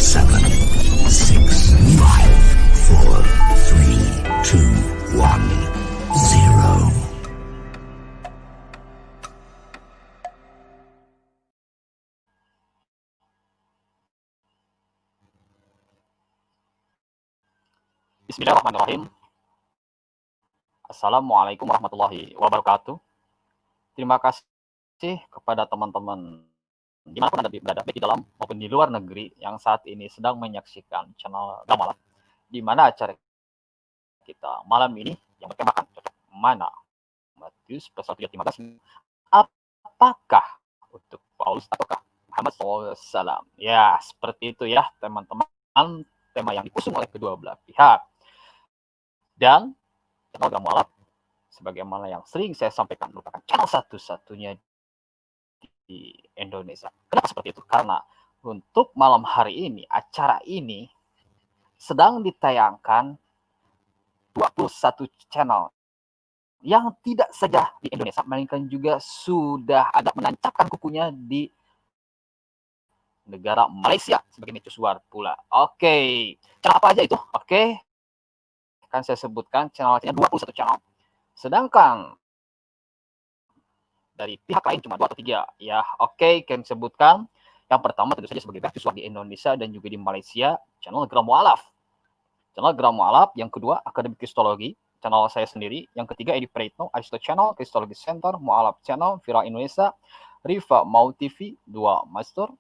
7, 6, 5, 4, 3, 2, 1, 0. Bismillahirrahmanirrahim. Assalamualaikum warahmatullahi wabarakatuh. Terima kasih kepada teman-teman dimanapun Anda berada, baik di dalam maupun di luar negeri yang saat ini sedang menyaksikan channel Drama Malam, di mana acara kita malam ini yang bertemakan cocok mana Matius pasal 3:15, apakah untuk Paulus ataukah Muhammad SAW. Ya, seperti itu ya teman-teman, tema yang diusung oleh kedua belah pihak. Dan channel Drama Malam, sebagaimana yang sering saya sampaikan, merupakan channel satu-satunya di Indonesia. Kenapa seperti itu? Karena untuk malam hari ini, acara ini sedang ditayangkan 21 channel yang tidak saja di Indonesia, melainkan juga sudah ada menancapkan kukunya di negara Malaysia sebagai mercusuar pula. Oke, channel apa aja itu? Oke, kan saya sebutkan channelnya 21 channel. Sedangkan dari pihak lain cuma 2 atau 3 ya. Oke, kami sebutkan. Yang pertama tentu saja sebagai mercusuar di Indonesia dan juga di Malaysia, channel Geram Mu'alaf. Channel Geram Mu'alaf. Yang kedua, Akademi Kristologi, channel saya sendiri. Yang ketiga, Edi Praetno, Aristo Channel, Kristologi Center, Mu'alaf Channel, Viral Indonesia, Riva Mau TV, 2 Master,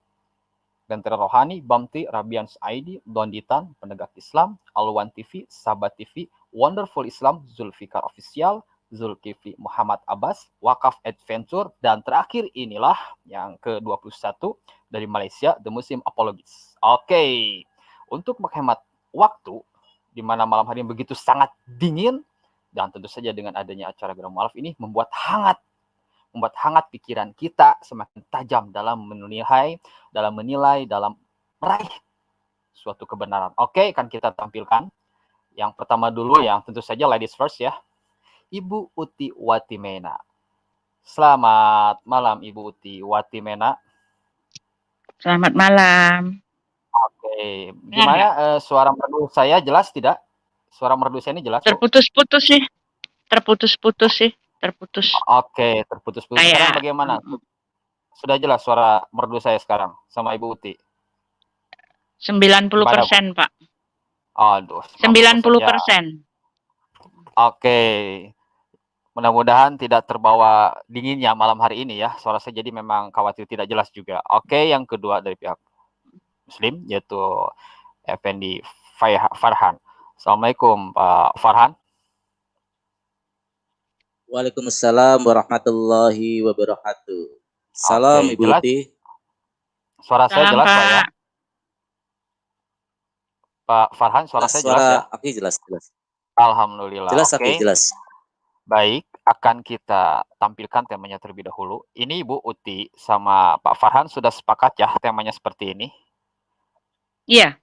Lentera Rohani, Bamti, Rabians ID, Donditan, Penegak Islam, Alwan TV, Sahabat TV, Wonderful Islam, Zulfikar Official, Zulkifli Muhammad Abbas, Wakaf Adventure, dan terakhir inilah yang ke-21 dari Malaysia, The Muslim Apologist. Oke, untuk menghemat waktu, di mana malam hari ini begitu sangat dingin, dan tentu saja dengan adanya acara Geram Mu'alaf ini membuat hangat pikiran kita semakin tajam dalam menilai, dalam meraih suatu kebenaran. Oke, kan kita tampilkan. Yang pertama dulu, yang tentu saja ladies first ya. Ibu Uti Watimena. Selamat malam Ibu Uti Watimena. Selamat malam. Oke, gimana suara merdu saya jelas tidak? Suara merdu saya ini jelas? Terputus-putus sih. Terputus. Oke, terputus-putus. Sekarang bagaimana? Sudah jelas suara merdu saya sekarang sama Ibu Uti? 90%, Pak. Aduh, 90%. Oke. Mudah-mudahan tidak terbawa dinginnya malam hari ini ya. Suara saya jadi memang khawatir tidak jelas juga. Oke, yang kedua dari pihak Muslim, yaitu Effendi Farhan. Assalamualaikum Pak Farhan. Waalaikumsalam warahmatullahi wabarakatuh. Salam Ibu Uti. Suara saya jelas Pak ya? Pak Farhan, suara saya jelas ya? Oke, jelas. Alhamdulillah. Jelas, oke. Jelas. Baik, akan kita tampilkan temanya terlebih dahulu. Ini Ibu Uti sama Pak Farhan sudah sepakat ya temanya seperti ini? Iya.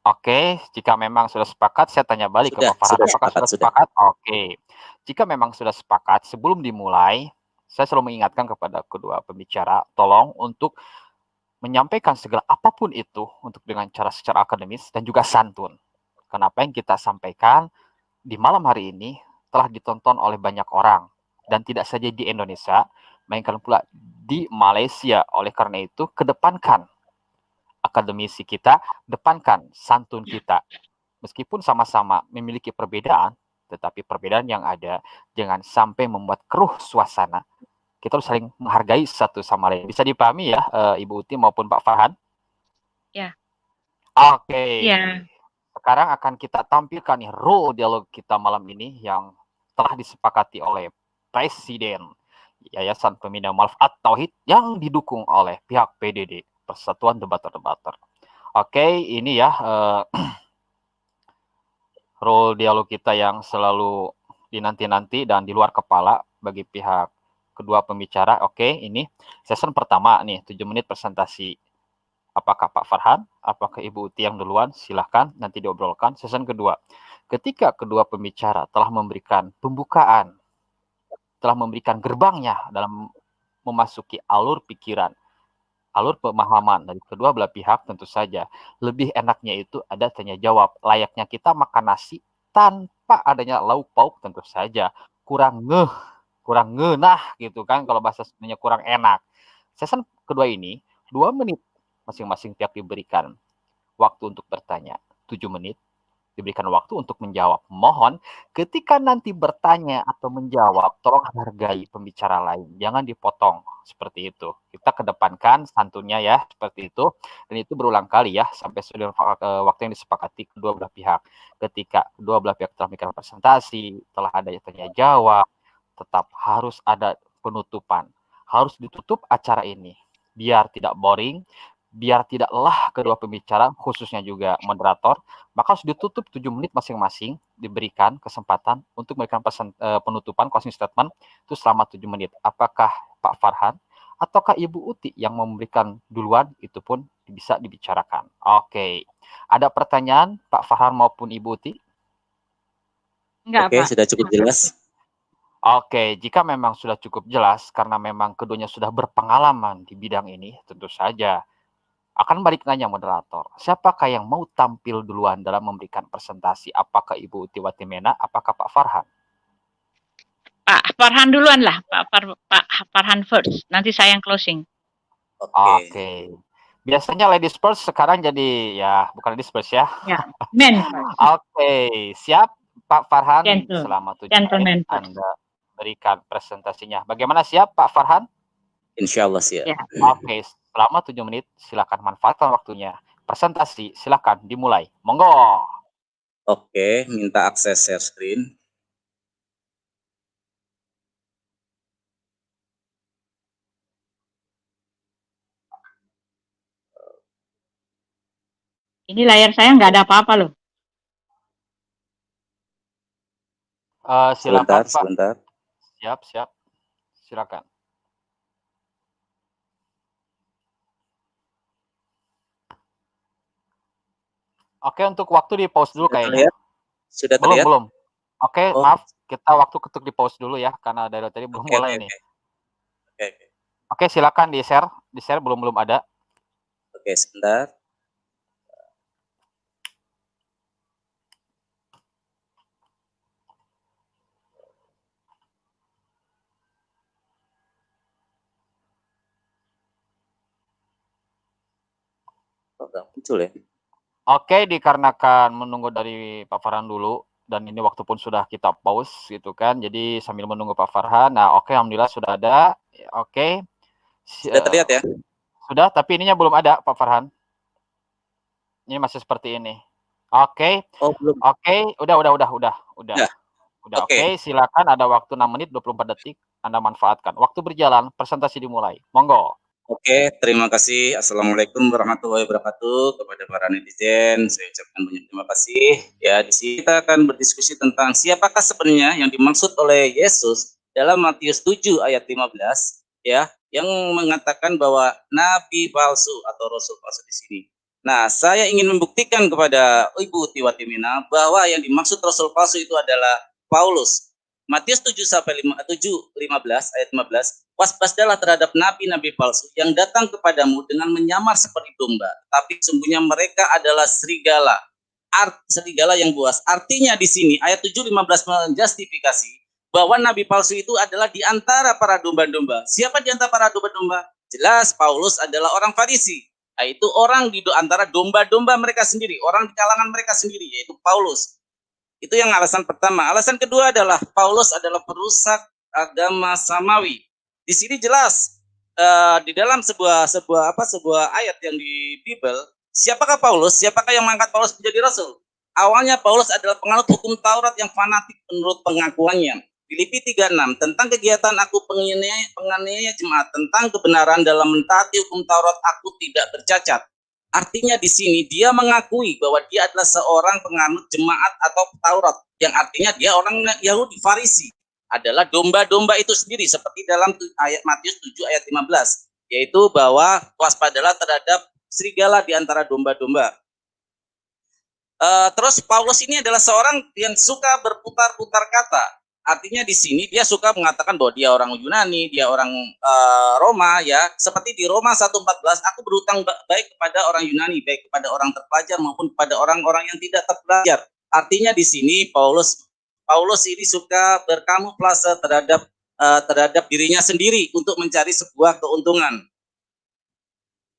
Oke, jika memang sudah sepakat, saya tanya balik ke Pak Farhan. Apakah sudah sepakat? Oke. Jika memang sudah sepakat, sebelum dimulai, saya selalu mengingatkan kepada kedua pembicara, tolong untuk menyampaikan segala apapun itu untuk dengan cara secara akademis dan juga santun. Kenapa yang kita sampaikan di malam hari ini telah ditonton oleh banyak orang, dan tidak saja di Indonesia, melainkan pula di Malaysia. Oleh karena itu, kedepankan akademisi kita, depankan santun kita. Meskipun sama-sama memiliki perbedaan, tetapi perbedaan yang ada jangan sampai membuat keruh suasana. Kita harus saling menghargai satu sama lain. Bisa dipahami ya, Ibu Uti maupun Pak Farhan? Ya. Oke. Ya. Sekarang akan kita tampilkan nih rule dialog kita malam ini yang telah disepakati oleh Presiden Yayasan Pembina Manfaat Tauhid yang didukung oleh pihak PDD, Persatuan Debater-Debater. Oke, ini ya rule dialog kita yang selalu dinanti-nanti dan di luar kepala bagi pihak kedua pembicara. Oke, ini session pertama nih, 7 menit presentasi. Apakah Pak Farhan, apakah Ibu Uti yang duluan? Silahkan, nanti diobrolkan. Session kedua, ketika kedua pembicara telah memberikan pembukaan, telah memberikan gerbangnya dalam memasuki alur pikiran alur pemahaman dari kedua belah pihak tentu saja lebih enaknya itu ada tanya jawab. Layaknya kita makan nasi tanpa adanya lauk pauk tentu saja kurang ngenah gitu kan kalau bahasa sebenarnya kurang enak. Sesi kedua ini 2 menit masing-masing pihak diberikan waktu untuk bertanya, 7 menit diberikan waktu untuk menjawab. Mohon ketika nanti bertanya atau menjawab, tolong hargai pembicara lain. Jangan dipotong seperti itu. Kita kedepankan santunnya ya, seperti itu. Dan itu berulang kali ya, sampai sudah waktu yang disepakati kedua belah pihak. Ketika kedua belah pihak telah memberikan presentasi, telah ada tanya jawab, tetap harus ada penutupan. Harus ditutup acara ini. Biar tidak boring, biar tidak lelah kedua pembicara, khususnya juga moderator, maka harus ditutup 7 menit masing-masing, diberikan kesempatan untuk memberikan penutupan closing statement itu selama 7 menit. Apakah Pak Farhan ataukah Ibu Uti yang memberikan duluan, itu pun bisa dibicarakan. Oke. Ada pertanyaan Pak Farhan maupun Ibu Uti? Enggak, Oke, Pak. sudah cukup jelas. Oke, jika memang sudah cukup jelas, karena memang keduanya sudah berpengalaman di bidang ini, tentu saja akan balik nanya moderator, siapakah yang mau tampil duluan dalam memberikan presentasi? Apakah Ibu Uti Watimena, apakah Pak Farhan? Pak Farhan duluan lah, Pak Farhan first. Nanti saya yang closing. Oke. Biasanya ladies first, sekarang jadi ya bukan ladies first ya. Ya, men first. Oke, siap Pak Farhan. Gentleman. Selama 7 menit Anda berikan presentasinya. Bagaimana, siap Pak Farhan? Insya Allah siap. Ya. Oke, selama 7 menit silakan manfaatkan waktunya. Presentasi silakan dimulai. Monggo. Oke, minta akses share screen. Ini layar saya nggak ada apa-apa loh. Silakan Pak. Sebentar. Siap. Silakan. Oke, untuk waktu di pause dulu kayaknya. Sudah terlihat? Belum. Oke, maaf, kita waktu ketuk di pause dulu ya, karena dari tadi belum mulai nih. Oke, silakan di share belum ada. Oke, sebentar. Muncul ya. Oke, dikarenakan menunggu dari Pak Farhan dulu, dan ini waktu pun sudah kita pause gitu kan, jadi sambil menunggu Pak Farhan. Nah, oke, alhamdulillah sudah ada. Oke. Sudah terlihat ya? Sudah, tapi ininya belum ada Pak Farhan. Ini masih seperti ini. Oke. Oh, belum. Oke, udah. Ya. Oke, silakan, ada waktu 6 menit 24 detik Anda manfaatkan. Waktu berjalan, presentasi dimulai. Monggo. Oke, terima kasih. Assalamualaikum warahmatullahi wabarakatuh kepada para netizen. Saya ucapkan banyak terima kasih. Ya, di sini kita akan berdiskusi tentang siapakah sebenarnya yang dimaksud oleh Yesus dalam Matius 7 ayat 15, ya, yang mengatakan bahwa nabi palsu atau rasul palsu di sini. Nah, saya ingin membuktikan kepada Ibu Tiwatimina bahwa yang dimaksud rasul palsu itu adalah Paulus. Matius 7-15 ayat 15, waspadalah terhadap nabi-nabi palsu yang datang kepadamu dengan menyamar seperti domba, tapi sesungguhnya mereka adalah serigala. Serigala yang buas. Artinya di sini ayat 7-15 menjustifikasi bahwa nabi palsu itu adalah di antara para domba-domba. Siapa di antara para domba-domba? Jelas Paulus adalah orang Farisi, yaitu orang di antara domba-domba mereka sendiri, orang di kalangan mereka sendiri, yaitu Paulus. Itu yang alasan pertama. Alasan kedua adalah Paulus adalah perusak agama samawi. Di sini jelas di dalam sebuah ayat yang di Bible, siapakah Paulus? Siapakah yang mengangkat Paulus menjadi rasul? Awalnya Paulus adalah penganut hukum Taurat yang fanatik menurut pengakuannya. Filipi 3:6, tentang kegiatan aku penganiaya jemaat, tentang kebenaran dalam mentaati hukum Taurat aku tidak tercacat. Artinya di sini dia mengakui bahwa dia adalah seorang penganut jemaat atau Taurat, yang artinya dia orang Yahudi Farisi, adalah domba-domba itu sendiri, seperti dalam ayat Matius 7 ayat 15, yaitu bahwa waspadalah terhadap serigala di antara domba-domba. Terus Paulus ini adalah seorang yang suka berputar-putar kata. Artinya di sini dia suka mengatakan bahwa dia orang Yunani, dia orang Roma ya. Seperti di Roma 1:14, aku berutang baik kepada orang Yunani, baik kepada orang terpelajar maupun kepada orang-orang yang tidak terpelajar. Artinya di sini Paulus ini suka berkamuflase terhadap dirinya sendiri untuk mencari sebuah keuntungan.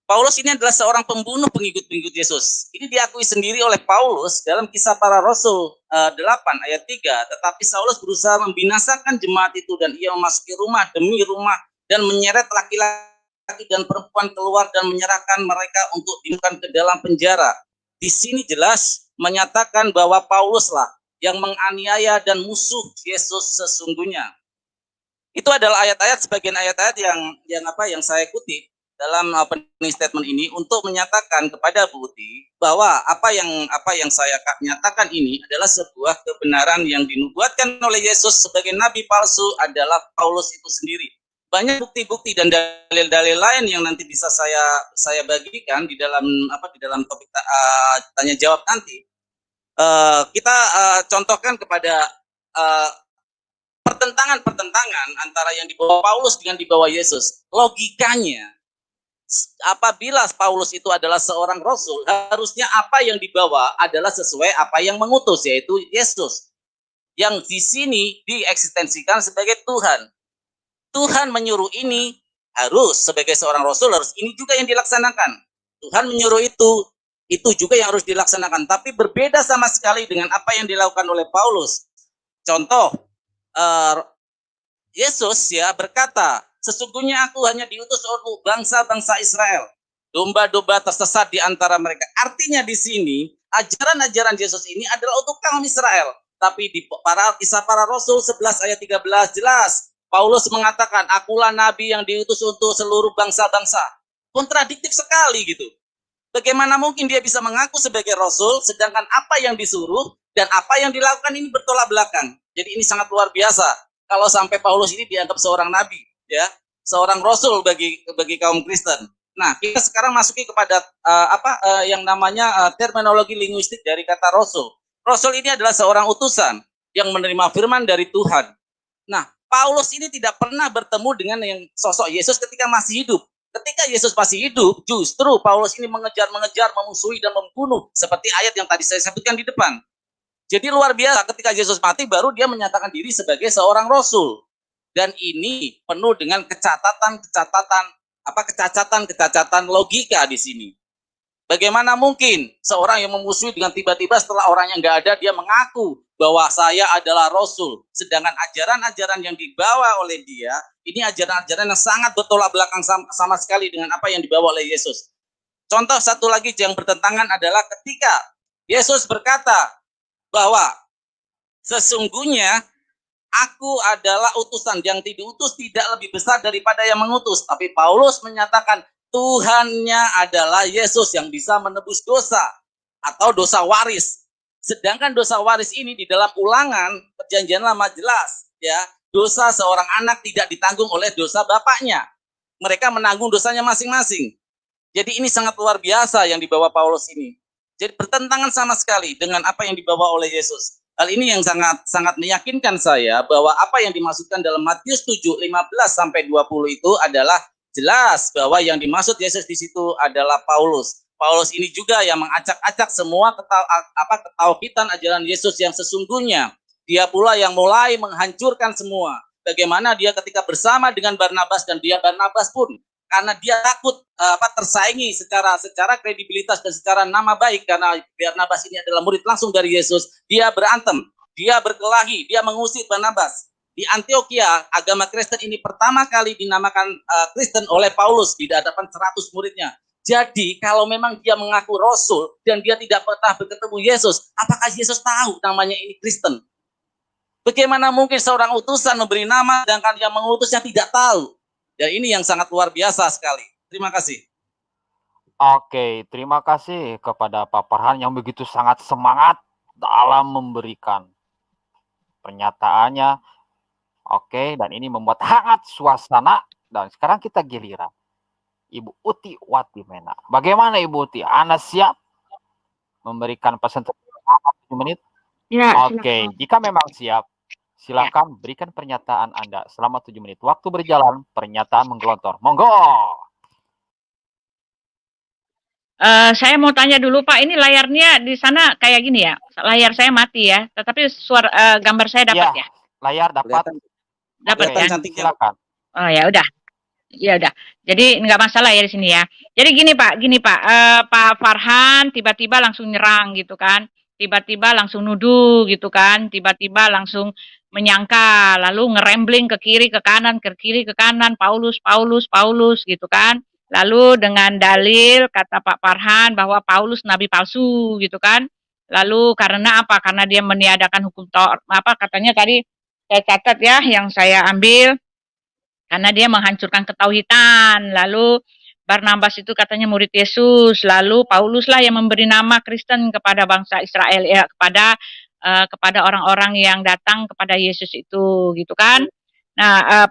Paulus ini adalah seorang pembunuh pengikut-pengikut Yesus. Ini diakui sendiri oleh Paulus dalam Kisah Para Rasul 8 ayat 3. Tetapi Saulus berusaha membinasakan jemaat itu dan ia memasuki rumah demi rumah dan menyeret laki-laki dan perempuan keluar dan menyerahkan mereka untuk dimasukkan ke dalam penjara. Di sini jelas menyatakan bahwa Pauluslah yang menganiaya dan musuh Yesus sesungguhnya. Itu adalah ayat-ayat, sebagian ayat-ayat yang saya kutip dalam opening statement ini untuk menyatakan kepada Bu Uti bahwa apa yang saya nyatakan ini adalah sebuah kebenaran yang dinubuatkan oleh Yesus sebagai nabi palsu adalah Paulus itu sendiri. Banyak bukti-bukti dan dalil-dalil lain yang nanti bisa saya bagikan di dalam topik tanya jawab nanti. Kita contohkan kepada pertentangan antara yang dibawa Paulus dengan dibawa Yesus. Logikanya, apabila Paulus itu adalah seorang rasul, harusnya apa yang dibawa adalah sesuai apa yang mengutus, yaitu Yesus. Yang di sini dieksistensikan sebagai Tuhan. Tuhan menyuruh ini harus sebagai seorang rasul harus ini juga yang dilaksanakan. Tuhan menyuruh itu juga yang harus dilaksanakan. Tapi berbeda sama sekali dengan apa yang dilakukan oleh Paulus. Contoh, Yesus ya berkata, sesungguhnya aku hanya diutus untuk bangsa-bangsa Israel. Domba-domba tersesat di antara mereka. Artinya di sini, ajaran-ajaran Yesus ini adalah untuk kaum Israel. Tapi di Kisah Para Rasul 11 ayat 13 jelas. Paulus mengatakan, akulah nabi yang diutus untuk seluruh bangsa-bangsa. Kontradiktif sekali gitu. Bagaimana mungkin dia bisa mengaku sebagai rasul, sedangkan apa yang disuruh dan apa yang dilakukan ini bertolak belakang. Jadi ini sangat luar biasa. Kalau sampai Paulus ini dianggap seorang nabi, ya, seorang rasul bagi kaum Kristen. Nah, kita sekarang masuki kepada yang namanya terminologi linguistik dari kata rasul. Rasul ini adalah seorang utusan yang menerima firman dari Tuhan. Nah, Paulus ini tidak pernah bertemu dengan yang sosok Yesus ketika masih hidup. Ketika Yesus masih hidup, justru Paulus ini mengejar, memusuhi dan membunuh seperti ayat yang tadi saya sebutkan di depan. Jadi luar biasa, ketika Yesus mati baru dia menyatakan diri sebagai seorang rasul. Dan ini penuh dengan kecacatan logika di sini. Bagaimana mungkin seorang yang memusuhi dengan tiba-tiba setelah orangnya nggak ada, dia mengaku bahwa saya adalah rasul. Sedangkan ajaran-ajaran yang dibawa oleh dia, ini ajaran-ajaran yang sangat bertolak belakang sama sekali dengan apa yang dibawa oleh Yesus. Contoh satu lagi yang bertentangan adalah ketika Yesus berkata bahwa sesungguhnya aku adalah utusan, yang diutus tidak lebih besar daripada yang mengutus. Tapi Paulus menyatakan Tuhannya adalah Yesus yang bisa menebus dosa atau dosa waris. Sedangkan dosa waris ini di dalam Ulangan Perjanjian Lama jelas, ya, dosa seorang anak tidak ditanggung oleh dosa bapaknya. Mereka menanggung dosanya masing-masing. Jadi ini sangat luar biasa yang dibawa Paulus ini. Jadi bertentangan sama sekali dengan apa yang dibawa oleh Yesus. Hal ini yang sangat meyakinkan saya bahwa apa yang dimaksudkan dalam Matius 7, 15 sampai 20 itu adalah jelas bahwa yang dimaksud Yesus di situ adalah Paulus. Paulus ini juga yang mengacak-acak semua ketauhidan ajaran Yesus yang sesungguhnya. Dia pula yang mulai menghancurkan semua. Bagaimana dia ketika bersama dengan Barnabas, dan Barnabas pun karena dia takut tersaingi secara kredibilitas dan secara nama baik, karena Barnabas ini adalah murid langsung dari Yesus, dia berantem, dia berkelahi, dia mengusir Barnabas. Di Antioquia, agama Kristen ini pertama kali dinamakan Kristen oleh Paulus di hadapan 100 muridnya. Jadi kalau memang dia mengaku rasul dan dia tidak pernah bertemu Yesus, apakah Yesus tahu namanya ini Kristen? Bagaimana mungkin seorang utusan memberi nama sedangkan yang mengutusnya tidak tahu? Ya, ini yang sangat luar biasa sekali. Terima kasih. Oke, terima kasih kepada Pak Farhan yang begitu sangat semangat dalam memberikan pernyataannya. Oke, dan ini membuat hangat suasana. Dan sekarang kita giliran Ibu Uti Watimena. Bagaimana Ibu Uti? Anda siap memberikan pesan 7 menit? Ya, Oke, jika memang siap, Silakan berikan pernyataan Anda selama 7 menit. Waktu berjalan, pernyataan menggelontor. Monggo. Saya mau tanya dulu Pak, ini layarnya di sana kayak gini ya? Layar saya mati ya, tetapi gambar saya dapat ya? Layar dapat. Dapat Oke, ya? silakan. Oh ya udah. Ya udah. Jadi nggak masalah ya di sini ya. Jadi gini Pak, Pak Farhan tiba-tiba langsung nyerang gitu kan. Tiba-tiba langsung nuduh gitu kan. Tiba-tiba langsung menyangka, lalu ngerembling ke kiri ke kanan, ke kiri ke kanan, Paulus gitu kan. Lalu dengan dalil kata Pak Farhan bahwa Paulus nabi palsu gitu kan. Lalu karena apa? Karena dia meniadakan hukum Taurat. Apa katanya tadi saya catat ya yang saya ambil, karena dia menghancurkan ketauhidan. Lalu Barnabas itu katanya murid Yesus. Lalu Paulus lah yang memberi nama Kristen kepada bangsa Israel, ya, kepada orang-orang yang datang kepada Yesus itu, gitu kan? Nah,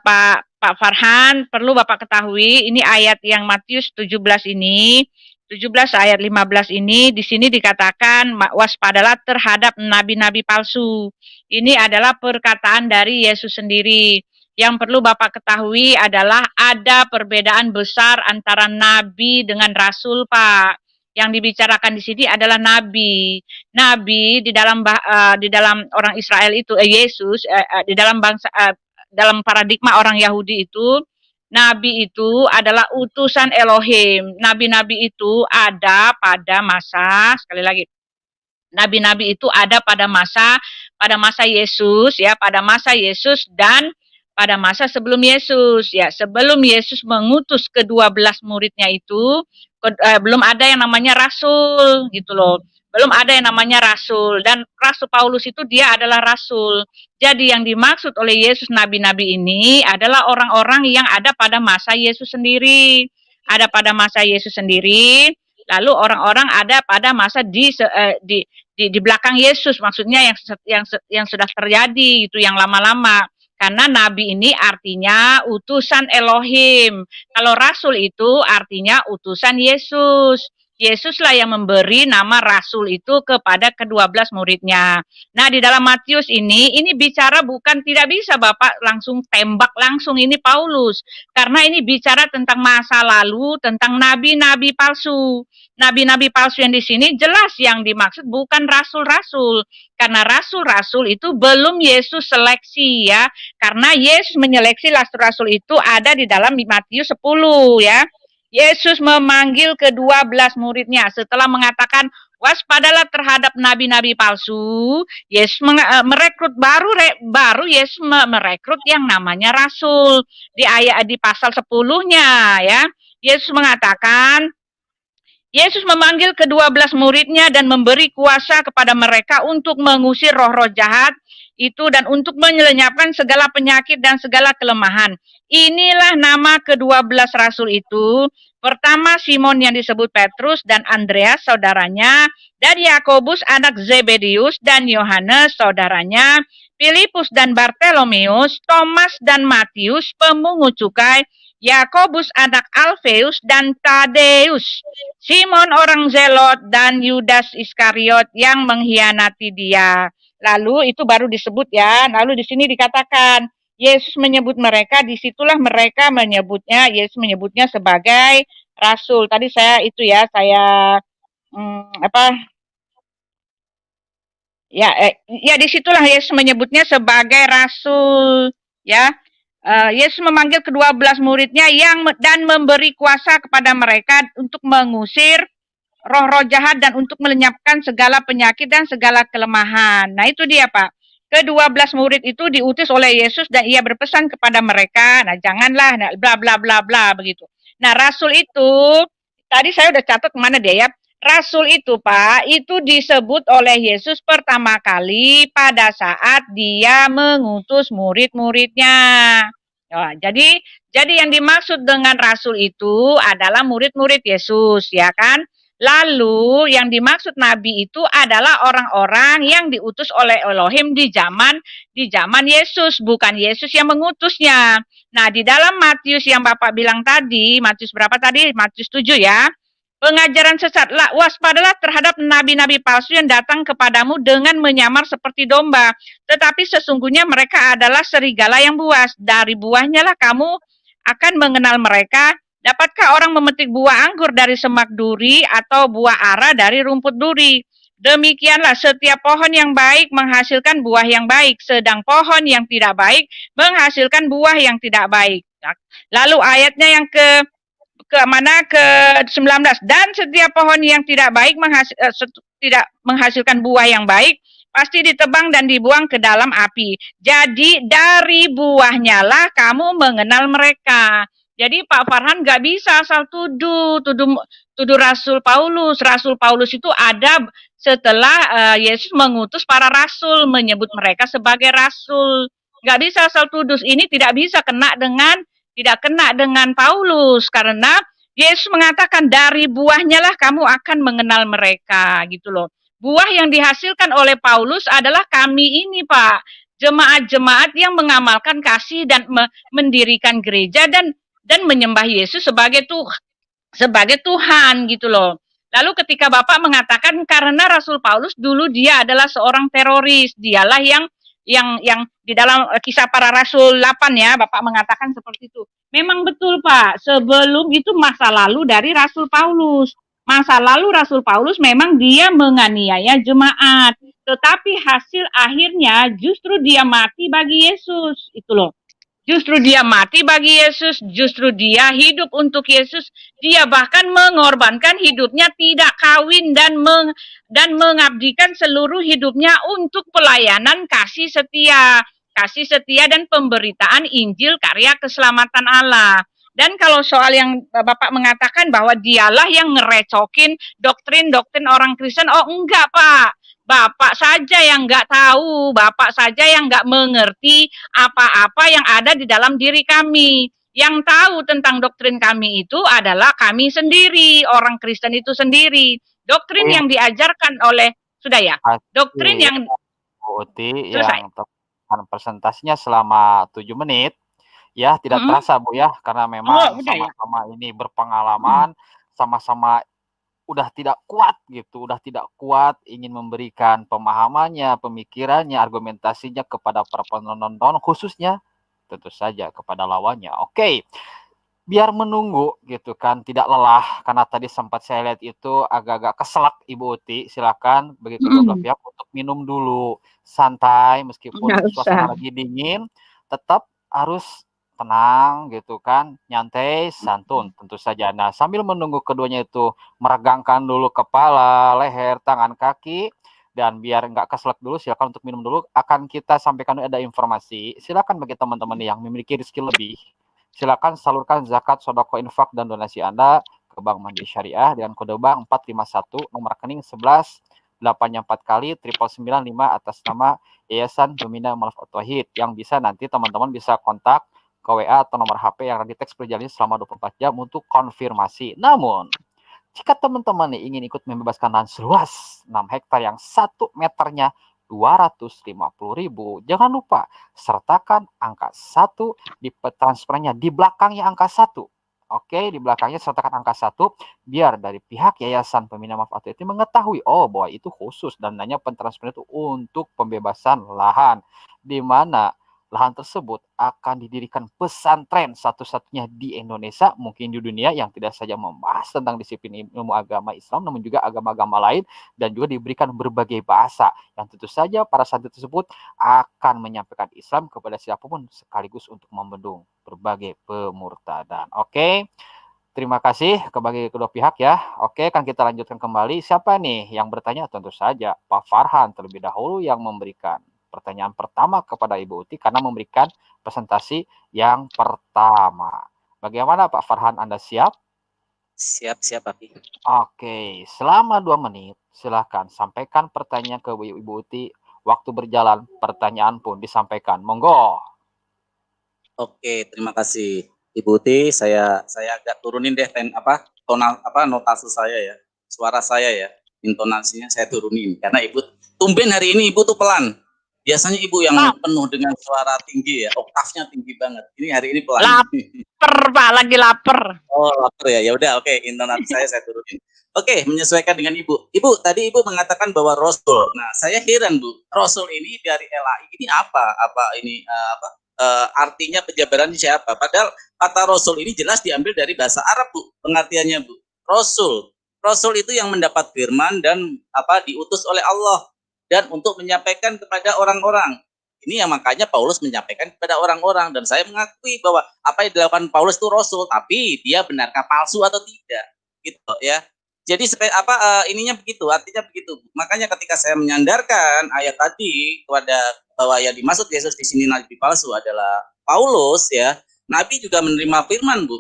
Pak Farhan, perlu Bapak ketahui, ini ayat yang Matius 17 ini, 17 ayat 15 ini, di sini dikatakan waspadalah terhadap nabi-nabi palsu. Ini adalah perkataan dari Yesus sendiri. Yang perlu Bapak ketahui adalah ada perbedaan besar antara nabi dengan rasul, Pak. Yang dibicarakan di sini adalah nabi. Nabi di dalam orang Israel itu Yesus di dalam dalam paradigma orang Yahudi itu, nabi itu adalah utusan Elohim. Nabi-nabi itu ada pada masa, sekali lagi, nabi-nabi itu ada pada masa Yesus ya, pada masa Yesus dan pada masa sebelum Yesus ya. Sebelum Yesus mengutus ke-12 muridnya itu belum ada yang namanya rasul gitu loh. Belum ada yang namanya rasul, dan Rasul Paulus itu dia adalah rasul. Jadi yang dimaksud oleh Yesus nabi-nabi ini adalah orang-orang yang ada pada masa Yesus sendiri. Ada pada masa Yesus sendiri, lalu orang-orang ada pada masa di belakang Yesus, maksudnya yang sudah terjadi itu yang lama-lama. Karena nabi ini artinya utusan Elohim. Kalau rasul itu artinya utusan Yesus. Yesuslah yang memberi nama rasul itu kepada ke-12 muridnya. Nah, di dalam Matius ini bicara bukan, tidak bisa Bapak langsung tembak langsung ini Paulus. Karena ini bicara tentang masa lalu, tentang nabi-nabi palsu. Nabi-nabi palsu yang di sini jelas yang dimaksud bukan rasul-rasul. Karena rasul-rasul itu belum Yesus seleksi ya. Karena Yesus menyeleksi rasul-rasul itu ada di dalam Matius 10 ya. Yesus memanggil ke-12 muridnya setelah mengatakan waspadalah terhadap nabi-nabi palsu. Yesus merekrut baru Yesus merekrut yang namanya rasul. Di pasal 10-nya ya. Yesus mengatakan, Yesus memanggil ke-12 muridnya dan memberi kuasa kepada mereka untuk mengusir roh-roh jahat itu dan untuk menyelenyapkan segala penyakit dan segala kelemahan. Inilah nama ke-12 rasul itu. Pertama Simon yang disebut Petrus dan Andreas saudaranya, dan Yakobus anak Zebedius dan Yohanes saudaranya, Filipus dan Bartolomeus, Thomas dan Matius pemungut cukai, Yakobus anak Alfeus dan Tadeus, Simon orang Zelot dan Yudas Iskariot yang mengkhianati dia. Lalu itu baru disebut ya. Lalu di sini dikatakan Yesus menyebut mereka, disitulah mereka menyebutnya, Yesus menyebutnya sebagai rasul. Tadi saya disitulah Yesus menyebutnya sebagai rasul ya. Yesus memanggil ke-12 muridnya dan memberi kuasa kepada mereka untuk mengusir roh-roh jahat dan untuk melenyapkan segala penyakit dan segala kelemahan. Nah itu dia Pak. Ke-12 murid itu diutus oleh Yesus dan ia berpesan kepada mereka, nah janganlah bla bla bla bla begitu. Nah rasul itu, tadi saya udah catat kemana dia ya. Rasul itu Pak, itu disebut oleh Yesus pertama kali pada saat dia mengutus murid-muridnya. Oh, jadi yang dimaksud dengan rasul itu adalah murid-murid Yesus, ya kan? Lalu yang dimaksud nabi itu adalah orang-orang yang diutus oleh Elohim di zaman Yesus, bukan Yesus yang mengutusnya. Nah, di dalam Matius yang Bapak bilang tadi, Matius berapa tadi? Matius 7 ya. Pengajaran sesat. Waspadalah terhadap nabi-nabi palsu yang datang kepadamu dengan menyamar seperti domba. Tetapi sesungguhnya mereka adalah serigala yang buas. Dari buahnya lah kamu akan mengenal mereka. Dapatkah orang memetik buah anggur dari semak duri atau buah ara dari rumput duri? Demikianlah setiap pohon yang baik menghasilkan buah yang baik, sedang pohon yang tidak baik menghasilkan buah yang tidak baik. Lalu ayatnya yang ke 19, dan setiap pohon yang tidak baik tidak menghasilkan buah yang baik pasti ditebang dan dibuang ke dalam api. Jadi dari buahnya lah kamu mengenal mereka. Jadi Pak Farhan nggak bisa asal tuduh Rasul Paulus. Rasul Paulus itu ada setelah Yesus mengutus para rasul, menyebut mereka sebagai rasul. Nggak bisa asal tuduh. Ini tidak kena dengan Paulus, karena Yesus mengatakan dari buahnya lah kamu akan mengenal mereka, gitu loh. Buah yang dihasilkan oleh Paulus adalah kami ini, Pak, jemaat-jemaat yang mengamalkan kasih dan mendirikan gereja dan menyembah Yesus sebagai Tuhan, gitu loh. Lalu ketika Bapak mengatakan karena Rasul Paulus dulu dia adalah seorang teroris, dialah yang di dalam kisah para rasul 8 ya, Bapak mengatakan seperti itu. Memang betul Pak, sebelum itu masa lalu dari Rasul Paulus. Masa lalu Rasul Paulus memang dia menganiaya jemaat, tetapi hasil akhirnya justru dia mati bagi Yesus, itu loh. Justru dia mati bagi Yesus, justru dia hidup untuk Yesus. Dia bahkan mengorbankan hidupnya, tidak kawin dan mengabdikan seluruh hidupnya untuk pelayanan kasih setia dan pemberitaan Injil karya keselamatan Allah. Dan kalau soal yang Bapak mengatakan bahwa dialah yang ngerecokin doktrin orang Kristen, oh enggak Pak. Bapak saja yang nggak tahu, Bapak saja yang nggak mengerti apa-apa yang ada di dalam diri kami. Yang tahu tentang doktrin kami itu adalah kami sendiri, orang Kristen itu sendiri. Doktrin yang diajarkan oleh, sudah ya, doktrin yang Uti yang presentasinya selama 7 menit, ya tidak terasa Bu ya, karena memang sama-sama ini berpengalaman, sama-sama udah tidak kuat ingin memberikan pemahamannya, pemikirannya, argumentasinya kepada para penonton, khususnya tentu saja kepada lawannya. Oke, biar menunggu gitu kan, tidak lelah, karena tadi sempat saya lihat itu agak-agak keselak Ibu Uti, silakan bagi kedua belah pihak untuk minum dulu, santai, meskipun suasana lagi dingin, tetap harus tenang gitu kan, nyantai, santun tentu saja. Nah, sambil menunggu keduanya itu meregangkan dulu kepala, leher, tangan, kaki, dan biar nggak keselak dulu, silakan untuk minum dulu. Akan kita sampaikan ada informasi. Silakan bagi teman-teman yang memiliki rezeki lebih, silakan salurkan zakat, sodako, infak, dan donasi Anda ke Bank Mandiri Syariah dengan kode bank 451, nomor rekening 11 8 4 kali 9995 atas nama Yayasan Pembina Mu'allaf At-Tauhid, yang bisa nanti teman-teman bisa kontak ke WA atau nomor HP yang di teks perjalanan selama 24 jam untuk konfirmasi. Namun, jika teman-teman ingin ikut membebaskan lahan seluas 6 hektar yang 1 meternya 250.000, jangan lupa sertakan angka 1 di transfernya, di belakangnya angka 1. Oke, di belakangnya sertakan angka 1 biar dari pihak Yayasan Pembina Mu'allaf At-Tauhid mengetahui bahwa itu khusus dananya pentransferan itu untuk pembebasan lahan, di mana lahan tersebut akan didirikan pesantren satu-satunya di Indonesia, mungkin di dunia, yang tidak saja membahas tentang disiplin ilmu agama Islam, namun juga agama-agama lain, dan juga diberikan berbagai bahasa, yang tentu saja para santri tersebut akan menyampaikan Islam kepada siapapun, sekaligus untuk membendung berbagai pemurtadan. Oke, terima kasih kepada kedua pihak ya. Oke, kan kita lanjutkan kembali. Siapa nih yang bertanya? Tentu saja Pak Farhan terlebih dahulu yang memberikan pertanyaan pertama kepada Ibu Uti, karena memberikan presentasi yang pertama. Bagaimana Pak Farhan, Anda siap? Siap, Pak. Oke, selama 2 menit silahkan sampaikan pertanyaan ke Ibu Uti. Waktu berjalan, pertanyaan pun disampaikan. Monggo. Oke, terima kasih Ibu Uti. Saya agak turunin deh notasi saya ya. Suara saya ya, intonasinya saya turunin karena Ibu tumben hari ini Ibu tuh pelan. Biasanya Ibu yang Pak, penuh dengan suara tinggi ya, oktavnya tinggi banget. Ini hari ini pelan. lapar Pak, lagi lapar. Oh, lapar ya. Ya udah, oke, intonasi saya turunin. Oke, menyesuaikan dengan Ibu. Ibu, tadi Ibu mengatakan bahwa Rasul. Nah, saya heran, Bu. Rasul ini dari LAI ini apa? Apa ini artinya penjabaran siapa? Padahal kata Rasul ini jelas diambil dari bahasa Arab, Bu. Pengertiannya, Bu. Rasul. Rasul itu yang mendapat firman dan diutus oleh Allah dan untuk menyampaikan kepada orang-orang. Ini yang makanya Paulus menyampaikan kepada orang-orang, dan saya mengakui bahwa apa yang dilakukan Paulus itu Rasul, tapi dia benarkah palsu atau tidak, gitu ya. Jadi ininya begitu, artinya begitu. Makanya ketika saya menyandarkan ayat tadi kepada bahwa yang dimaksud Yesus di sini nabi palsu adalah Paulus ya, nabi juga menerima firman, Bu.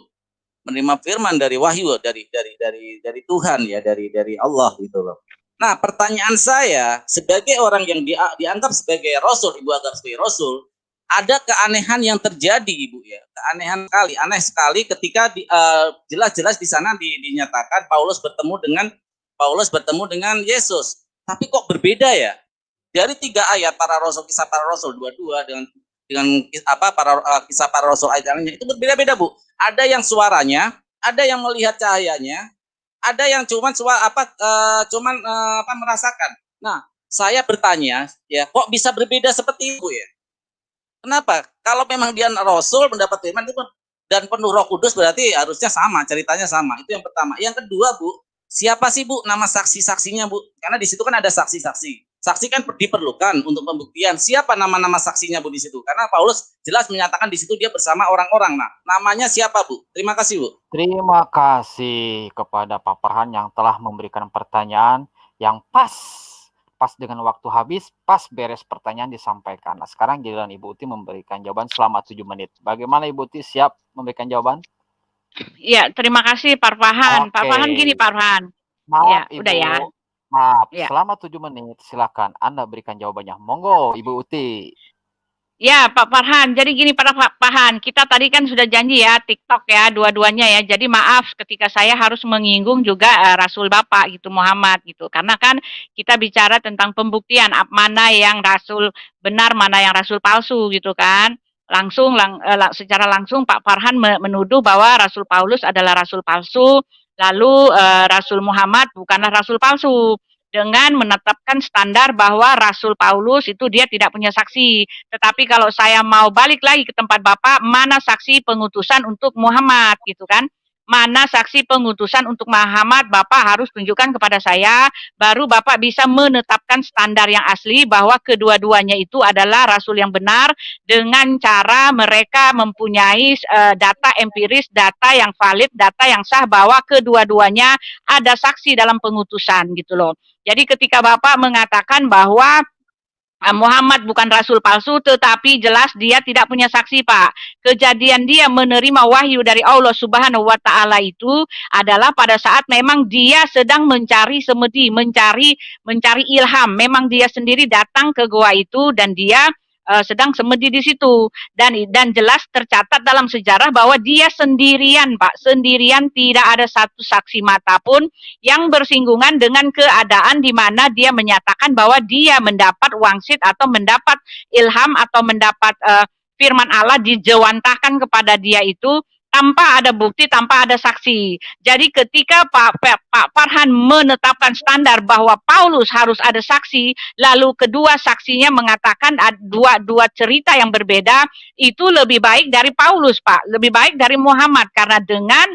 Menerima firman dari wahyu dari Tuhan ya, dari Allah gitu loh. Nah, pertanyaan saya sebagai orang yang dianggap sebagai Rasul, Ibu anggap sebagai Rasul, ada keanehan yang terjadi, Ibu ya. Keanehan sekali, aneh sekali ketika jelas-jelas di sana dinyatakan Paulus bertemu dengan Yesus. Tapi kok berbeda ya? Dari 3 ayat para Rasul, kisah para Rasul 22 dengan kisah para Rasul ayat lainnya itu berbeda-beda, Bu. Ada yang suaranya, ada yang melihat cahayanya, ada yang merasakan. Nah, saya bertanya, ya, kok bisa berbeda seperti itu ya? Kenapa? Kalau memang dia Rasul mendapat firman itu dan penuh Roh Kudus, berarti harusnya sama, ceritanya sama. Itu yang pertama. Yang kedua, Bu, siapa sih, Bu, nama saksi-saksinya, Bu? Karena di situ kan ada saksi-saksi. Saksi kan diperlukan untuk pembuktian. Siapa nama-nama saksinya, Bu, di situ? Karena Paulus jelas menyatakan di situ dia bersama orang-orang. Nah, namanya siapa, Bu? Terima kasih, Bu. Terima kasih kepada Pak Farhan yang telah memberikan pertanyaan yang pas dengan waktu habis, pas beres pertanyaan disampaikan. Nah, sekarang giliran Ibu Uti memberikan jawaban selama 7 menit. Bagaimana Ibu Uti, siap memberikan jawaban? Iya, terima kasih Pak Farhan. Pak Farhan gini, Pak Farhan. Maaf, Ya, Ibu. udah ya. Maaf, Ya. selama 7 menit silakan Anda berikan jawabannya. Monggo, Ibu Uti. Ya, Pak Farhan. Jadi gini, Pak Farhan, kita tadi kan sudah janji ya TikTok ya, dua-duanya ya. Jadi maaf ketika saya harus menyinggung juga Rasul Bapak gitu, Muhammad gitu. Karena kan kita bicara tentang pembuktian mana yang Rasul benar, mana yang Rasul palsu gitu kan. Secara langsung Pak Farhan menuduh bahwa Rasul Paulus adalah Rasul palsu, lalu Rasul Muhammad bukanlah Rasul palsu. Dengan menetapkan standar bahwa Rasul Paulus itu dia tidak punya saksi. Tetapi kalau saya mau balik lagi ke tempat Bapak, mana saksi pengutusan untuk Muhammad gitu kan? Mana saksi pengutusan untuk Muhammad, Bapak harus tunjukkan kepada saya, baru Bapak bisa menetapkan standar yang asli bahwa kedua-duanya itu adalah Rasul yang benar dengan cara mereka mempunyai data empiris, data yang valid, data yang sah bahwa kedua-duanya ada saksi dalam pengutusan gitu loh. Jadi ketika Bapak mengatakan bahwa Muhammad bukan Rasul palsu, tetapi jelas dia tidak punya saksi, Pak. Kejadian dia menerima wahyu dari Allah Subhanahu wa Ta'ala itu adalah pada saat memang dia sedang mencari semedi, mencari ilham. Memang dia sendiri datang ke goa itu dan dia sedang semedi di situ, dan jelas tercatat dalam sejarah bahwa dia sendirian, Pak, sendirian, tidak ada satu saksi mata pun yang bersinggungan dengan keadaan di mana dia menyatakan bahwa dia mendapat wangsit atau mendapat ilham atau mendapat firman Allah dijewantahkan kepada dia itu tanpa ada bukti, tanpa ada saksi. Jadi ketika Pak Farhan menetapkan standar bahwa Paulus harus ada saksi, lalu kedua saksinya mengatakan dua cerita yang berbeda, itu lebih baik dari Paulus, Pak, lebih baik dari Muhammad, karena dengan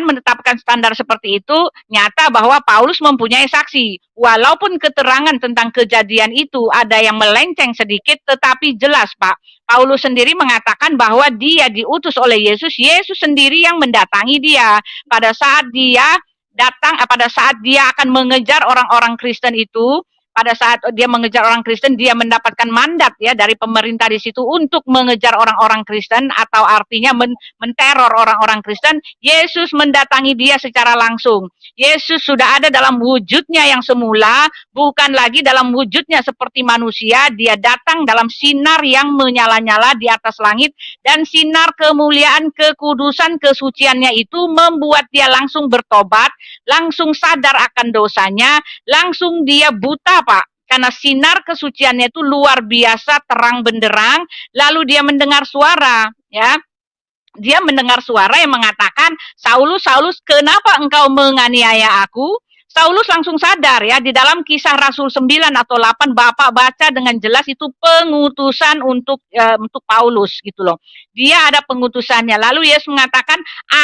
menetapkan standar seperti itu, nyata bahwa Paulus mempunyai saksi. Walaupun keterangan tentang kejadian itu ada yang melenceng sedikit, tetapi jelas, Pak, Paulus sendiri mengatakan bahwa dia diutus oleh Yesus, Yesus sendiri yang mendatangi dia. Pada saat dia datang, pada saat dia akan mengejar orang-orang Kristen itu, pada saat dia mengejar orang Kristen, dia mendapatkan mandat ya dari pemerintah di situ untuk mengejar orang-orang Kristen, atau artinya menteror orang-orang Kristen. Yesus mendatangi dia secara langsung. Yesus sudah ada dalam wujudnya yang semula, bukan lagi dalam wujudnya seperti manusia. Dia datang dalam sinar yang menyala-nyala di atas langit, dan sinar kemuliaan, kekudusan, kesuciannya itu membuat dia langsung bertobat, langsung sadar akan dosanya, langsung dia buta, Pak. karena sinar kesuciannya itu luar biasa terang benderang, lalu dia mendengar suara, ya. Dia mendengar suara yang mengatakan, Saulus, Saulus, kenapa engkau menganiaya aku? Saulus langsung sadar ya, di dalam Kisah Rasul 9 atau 8 Bapak baca dengan jelas itu pengutusan untuk Paulus gitu loh. Dia ada pengutusannya. Lalu Yesus mengatakan,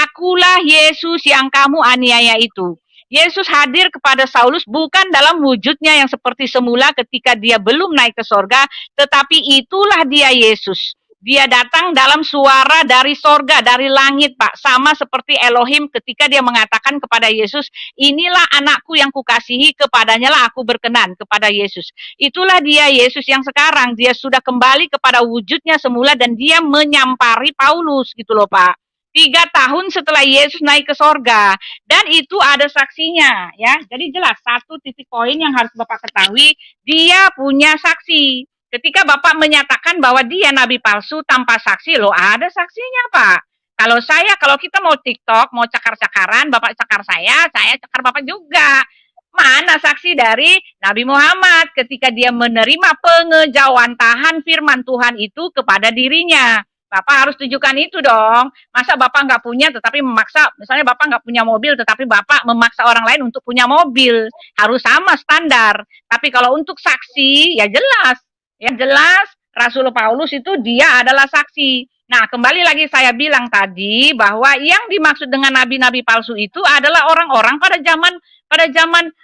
akulah Yesus yang kamu aniaya itu. Yesus hadir kepada Saulus bukan dalam wujudnya yang seperti semula ketika dia belum naik ke sorga, tetapi itulah dia Yesus. Dia datang dalam suara dari sorga, dari langit, Pak. Sama seperti Elohim ketika dia mengatakan kepada Yesus, inilah anakku yang kukasihi, kepadanya lah aku berkenan, kepada Yesus. Itulah dia Yesus yang sekarang. Dia sudah kembali kepada wujudnya semula dan dia menyampari Paulus gitu loh, Pak. 3 tahun setelah Yesus naik ke sorga. Dan itu ada saksinya, ya. Jadi jelas, satu titik poin yang harus Bapak ketahui, dia punya saksi. Ketika Bapak menyatakan bahwa dia nabi palsu tanpa saksi, loh ada saksinya, Pak. Kalau kita mau TikTok, mau cakar-cakaran, Bapak cakar saya cakar Bapak juga. Mana saksi dari Nabi Muhammad ketika dia menerima pengejawantahan firman Tuhan itu kepada dirinya? Bapak harus tunjukkan itu dong. Masa Bapak nggak punya tetapi memaksa, misalnya Bapak nggak punya mobil tetapi Bapak memaksa orang lain untuk punya mobil. Harus sama standar. Tapi kalau untuk saksi, ya jelas. Yang jelas Rasul Paulus itu dia adalah saksi. Nah, kembali lagi saya bilang tadi bahwa yang dimaksud dengan nabi-nabi palsu itu adalah orang-orang pada zaman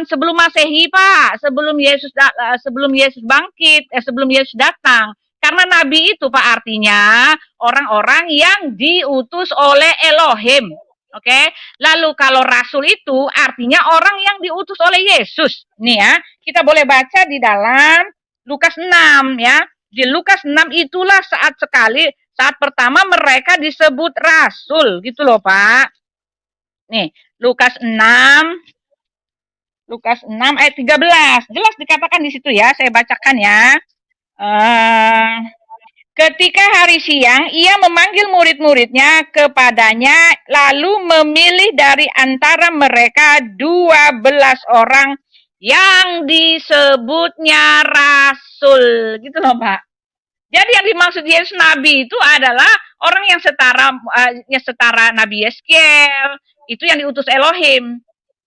sebelum Masehi, Pak, sebelum Yesus bangkit, sebelum Yesus datang. Karena nabi itu, Pak, artinya orang-orang yang diutus oleh Elohim. Oke, lalu kalau rasul itu artinya orang yang diutus oleh Yesus. Nih ya, kita boleh baca di dalam Lukas 6 ya. Di Lukas 6 itulah saat pertama mereka disebut rasul gitu loh, Pak. Nih, Lukas 6 ayat 13. Jelas dikatakan di situ ya, saya bacakan ya. Ketika hari siang, ia memanggil murid-muridnya kepadanya, lalu memilih dari antara mereka 12 orang yang disebutnya rasul, gitu loh, Pak. Jadi yang dimaksud Yesus Nabi itu adalah orang yang setara Nabi Yeskiel, itu yang diutus Elohim.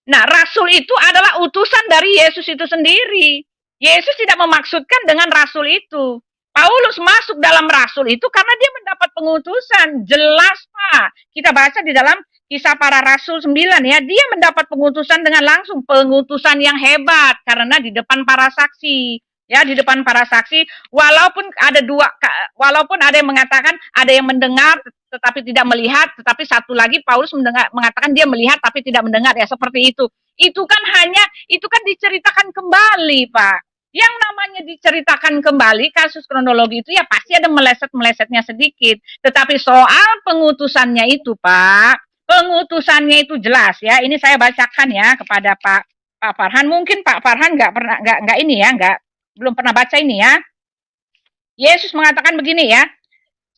Nah, rasul itu adalah utusan dari Yesus itu sendiri. Yesus tidak memaksudkan dengan rasul itu. Paulus masuk dalam rasul itu karena dia mendapat pengutusan. Jelas, Pak. Kita baca di dalam Kisah Para Rasul 9 ya, dia mendapat pengutusan dengan langsung, pengutusan yang hebat karena di depan para saksi. Ya, di depan para saksi, walaupun ada yang mengatakan ada yang mendengar tetapi tidak melihat, tetapi satu lagi Paulus mengatakan dia melihat tapi tidak mendengar, ya seperti itu. Itu kan diceritakan kembali, Pak. Yang namanya diceritakan kembali kasus kronologi itu ya pasti ada meleset-melesetnya sedikit. Tetapi soal pengutusannya itu, Pak, pengutusannya itu jelas ya. Ini saya bacakan ya kepada Pak Farhan. Mungkin Pak Farhan belum pernah baca ini ya. Yesus mengatakan begini ya.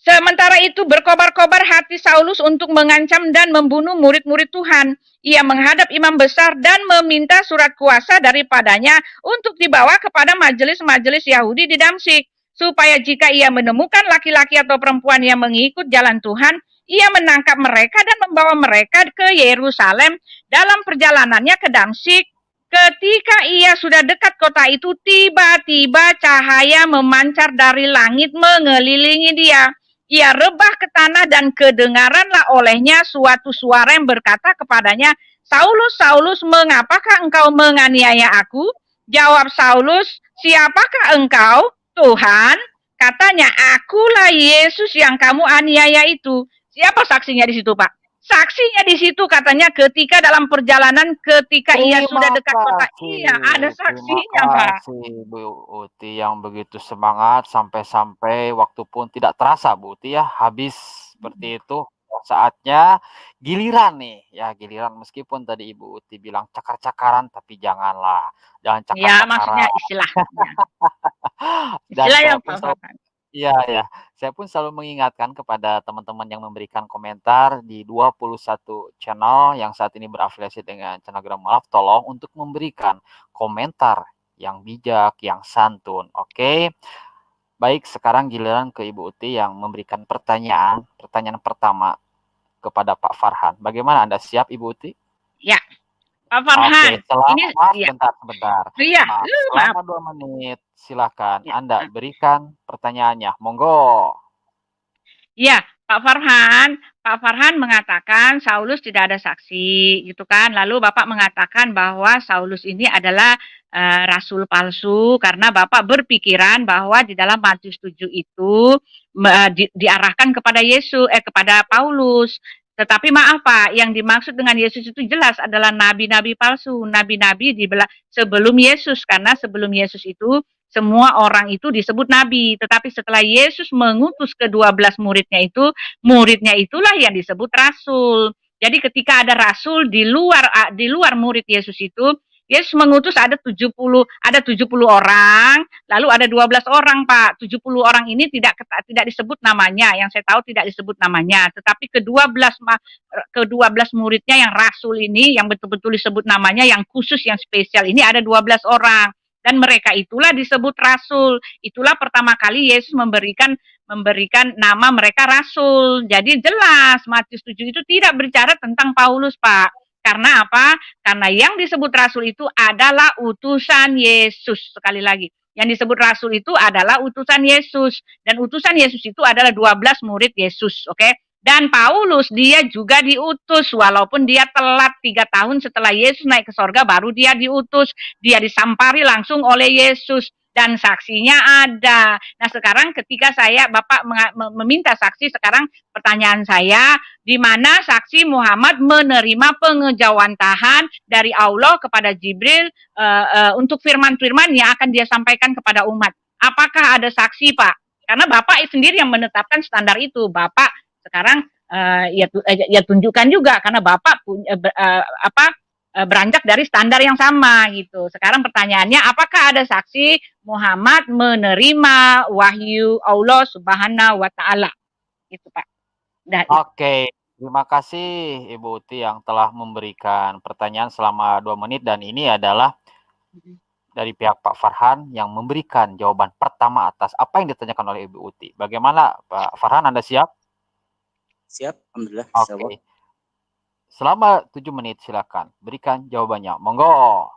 Sementara itu berkobar-kobar hati Saulus untuk mengancam dan membunuh murid-murid Tuhan. Ia menghadap imam besar dan meminta surat kuasa daripadanya untuk dibawa kepada majelis-majelis Yahudi di Damsyik, supaya jika ia menemukan laki-laki atau perempuan yang mengikut jalan Tuhan, ia menangkap mereka dan membawa mereka ke Yerusalem. Dalam perjalanannya ke Damsyik, ketika ia sudah dekat kota itu, tiba-tiba cahaya memancar dari langit mengelilingi dia. Ia rebah ke tanah dan kedengaranlah olehnya suatu suara yang berkata kepadanya, Saulus, Saulus, mengapakah engkau menganiaya aku? Jawab Saulus, siapakah engkau? Tuhan, katanya, akulah Yesus yang kamu aniaya itu. Siapa saksinya di situ, Pak? Saksinya di situ katanya ketika dalam perjalanan ketika ia sudah dekat kota. Iya, ada saksinya, Pak. Terima kasih Bu Uti yang begitu semangat sampai waktu pun tidak terasa, Bu Uti ya, habis seperti itu. Saatnya giliran nih, ya giliran meskipun tadi Ibu Uti bilang cakar-cakaran tapi jangan cakar-cakaran. Ya, maksudnya istilah. Istilah yang Pak. Iya, ya. Saya pun selalu mengingatkan kepada teman-teman yang memberikan komentar di 21 channel yang saat ini berafiliasi dengan channel Gram Mualaf, tolong untuk memberikan komentar yang bijak, yang santun. Oke. Baik, sekarang giliran ke Ibu Uti yang memberikan pertanyaan pertama kepada Pak Farhan. Bagaimana, Anda siap, Ibu Uti? Ya, Pak Oke, Farhan. Ini maaf, ya. sebentar. Iya, Maaf, maaf. selama 2 menit, silakan Ya. Anda berikan pertanyaannya. Monggo. Iya, Pak Farhan mengatakan Saulus tidak ada saksi, gitu kan. Lalu Bapak mengatakan bahwa Saulus ini adalah rasul palsu karena Bapak berpikiran bahwa di dalam Matius 7 itu diarahkan kepada kepada Paulus. Tetapi maaf Pak, yang dimaksud dengan Yesus itu jelas adalah nabi-nabi palsu, nabi-nabi sebelum Yesus, karena sebelum Yesus itu semua orang itu disebut nabi, tetapi setelah Yesus mengutus ke-12 muridnya itulah yang disebut rasul. Jadi ketika ada rasul di luar murid Yesus itu, Yesus mengutus ada 70 orang, lalu ada 12 orang, Pak. 70 orang ini tidak disebut namanya, yang saya tahu tidak disebut namanya, tetapi ke-12 muridnya yang rasul ini yang betul-betul disebut namanya, yang khusus, yang spesial ini ada 12 orang. Dan mereka itulah disebut rasul. Itulah pertama kali Yesus memberikan nama mereka rasul. Jadi jelas Matius 7 itu tidak berbicara tentang Paulus, Pak. Karena apa? Karena yang disebut rasul itu adalah utusan Yesus. Sekali lagi, yang disebut rasul itu adalah utusan Yesus. Dan utusan Yesus itu adalah 12 murid Yesus. Oke? Dan Paulus dia juga diutus, walaupun dia telat 3 tahun setelah Yesus naik ke sorga baru dia diutus. Dia disampari langsung oleh Yesus dan saksinya ada. Nah sekarang ketika Bapak meminta saksi, sekarang pertanyaan saya, di mana saksi Muhammad menerima pengejawantahan dari Allah kepada Jibril untuk firman-firman yang akan dia sampaikan kepada umat. Apakah ada saksi, Pak? Karena Bapak sendiri yang menetapkan standar itu. Bapak sekarang ya tunjukkan juga, karena Bapak punya beranjak dari standar yang sama gitu. Sekarang pertanyaannya, apakah ada saksi Muhammad menerima wahyu Allah Subhanahu wa taala? Gitu, Pak. Oke, terima kasih Ibu Uti yang telah memberikan pertanyaan selama 2 menit, dan ini adalah dari pihak Pak Farhan yang memberikan jawaban pertama atas apa yang ditanyakan oleh Ibu Uti. Bagaimana Pak Farhan, Anda siap? Siap, alhamdulillah. Oke. Selama 7 menit silakan berikan jawabannya. Monggo.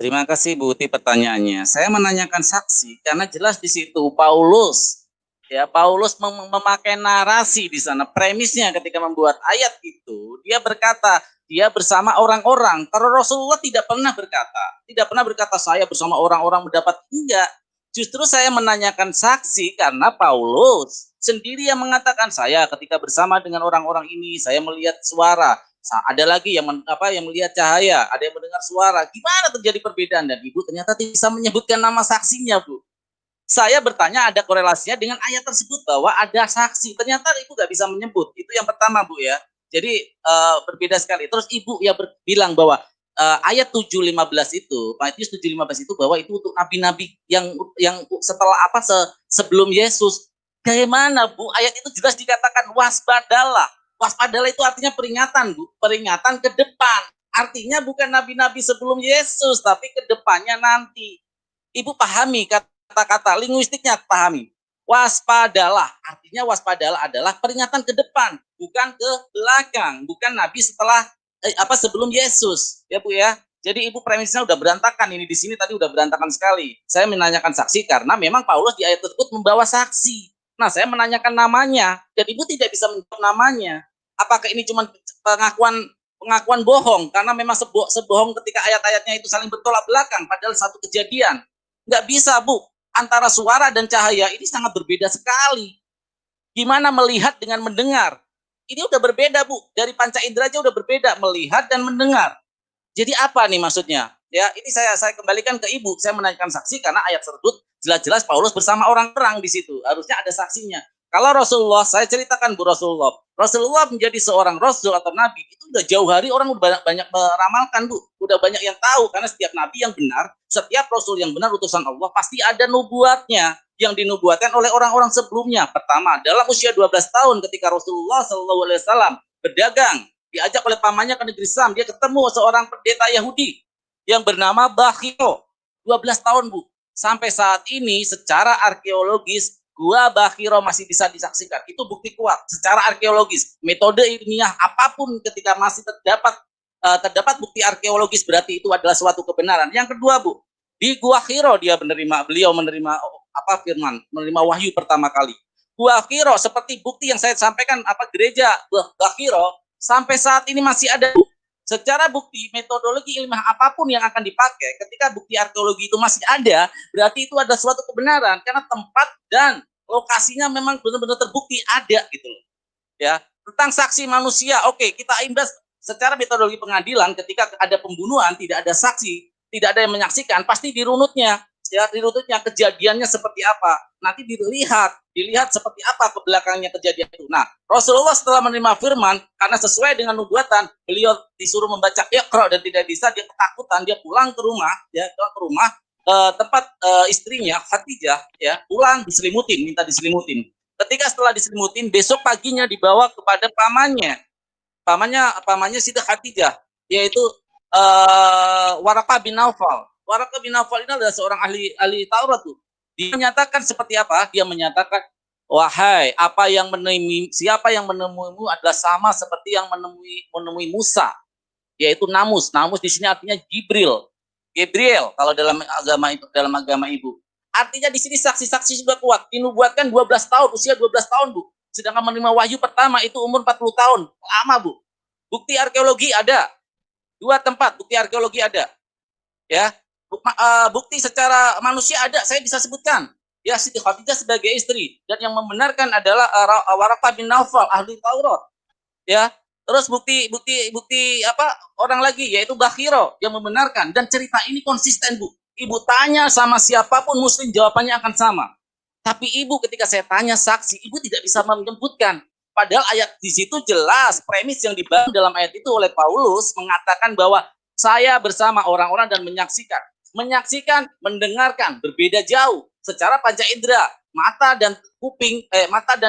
Terima kasih Bu Uti pertanyaannya. Saya menanyakan saksi karena jelas di situ Paulus memakai narasi di sana. Premisnya ketika membuat ayat itu, dia berkata dia bersama orang-orang. Karena Rasulullah tidak pernah berkata saya bersama orang-orang mendapat, enggak. Justru saya menanyakan saksi karena Paulus sendiri yang mengatakan, saya ketika bersama dengan orang-orang ini saya melihat suara. Ada lagi yang melihat cahaya, ada yang mendengar suara. Gimana terjadi perbedaan? Dan Ibu ternyata bisa menyebutkan nama saksinya, Bu. Saya bertanya ada korelasinya dengan ayat tersebut bahwa ada saksi. Ternyata Ibu nggak bisa menyebut. Itu yang pertama, Bu ya. Jadi berbeda sekali. Terus Ibu ya bilang bahwa ayat 7:15 itu, Matius 7:15 itu bahwa itu untuk nabi-nabi yang setelah sebelum Yesus. Bagaimana, Bu? Ayat itu jelas dikatakan waspadalah. Waspadalah itu artinya peringatan, Bu. Peringatan ke depan. Artinya bukan nabi-nabi sebelum Yesus, tapi ke depannya nanti. Ibu pahami kata-kata linguistiknya, pahami. Waspadalah, artinya waspadalah adalah peringatan ke depan, bukan ke belakang, bukan nabi setelah sebelum Yesus, ya Bu ya. Jadi Ibu premisnya udah berantakan, ini di sini tadi udah berantakan sekali. Saya menanyakan saksi karena memang Paulus di ayat tersebut membawa saksi. Nah, saya menanyakan namanya dan Ibu tidak bisa menjawab namanya. Apakah ini cuma pengakuan bohong karena memang sebohong ketika ayat-ayatnya itu saling bertolak belakang padahal satu kejadian? Nggak bisa, Bu. Antara suara dan cahaya ini sangat berbeda sekali. Gimana melihat dengan mendengar? Ini udah berbeda, Bu. Dari panca indera aja udah berbeda, melihat dan mendengar. Jadi apa nih maksudnya? Ya, ini saya kembalikan ke Ibu. Saya menanyakan saksi karena ayat tersebut jelas-jelas Paulus bersama orang-orang di situ. Harusnya ada saksinya. Kalau Rasulullah, saya ceritakan Bu, Rasulullah menjadi seorang rasul atau nabi itu udah jauh hari orang udah banyak meramalkan, Bu. Udah banyak yang tahu karena setiap nabi yang benar, setiap rasul yang benar utusan Allah pasti ada nubuatnya yang dinubuatkan oleh orang-orang sebelumnya. Pertama, dalam usia 12 tahun ketika Rasulullah SAW berdagang, diajak oleh pamannya ke negeri Sam, dia ketemu seorang pendeta Yahudi yang bernama Bakhio. 12 tahun, Bu. Sampai saat ini secara arkeologis Gua Bakhiro masih bisa disaksikan. Itu bukti kuat secara arkeologis. Metode ilmiah apapun ketika masih terdapat bukti arkeologis berarti itu adalah suatu kebenaran. Yang kedua, Bu, di Gua Hiro beliau menerima firman, menerima wahyu pertama kali. Gua Hiro seperti bukti yang saya sampaikan gereja Gua Hiro sampai saat ini masih ada. Secara bukti metodologi ilmiah apapun yang akan dipakai ketika bukti arkeologi itu masih ada, berarti itu ada suatu kebenaran karena tempat dan lokasinya memang benar-benar terbukti ada gitu loh. Ya, tentang saksi manusia, oke, kita imbas secara metodologi pengadilan ketika ada pembunuhan tidak ada saksi, tidak ada yang menyaksikan, pasti dirunutnya kejadiannya seperti apa. Nanti dilihat seperti apa ke belakangnya kejadian itu. Nah, Rasulullah setelah menerima firman, karena sesuai dengan nubuatan, beliau disuruh membaca Iqra dan tidak bisa, dia ketakutan, dia pulang ke rumah, tempat istrinya Khadijah, pulang minta diselimutin. Ketika setelah diselimutin, besok paginya dibawa kepada pamannya Siti Khadijah, yaitu Waraqah bin Naufal. Waraqah bin Naufal ini adalah seorang ahli Taurat tuh. Dia menyatakan seperti apa? Dia menyatakan, wahai, siapa yang menemuimu adalah sama seperti yang menemui Musa, yaitu Namus. Namus di sini artinya Gabriel kalau dalam agama ibu. Artinya di sini saksi-saksi sudah kuat. Dinubuatkan 12 tahun, usia 12 tahun, Bu. Sedangkan menerima wahyu pertama itu umur 40 tahun. Lama, Bu. Bukti arkeologi ada. 2 tempat bukti arkeologi ada. Ya. Bukti secara manusia ada, saya bisa sebutkan. Ya, Siti Khadijah sebagai istri dan yang membenarkan adalah Waraqah bin Naufal, ahli Taurat. Ya. Terus bukti orang lagi yaitu Bakhiro yang membenarkan, dan cerita ini konsisten, Bu. Ibu tanya sama siapapun muslim jawabannya akan sama. Tapi ibu ketika saya tanya saksi, ibu tidak bisa menyebutkan. Padahal ayat di situ jelas premis yang dibangun dalam ayat itu oleh Paulus mengatakan bahwa saya bersama orang-orang dan menyaksikan, mendengarkan, berbeda jauh. Secara panca indera, mata dan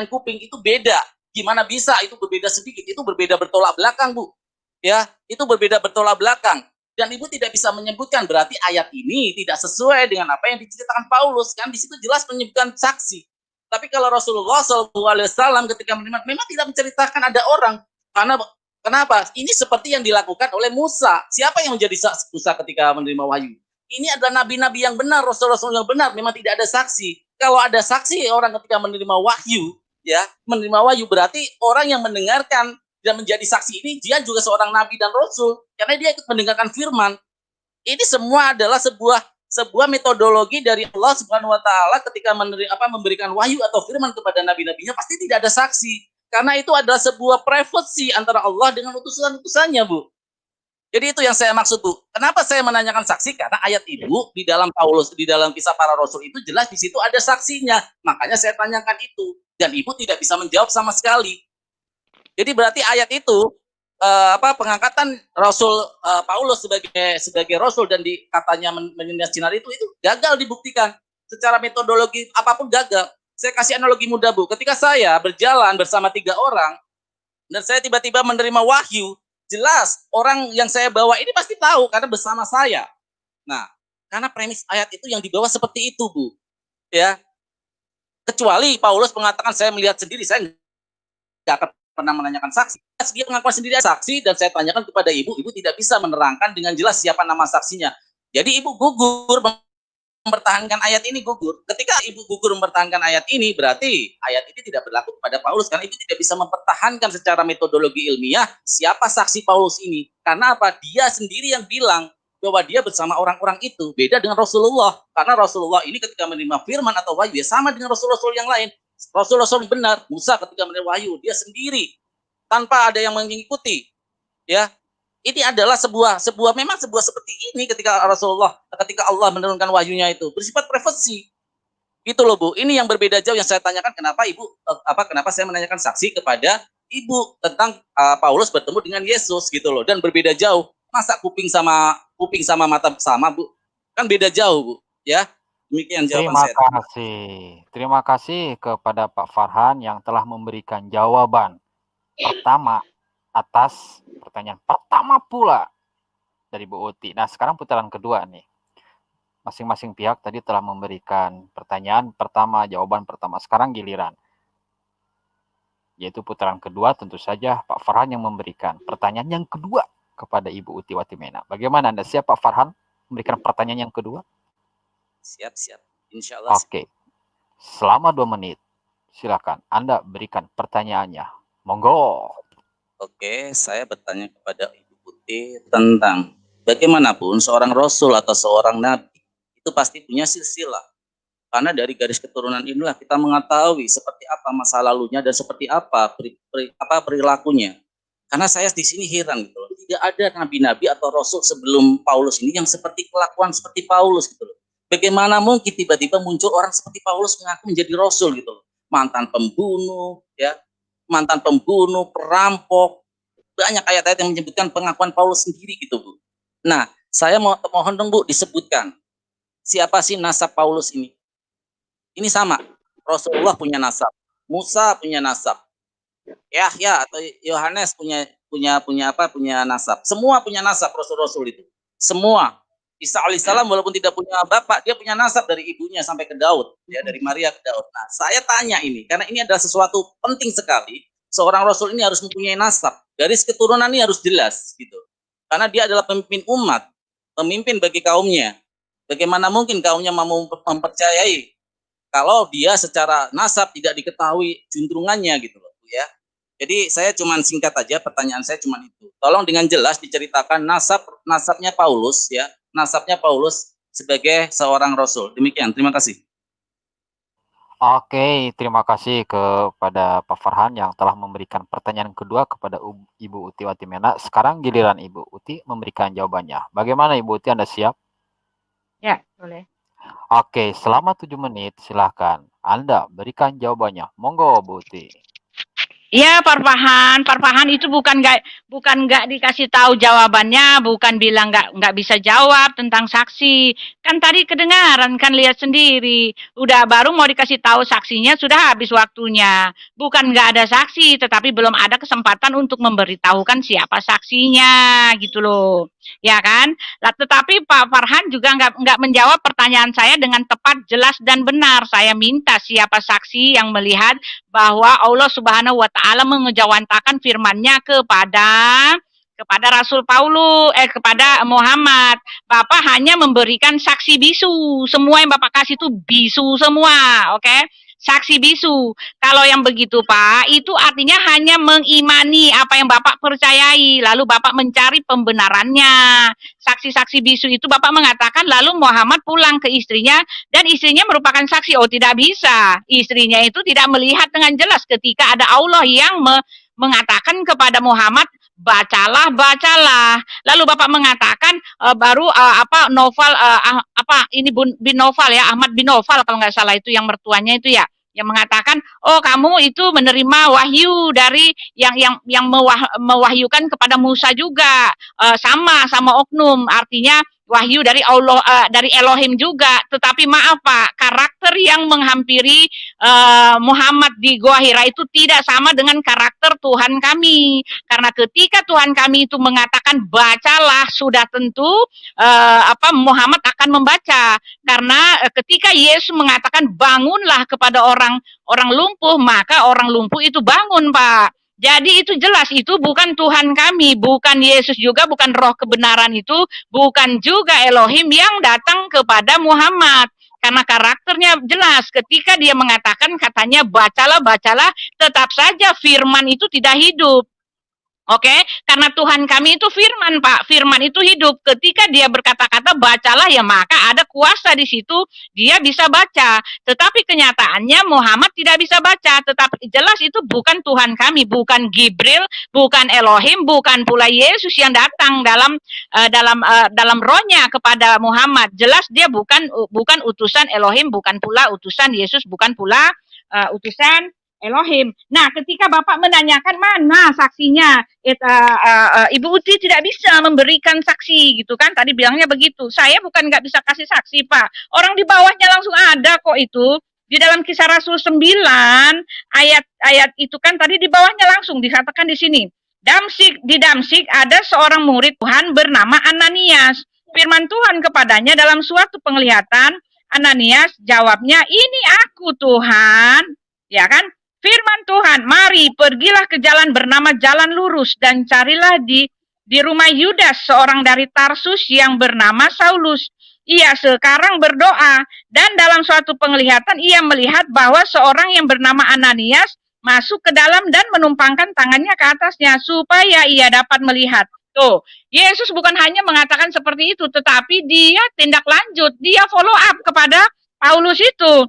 kuping itu beda. Gimana bisa itu berbeda sedikit? Itu berbeda bertolak belakang, Bu. Ya, itu berbeda bertolak belakang. Dan ibu tidak bisa menyebutkan, berarti ayat ini tidak sesuai dengan apa yang diceritakan Paulus. Kan di situ jelas menyebutkan saksi. Tapi kalau Rasulullah SAW ketika menerima, memang tidak menceritakan ada orang. Karena kenapa? Ini seperti yang dilakukan oleh Musa. Siapa yang menjadi saksi Musa ketika menerima wahyu? Ini adalah nabi-nabi yang benar, Rasul-Rasul yang benar. Memang tidak ada saksi. Kalau ada saksi orang ketika menerima wahyu, berarti orang yang mendengarkan dan menjadi saksi ini dia juga seorang nabi dan rasul karena dia ikut mendengarkan firman. Ini semua adalah sebuah metodologi dari Allah Subhanahu wa taala ketika memberikan wahyu atau firman kepada nabi-nabinya, pasti tidak ada saksi karena itu adalah sebuah privacy antara Allah dengan utusan-utusannya, Bu. Jadi itu yang saya maksud, Bu. Kenapa saya menanyakan saksi? Karena ayat ibu di dalam di dalam kisah para rasul itu jelas di situ ada saksinya. Makanya saya tanyakan itu. Dan ibu tidak bisa menjawab sama sekali. Jadi berarti ayat itu pengangkatan Rasul Paulus sebagai rasul dan katanya menindas sinar itu gagal dibuktikan. Secara metodologi apapun gagal. Saya kasih analogi mudah, Bu. Ketika saya berjalan bersama 3 orang dan saya tiba-tiba menerima wahyu, jelas orang yang saya bawa ini pasti tahu karena bersama saya. Nah, karena premis ayat itu yang dibawa seperti itu, Bu. Ya. Kecuali Paulus mengatakan saya melihat sendiri, saya nggak akan pernah menanyakan saksi. Dia mengaku sendiri saksi dan saya tanyakan kepada ibu tidak bisa menerangkan dengan jelas siapa nama saksinya. Jadi ibu gugur mempertahankan ayat ini, gugur. Ketika ibu gugur mempertahankan ayat ini, berarti ayat ini tidak berlaku kepada Paulus karena ibu tidak bisa mempertahankan secara metodologi ilmiah siapa saksi Paulus ini. Karena apa? Dia sendiri yang bilang bahwa dia bersama orang-orang itu, beda dengan Rasulullah. Karena Rasulullah ini ketika menerima firman atau wahyu, ya sama dengan Rasul-Rasul yang lain. Rasul-Rasul benar, Musa ketika menerima wahyu, dia sendiri, tanpa ada yang mengikuti. Ya, ini adalah sebuah seperti ini ketika Allah menurunkan wahyunya itu, bersifat privasi. Gitu loh, Bu. Ini yang berbeda jauh yang saya tanyakan, kenapa saya menanyakan saksi kepada ibu tentang Paulus bertemu dengan Yesus gitu loh, dan berbeda jauh. Masa kuping sama mata sama, Bu? Kan beda jauh, Bu. Ya, demikian jawaban saya. Terima kasih kepada Pak Farhan yang telah memberikan jawaban pertama atas pertanyaan pertama pula dari Bu Uti. Nah, sekarang putaran kedua nih. masing-masing pihak tadi telah memberikan pertanyaan pertama, jawaban pertama. Sekarang giliran, yaitu putaran kedua, tentu saja Pak Farhan yang memberikan pertanyaan yang kedua kepada Ibu Uti Watimena. Bagaimana Anda siap Pak Farhan memberikan pertanyaan yang kedua? Siap. Insya Allah. Oke. Selama 2 menit, silakan Anda berikan pertanyaannya. Monggo. Oke, saya bertanya kepada Ibu Putih tentang bagaimanapun seorang rasul atau seorang nabi itu pasti punya silsilah. Karena dari garis keturunan inilah kita mengetahui seperti apa masa lalunya dan seperti apa perilakunya. Karena saya di sini heran gitu loh. Tidak ada nabi-nabi atau rasul sebelum Paulus ini yang seperti kelakuan seperti Paulus gitu loh. Bagaimana mungkin tiba-tiba muncul orang seperti Paulus mengaku menjadi rasul gitu loh. Mantan pembunuh, ya, perampok, banyak ayat-ayat yang menyebutkan pengakuan Paulus sendiri gitu Bu. Nah, saya mohon dong Bu disebutkan siapa sih nasab Paulus ini? Ini sama, Rasulullah punya nasab, Musa punya nasab, Yahya atau Yohanes punya nasab. Semua punya nasab rasul-rasul itu. Semua. Isa alaihissalam walaupun tidak punya bapak, dia punya nasab dari ibunya sampai ke Daud, ya, dari Maria ke Daud. Nah, saya tanya ini karena ini adalah sesuatu penting sekali. Seorang rasul ini harus mempunyai nasab. Garis keturunan ini harus jelas gitu. Karena dia adalah pemimpin umat, pemimpin bagi kaumnya. Bagaimana mungkin kaumnya mau mempercayai kalau dia secara nasab tidak diketahui juntrungannya gitu loh, ya. Jadi saya cuma singkat aja, pertanyaan saya cuma itu. Tolong dengan jelas diceritakan nasabnya Paulus, ya, nasabnya Paulus sebagai seorang rasul. Demikian, terima kasih. Oke, terima kasih kepada Pak Farhan yang telah memberikan pertanyaan kedua kepada Ibu Uti Watimena. Sekarang giliran Ibu Uti memberikan jawabannya. Bagaimana Ibu Uti, Anda siap? Ya, boleh. Oke, selama 7 menit silahkan Anda berikan jawabannya. Monggo Bu Uti. Iya, Pak Farhan itu bukan nggak dikasih tahu jawabannya, bukan bilang nggak bisa jawab tentang saksi. Kan tadi kedengaran kan, lihat sendiri. Udah baru mau dikasih tahu saksinya sudah habis waktunya. Bukan nggak ada saksi, tetapi belum ada kesempatan untuk memberitahukan siapa saksinya gitu loh. Ya kan? Lah, tetapi Pak Farhan juga nggak menjawab pertanyaan saya dengan tepat, jelas dan benar. Saya minta siapa saksi yang melihat bahwa Allah Subhanahu wa Ta'ala mengejawantakan firman-Nya kepada Rasul Paulus, kepada Muhammad. Bapak hanya memberikan saksi bisu. Semua yang Bapak kasih itu bisu semua, oke? Saksi bisu. Kalau yang begitu Pak, itu artinya hanya mengimani apa yang Bapak percayai, lalu Bapak mencari pembenarannya. Saksi-saksi bisu itu Bapak mengatakan lalu Muhammad pulang ke istrinya dan istrinya merupakan saksi. Oh, tidak bisa. Istrinya itu tidak melihat dengan jelas ketika ada Allah yang mengatakan kepada Muhammad, bacalah. Lalu Bapak mengatakan novel ini bin Novel ya, Ahmad bin Novel kalau nggak salah, itu yang mertuanya itu ya, yang mengatakan, oh kamu itu menerima wahyu dari yang mewahyukan kepada Musa juga, sama oknum, artinya wahyu dari Allah, dari Elohim juga. Tetapi maaf Pak, karakter yang menghampiri Muhammad di Gua Hira itu tidak sama dengan karakter Tuhan kami. Karena ketika Tuhan kami itu mengatakan bacalah, sudah tentu Muhammad akan membaca. Karena ketika Yesus mengatakan bangunlah kepada orang lumpuh, maka orang lumpuh itu bangun, Pak. Jadi itu jelas, itu bukan Tuhan kami, bukan Yesus juga, bukan roh kebenaran itu, bukan juga Elohim yang datang kepada Muhammad. Karena karakternya jelas, ketika dia mengatakan katanya bacalah, tetap saja firman itu tidak hidup. Oke, karena Tuhan kami itu firman, Pak. Firman itu hidup. Ketika dia berkata-kata bacalah, ya maka ada kuasa di situ, dia bisa baca. Tetapi kenyataannya Muhammad tidak bisa baca. Tetapi jelas itu bukan Tuhan kami, bukan Gibril, bukan Elohim, bukan pula Yesus yang datang dalam rohnya kepada Muhammad. Jelas dia bukan utusan Elohim, bukan pula utusan Yesus, bukan pula utusan Elohim. Nah, ketika Bapak menanyakan mana saksinya, Ibu Uti tidak bisa memberikan saksi gitu kan? Tadi bilangnya begitu. Saya bukan nggak bisa kasih saksi, Pak. Orang di bawahnya langsung ada kok itu. Di dalam Kisah Rasul 9, ayat itu kan tadi di bawahnya langsung dikatakan di sini. Di Damsyik ada seorang murid Tuhan bernama Ananias. firman Tuhan kepadanya dalam suatu penglihatan. Ananias jawabnya, ini aku Tuhan. Ya kan? Firman Tuhan, mari pergilah ke jalan bernama Jalan Lurus dan carilah di rumah Yudas seorang dari Tarsus yang bernama Saulus. Ia sekarang berdoa dan dalam suatu penglihatan ia melihat bahwa seorang yang bernama Ananias masuk ke dalam dan menumpangkan tangannya ke atasnya supaya ia dapat melihat. Tuh, Yesus bukan hanya mengatakan seperti itu, tetapi dia tindak lanjut, dia follow up kepada Paulus itu.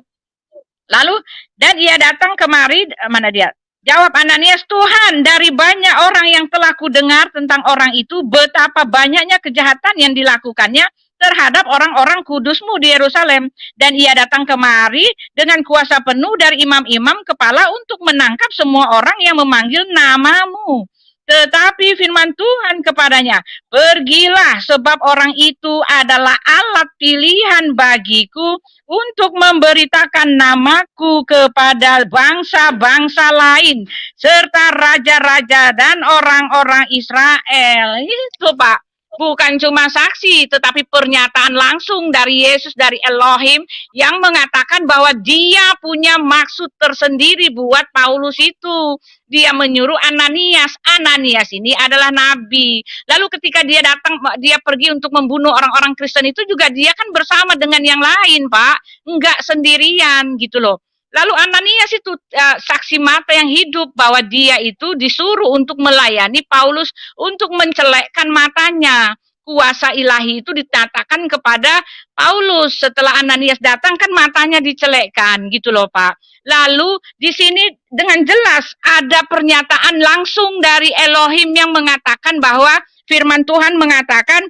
Lalu, dan ia datang kemari, mana dia? Jawab Ananias, Tuhan, dari banyak orang yang telah kudengar tentang orang itu, betapa banyaknya kejahatan yang dilakukannya terhadap orang-orang kudusmu di Yerusalem. Dan ia datang kemari dengan kuasa penuh dari imam-imam kepala untuk menangkap semua orang yang memanggil namamu. Tetapi firman Tuhan kepadanya, pergilah sebab orang itu adalah alat pilihan bagiku untuk memberitakan namaku kepada bangsa-bangsa lain serta raja-raja dan orang-orang Israel. Itu Pak. Bukan cuma saksi, tetapi pernyataan langsung dari Yesus, dari Elohim, yang mengatakan bahwa dia punya maksud tersendiri buat Paulus itu. Dia menyuruh Ananias. Ananias ini adalah nabi. Lalu ketika dia datang, dia pergi untuk membunuh orang-orang Kristen itu juga dia kan bersama dengan yang lain, Pak. Enggak sendirian gitu loh. Lalu Ananias itu saksi mata yang hidup bahwa dia itu disuruh untuk melayani Paulus untuk mencelekkan matanya. Kuasa ilahi itu dinyatakan kepada Paulus. Setelah Ananias datang kan matanya dicelekkan gitu loh Pak. Lalu di sini dengan jelas ada pernyataan langsung dari Elohim yang mengatakan bahwa firman Tuhan mengatakan,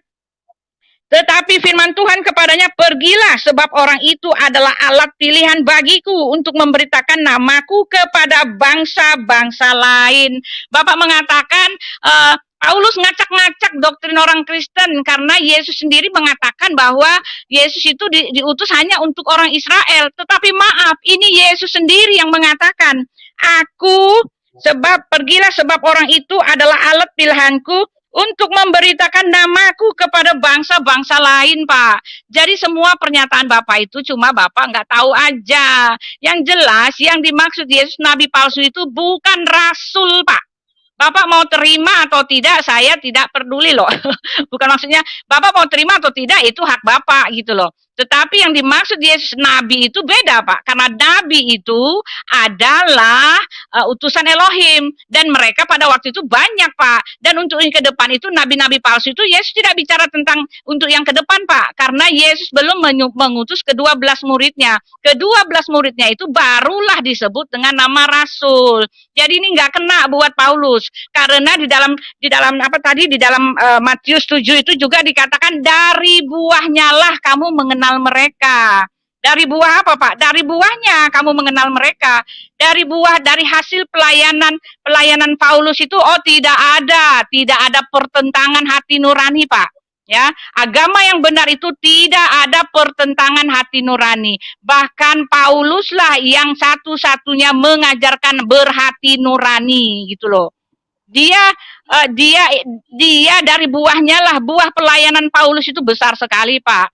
tetapi firman Tuhan kepadanya, pergilah sebab orang itu adalah alat pilihan bagiku untuk memberitakan namaku kepada bangsa-bangsa lain. Bapak mengatakan, Paulus ngacak-ngacak doktrin orang Kristen karena Yesus sendiri mengatakan bahwa Yesus itu diutus hanya untuk orang Israel. Tetapi maaf, ini Yesus sendiri yang mengatakan, pergilah sebab orang itu adalah alat pilihanku untuk memberitakan namaku kepada bangsa-bangsa lain, Pak. Jadi semua pernyataan Bapak itu cuma Bapak nggak tahu aja. Yang jelas, yang dimaksud Yesus Nabi palsu itu bukan rasul, Pak. Bapak mau terima atau tidak, saya tidak peduli loh. Bukan maksudnya, Bapak mau terima atau tidak, itu hak Bapak gitu loh. Tetapi yang dimaksud Yesus Nabi itu beda, Pak. Karena Nabi itu adalah utusan Elohim. Dan mereka pada waktu itu banyak, Pak. Dan untuk yang ke depan itu, nabi-nabi palsu itu, Yesus tidak bicara tentang untuk yang ke depan, Pak. Karena Yesus belum mengutus ke-12 muridnya. Ke-12 muridnya itu barulah disebut dengan nama Rasul. Jadi ini nggak kena buat Paulus. Karena di dalam Matius 7 itu juga dikatakan, dari buahnya lah kamu mengenal mereka. Dari buah apa, Pak? Dari buahnya kamu mengenal mereka. Dari hasil pelayanan Paulus itu tidak ada pertentangan hati nurani, Pak. Ya, agama yang benar itu tidak ada pertentangan hati nurani. Bahkan Pauluslah yang satu-satunya mengajarkan berhati nurani gitu loh. Dia dari buahnya lah, buah pelayanan Paulus itu besar sekali, Pak.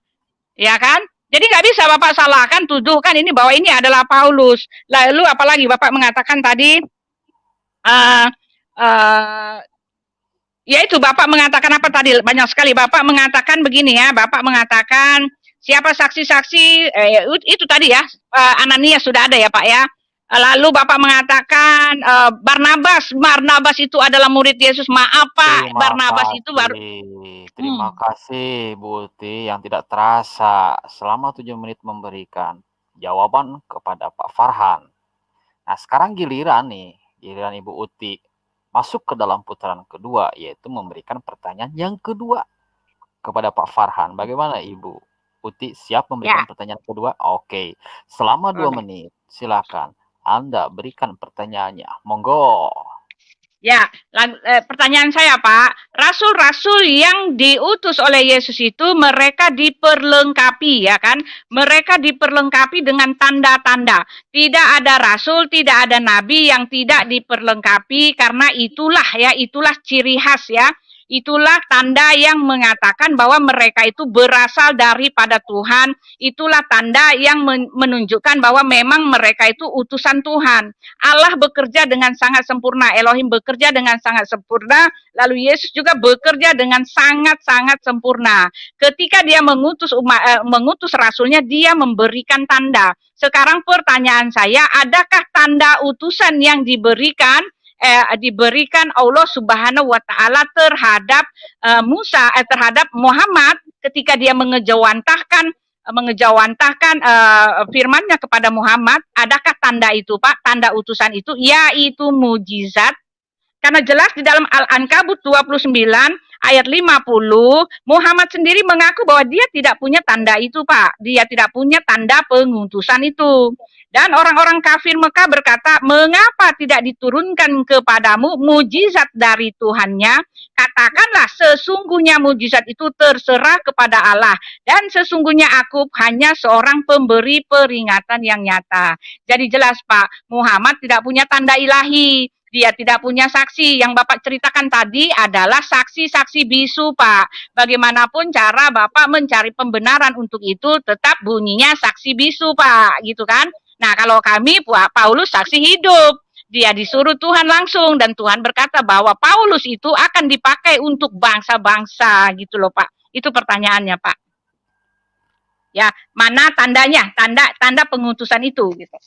Ya kan? Jadi nggak bisa Bapak salahkan, tuduhkan ini bahwa ini adalah Paulus. Lalu apalagi Bapak mengatakan tadi, yaitu Bapak mengatakan apa tadi? Banyak sekali Bapak mengatakan begini ya. Bapak mengatakan siapa saksi-saksi? Itu tadi ya, Ananias sudah ada ya Pak ya. Lalu Bapak mengatakan Barnabas itu adalah murid Yesus. Maaf Pak, Barnabas itu baru. Terima kasih Bu Uti yang tidak terasa selama 7 menit memberikan jawaban kepada Pak Farhan. Nah sekarang giliran Ibu Uti masuk ke dalam putaran kedua, yaitu memberikan pertanyaan yang kedua kepada Pak Farhan. Bagaimana Ibu Uti, siap memberikan pertanyaan kedua? Oke, selama 2 menit silakan Anda berikan pertanyaannya. Monggo. Ya, pertanyaan saya Pak, rasul-rasul yang diutus oleh Yesus itu mereka diperlengkapi ya kan? Mereka diperlengkapi dengan tanda-tanda. Tidak ada rasul, tidak ada nabi yang tidak diperlengkapi karena itulah ciri khas ya. Itulah tanda yang mengatakan bahwa mereka itu berasal daripada Tuhan. Itulah tanda yang menunjukkan bahwa memang mereka itu utusan Tuhan. Allah bekerja dengan sangat sempurna. Elohim bekerja dengan sangat sempurna. Lalu Yesus juga bekerja dengan sangat-sangat sempurna. Ketika dia mengutus rasulnya, dia memberikan tanda. Sekarang pertanyaan saya, adakah tanda utusan yang diberikan Allah Subhanahu wa taala terhadap terhadap Muhammad ketika dia mengejawantahkan firman-Nya kepada Muhammad? Adakah tanda itu, Pak? Tanda utusan itu yaitu mujizat. Karena jelas di dalam Al-Ankabut 29 ayat 50, Muhammad sendiri mengaku bahwa dia tidak punya tanda itu, Pak. Dia tidak punya tanda pengutusan itu. Dan orang-orang kafir Mekah berkata, mengapa tidak diturunkan kepadamu mujizat dari Tuhannya? Katakanlah, sesungguhnya mujizat itu terserah kepada Allah. Dan sesungguhnya aku hanya seorang pemberi peringatan yang nyata. Jadi jelas, Pak, Muhammad tidak punya tanda ilahi. Dia tidak punya saksi. Yang Bapak ceritakan tadi adalah saksi-saksi bisu, Pak. Bagaimanapun cara Bapak mencari pembenaran untuk itu, tetap bunyinya saksi bisu, Pak. Gitu kan? Nah, kalau kami, Paulus saksi hidup. Dia disuruh Tuhan langsung, dan Tuhan berkata bahwa Paulus itu akan dipakai untuk bangsa-bangsa, gitu loh, Pak. Itu pertanyaannya, Pak. Ya, mana tandanya? Tanda pengutusan itu, gitu.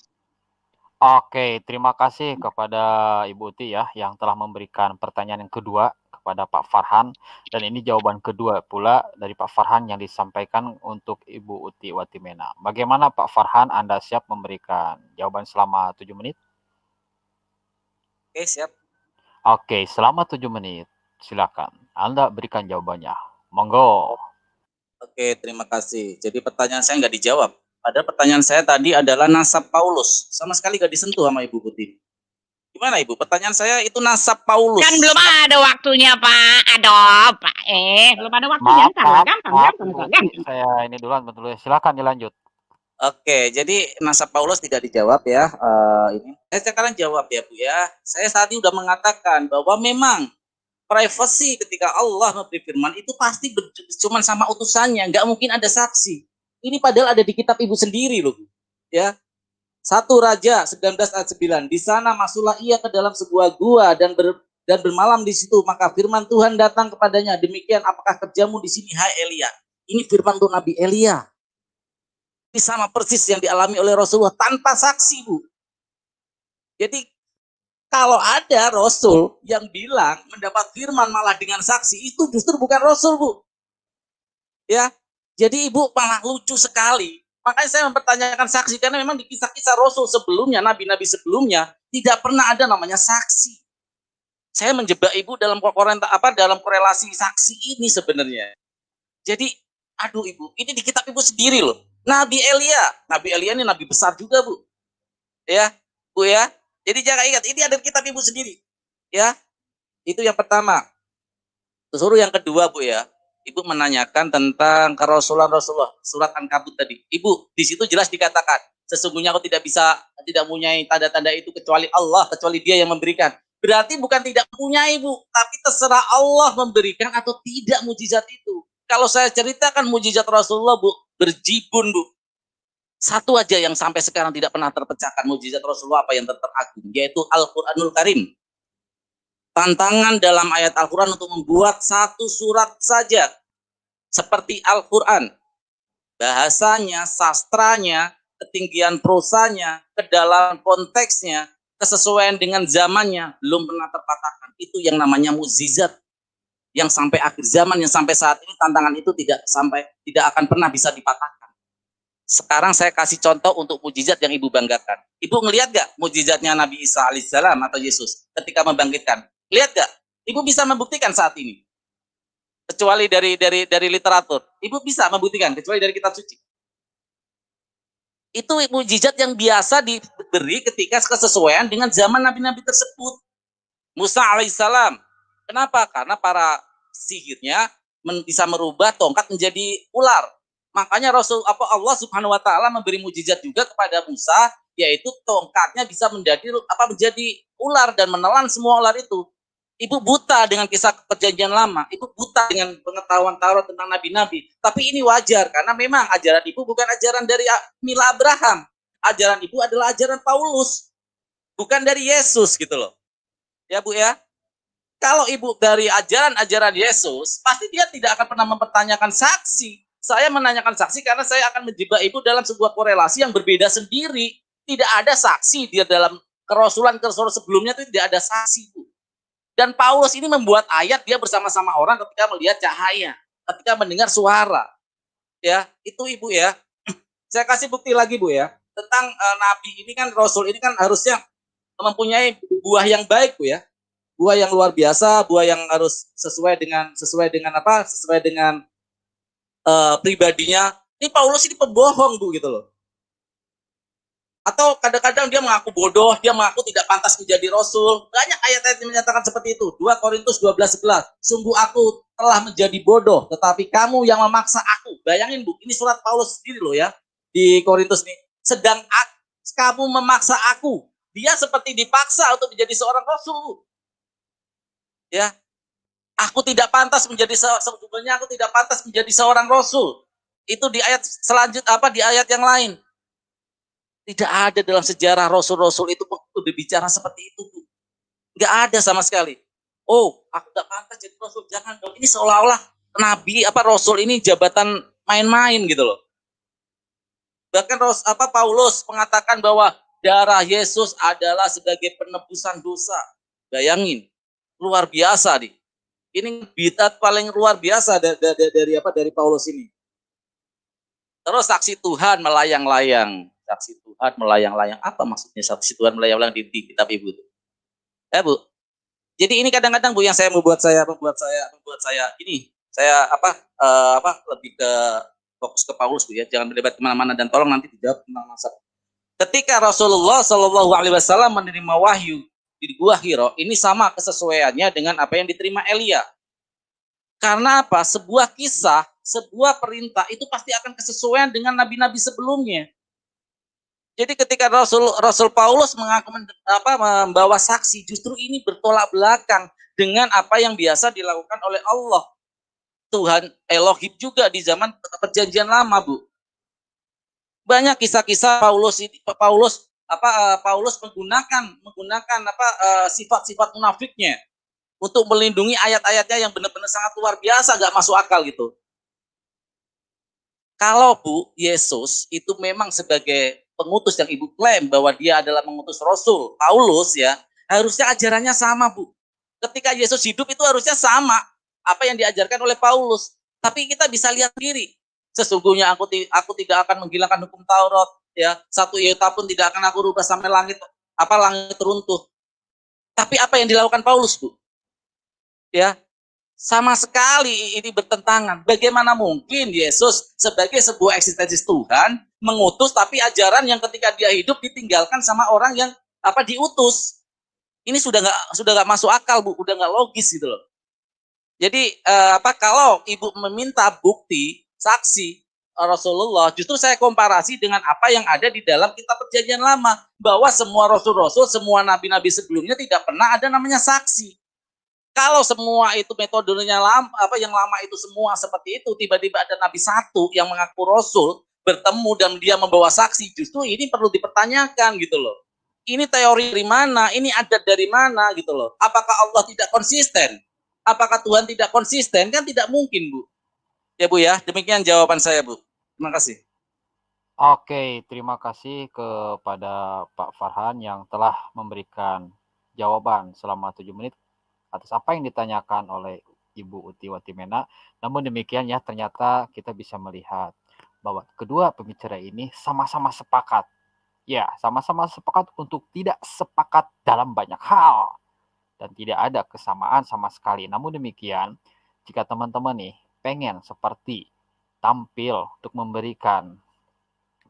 Oke, terima kasih kepada Ibu Uti ya yang telah memberikan pertanyaan yang kedua kepada Pak Farhan, dan ini jawaban kedua pula dari Pak Farhan yang disampaikan untuk Ibu Uti Watimena. Bagaimana Pak Farhan, Anda siap memberikan jawaban selama 7 menit? Oke, siap. Oke, selama 7 menit silakan Anda berikan jawabannya. Monggo. Oke, terima kasih. Jadi pertanyaan saya nggak dijawab. Ada pertanyaan saya tadi adalah nasab Paulus. Sama sekali nggak disentuh sama Ibu Putih. Gimana Ibu? Pertanyaan saya itu nasab Paulus. Kan belum ada waktunya, Pak. Aduh, Pak. Belum ada waktunya. Gampang. Saya ini duluan, betul. Silakan dilanjut. Oke, jadi nasab Paulus tidak dijawab ya. Ini saya sekarang jawab ya Bu ya. Saya tadi udah mengatakan bahwa memang privasi ketika Allah memberi firman itu pasti cuma sama utusannya, nggak mungkin ada saksi. Ini padahal ada di kitab Ibu sendiri loh, ya. 1 Raja 19 ayat 9. Di sana masuklah ia ke dalam sebuah gua dan bermalam di situ. Maka firman Tuhan datang kepadanya. Demikian apakah kerjamu di sini, hai Elia? Ini firman untuk Nabi Elia. Ini sama persis yang dialami oleh Rasulullah tanpa saksi, Bu. Jadi kalau ada Rasul yang bilang mendapat firman malah dengan saksi, itu justru bukan Rasul, Bu. Ya, jadi Ibu malah lucu sekali. Makanya saya mempertanyakan saksi, karena memang di kisah-kisah Rasul sebelumnya, nabi-nabi sebelumnya, tidak pernah ada namanya saksi. Saya menjebak Ibu dalam korelasi saksi ini sebenarnya. Jadi, aduh Ibu, ini di kitab Ibu sendiri loh. Nabi Elia ini nabi besar juga, Bu. Ya, Bu ya. Jadi jangan ingat, ini ada di kitab Ibu sendiri. Ya, itu yang pertama. Terus yang kedua, Bu ya. Ibu menanyakan tentang kerasulan Rasulullah, surat Ankabut tadi. Ibu, di situ jelas dikatakan, sesungguhnya aku tidak mempunyai tanda-tanda itu kecuali Allah, kecuali Dia yang memberikan. Berarti bukan tidak mempunyai, Bu, tapi terserah Allah memberikan atau tidak mujizat itu. Kalau saya ceritakan mujizat Rasulullah, Bu, berjibun, Bu. Satu aja yang sampai sekarang tidak pernah terpecahkan mujizat Rasulullah apa yang teragung, yaitu Al-Quranul Karim. Tantangan dalam ayat Al-Quran untuk membuat satu surat saja seperti Al-Quran. Bahasanya, sastranya, ketinggian prosanya, kedalaman konteksnya, kesesuaian dengan zamannya, belum pernah terpatahkan. Itu yang namanya mukjizat. Yang sampai akhir zaman, yang sampai saat ini tantangan itu tidak akan pernah bisa dipatahkan. Sekarang saya kasih contoh untuk mukjizat yang Ibu banggakan. Ibu ngelihat gak mukjizatnya Nabi Isa alaihissalam atau Yesus ketika membangkitkan? Lihat gak? Ibu bisa membuktikan saat ini. Kecuali dari literatur. Ibu bisa membuktikan kecuali dari kitab suci. Itu mukjizat yang biasa diberi ketika kesesuaian dengan zaman nabi-nabi tersebut. Musa alaihissalam. Kenapa? Karena para sihirnya bisa merubah tongkat menjadi ular. Makanya Allah Subhanahu wa taala memberi mukjizat juga kepada Musa, yaitu tongkatnya bisa menjadi ular dan menelan semua ular itu. Ibu buta dengan kisah perjanjian lama, ibu buta dengan pengetahuan Taurat tentang nabi-nabi. Tapi ini wajar karena memang ajaran ibu bukan ajaran dari Mila Abraham. Ajaran ibu adalah ajaran Paulus, bukan dari Yesus gitu loh. Ya Bu ya. Kalau ibu dari ajaran-ajaran Yesus, pasti dia tidak akan pernah mempertanyakan saksi. Saya menanyakan saksi karena saya akan menjebak ibu dalam sebuah korelasi yang berbeda sendiri. Tidak ada saksi dia dalam kerasulan sebelumnya itu tidak ada saksi, Bu. Dan Paulus ini membuat ayat dia bersama-sama orang ketika melihat cahaya, ketika mendengar suara. Ya, itu Ibu ya. Saya kasih bukti lagi Bu ya. Tentang nabi ini kan, rasul ini kan harusnya mempunyai buah yang baik Bu ya. Buah yang luar biasa, buah yang harus sesuai dengan apa? Sesuai dengan pribadinya. Ini Paulus ini pembohong Bu gitu loh. Atau kadang-kadang dia mengaku bodoh, dia mengaku tidak pantas menjadi rasul. Banyak ayat-ayat yang menyatakan seperti itu. 2 Korintus 12:11. Sungguh aku telah menjadi bodoh, tetapi kamu yang memaksa aku. Bayangin Bu, ini surat Paulus sendiri loh ya, di Korintus nih. Sedang kamu memaksa aku. Dia seperti dipaksa untuk menjadi seorang rasul, Bu. Ya, aku tidak pantas menjadi sebenarnya aku tidak pantas menjadi seorang rasul. Itu di ayat selanjutnya di ayat yang lain. Tidak ada dalam sejarah rasul-rasul itu berbicara seperti itu, Bu. Nggak ada sama sekali. Oh, aku nggak pantas jadi rasul. Jangan dong. Ini seolah-olah nabi rasul ini jabatan main-main gitu loh. Bahkan Paulus mengatakan bahwa darah Yesus adalah sebagai penebusan dosa. Bayangin, luar biasa nih. Ini bidat paling luar biasa dari Paulus ini. Terus saksi Tuhan melayang-layang. Saksi Tuhan melayang-layang. Apa maksudnya saksi Tuhan melayang-layang di kitab Ibu? Bu. Jadi ini kadang-kadang Bu yang membuat saya ini saya lebih ke fokus ke Paulus Bu ya. Jangan berdebat kemana-mana dan tolong nanti dijawab tentang masalah. Ketika Rasulullah Shallallahu Alaihi Wasallam menerima wahyu di Gua Hiro, ini sama kesesuaiannya dengan apa yang diterima Elia. Karena apa? Sebuah kisah, sebuah perintah itu pasti akan kesesuaian dengan nabi-nabi sebelumnya. Jadi ketika Rasul Paulus mengaku membawa saksi, justru ini bertolak belakang dengan apa yang biasa dilakukan oleh Allah. Tuhan Elohim juga di zaman perjanjian lama, Bu. Banyak kisah-kisah Paulus menggunakan sifat-sifat munafiknya untuk melindungi ayat-ayatnya yang benar-benar sangat luar biasa, gak masuk akal gitu. Kalau Bu, Yesus itu memang sebagai pengutus yang Ibu klaim bahwa dia adalah mengutus Rasul Paulus ya, harusnya ajarannya sama Bu. Ketika Yesus hidup itu harusnya sama apa yang diajarkan oleh Paulus. Tapi kita bisa lihat sendiri. Sesungguhnya aku tidak akan menghilangkan hukum Taurat ya, satu iota pun tidak akan aku rubah sampai langit runtuh. Tapi apa yang dilakukan Paulus Bu? Ya, sama sekali ini bertentangan. Bagaimana mungkin Yesus sebagai sebuah eksistensi Tuhan mengutus, tapi ajaran yang ketika dia hidup ditinggalkan sama orang yang diutus. Ini sudah nggak masuk akal Bu, udah nggak logis gitu loh. Jadi kalau Ibu meminta bukti saksi Rasulullah, justru saya komparasi dengan apa yang ada di dalam kitab perjanjian lama, bahwa semua rasul-rasul, semua nabi-nabi sebelumnya tidak pernah ada namanya saksi. Kalau semua itu metodenya yang lama itu semua seperti itu, tiba-tiba ada nabi satu yang mengaku rasul bertemu dan dia membawa saksi, justru ini perlu dipertanyakan gitu loh. Ini teori dari mana? Ini adat dari mana gitu loh? Apakah Allah tidak konsisten? Apakah Tuhan tidak konsisten? Kan tidak mungkin, Bu. Ya Bu ya, demikian jawaban saya Bu. Terima kasih. Oke, terima kasih kepada Pak Farhan yang telah memberikan jawaban selama 7 menit atas apa yang ditanyakan oleh Ibu Uti Watimena. Namun demikian ya, ternyata kita bisa melihat bahwa kedua pembicara ini sama-sama sepakat. Ya, sama-sama sepakat untuk tidak sepakat dalam banyak hal. Dan tidak ada kesamaan sama sekali. Namun demikian, jika teman-teman nih pengen seperti tampil untuk memberikan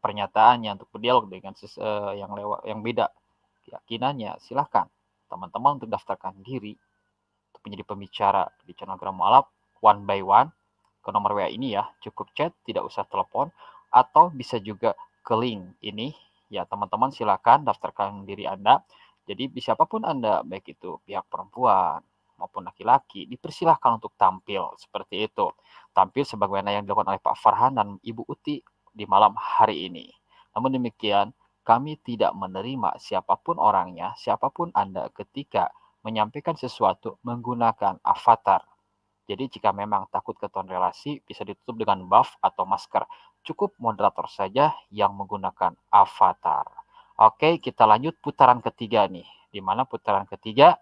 pernyataannya, untuk berdialog dengan yang beda keyakinannya, silahkan teman-teman untuk daftarkan diri menjadi pembicara di channel Gram Mu'alaf one by one ke nomor WA ini ya, cukup chat, tidak usah telepon, atau bisa juga ke link ini ya. Teman-teman silakan daftarkan diri Anda. Jadi siapapun Anda, baik itu pihak perempuan maupun laki-laki dipersilahkan untuk tampil seperti itu. Tampil sebagaimana yang dilakukan oleh Pak Farhan dan Ibu Uti di malam hari ini. Namun demikian, kami tidak menerima siapapun orangnya, siapapun Anda ketika menyampaikan sesuatu menggunakan avatar. Jadi jika memang takut ketahuan relasi, bisa ditutup dengan buff atau masker. Cukup moderator saja yang menggunakan avatar. Oke, kita lanjut putaran ketiga nih. Di mana putaran ketiga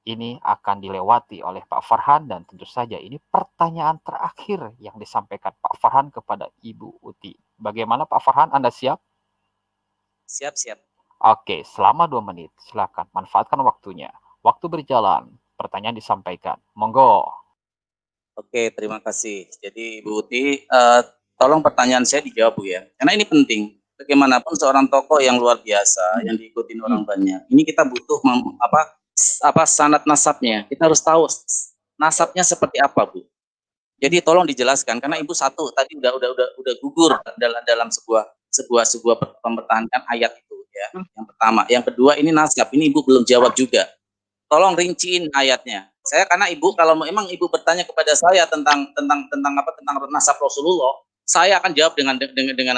ini akan dilewati oleh Pak Farhan dan tentu saja ini pertanyaan terakhir yang disampaikan Pak Farhan kepada Ibu Uti. Bagaimana Pak Farhan, Anda siap? Siap. Oke, selama 2 menit silakan manfaatkan waktunya. Waktu berjalan, pertanyaan disampaikan. Monggo. Oke, terima kasih. Jadi Ibu Uti, tolong pertanyaan saya dijawab Bu ya. Karena ini penting. Bagaimanapun seorang tokoh yang luar biasa, yang diikutin orang banyak. Ini kita butuh sanad nasabnya. Kita harus tahu nasabnya seperti apa, Bu. Jadi tolong dijelaskan karena Ibu satu tadi udah gugur dalam sebuah mempertahankan ayat itu ya. Yang pertama, yang kedua ini nasab. Ini Ibu belum jawab juga. Tolong rinciin ayatnya. Saya karena Ibu kalau memang Ibu bertanya kepada saya tentang nasab Rasulullah, saya akan jawab dengan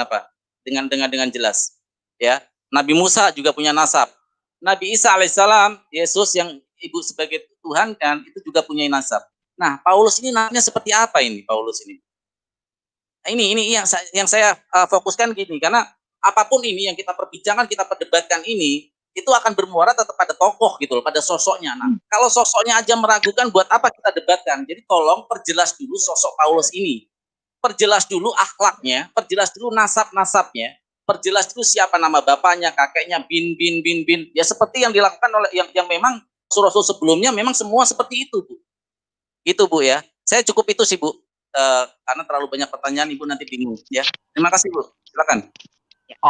apa? Dengan jelas. Ya. Nabi Musa juga punya nasab. Nabi Isa alaihissalam, Yesus yang Ibu sebagai Tuhan kan, itu juga punya nasab. Nah, Paulus ini nasabnya seperti apa ini Paulus ini? Nah, ini yang saya fokuskan gini, karena apapun ini yang kita perbincangkan, kita perdebatkan ini, itu akan bermuara tetap pada tokoh gitu loh, pada sosoknya. Nah, kalau sosoknya aja meragukan, buat apa kita debatkan? Jadi tolong perjelas dulu sosok Paulus ini. Perjelas dulu akhlaknya, perjelas dulu nasab-nasabnya, perjelas dulu siapa nama bapaknya, kakeknya, bin. Ya seperti yang dilakukan oleh yang memang Rasul sebelumnya memang semua seperti itu, Bu. Gitu, Bu ya. Saya cukup itu sih, Bu. Karena terlalu banyak pertanyaan, Ibu nanti bingung ya. Terima kasih, Bu. Silakan.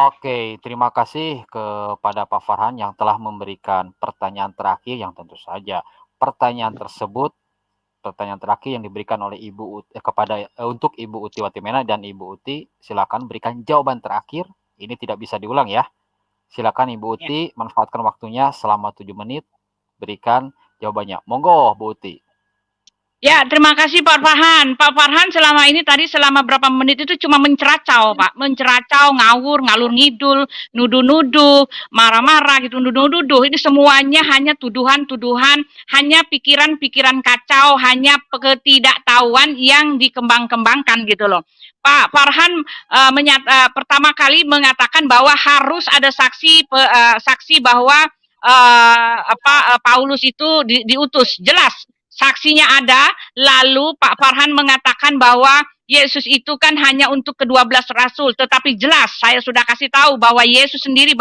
Oke, terima kasih kepada Pak Farhan yang telah memberikan pertanyaan terakhir yang tentu saja pertanyaan terakhir yang diberikan oleh untuk Ibu Uti Watimena dan Ibu Uti, silakan berikan jawaban terakhir. Ini tidak bisa diulang ya. Silakan Ibu Uti manfaatkan waktunya selama 7 menit, berikan jawabannya. Monggo Bu Uti. Ya, terima kasih Pak Farhan. Pak Farhan selama ini tadi selama berapa menit itu cuma menceracau, Pak. Menceracau, ngawur, ngalur ngidul, nuduh-nuduh, marah-marah gitu, nuduh-nuduh. Ini semuanya hanya tuduhan-tuduhan, hanya pikiran-pikiran kacau, hanya ketidaktahuan yang dikembang-kembangkan gitu loh. Pak Farhan pertama kali mengatakan bahwa harus ada saksi bahwa Paulus itu diutus. Jelas saksinya ada. Lalu Pak Farhan mengatakan bahwa Yesus itu kan hanya untuk ke-12 rasul, tetapi jelas saya sudah kasih tahu bahwa Yesus sendiri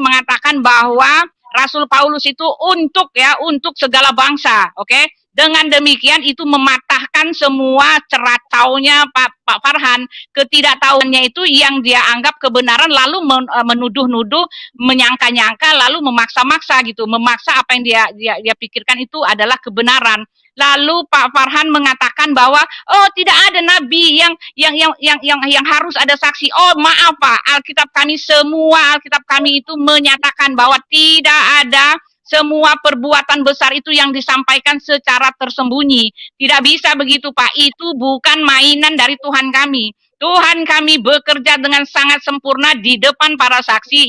mengatakan bahwa Rasul Paulus itu untuk segala bangsa, oke? Dengan demikian itu mematahkan semua ceracaunya Pak Farhan, ketidaktahuannya itu yang dia anggap kebenaran, lalu menuduh-nuduh, menyangka-nyangka, lalu memaksa-maksa gitu, memaksa apa yang dia pikirkan itu adalah kebenaran. Lalu Pak Farhan mengatakan bahwa tidak ada nabi yang harus ada saksi. Oh maaf Pak, Alkitab kami itu menyatakan bahwa tidak ada semua perbuatan besar itu yang disampaikan secara tersembunyi. Tidak bisa begitu Pak, itu bukan mainan dari Tuhan kami. Tuhan kami bekerja dengan sangat sempurna di depan para saksi.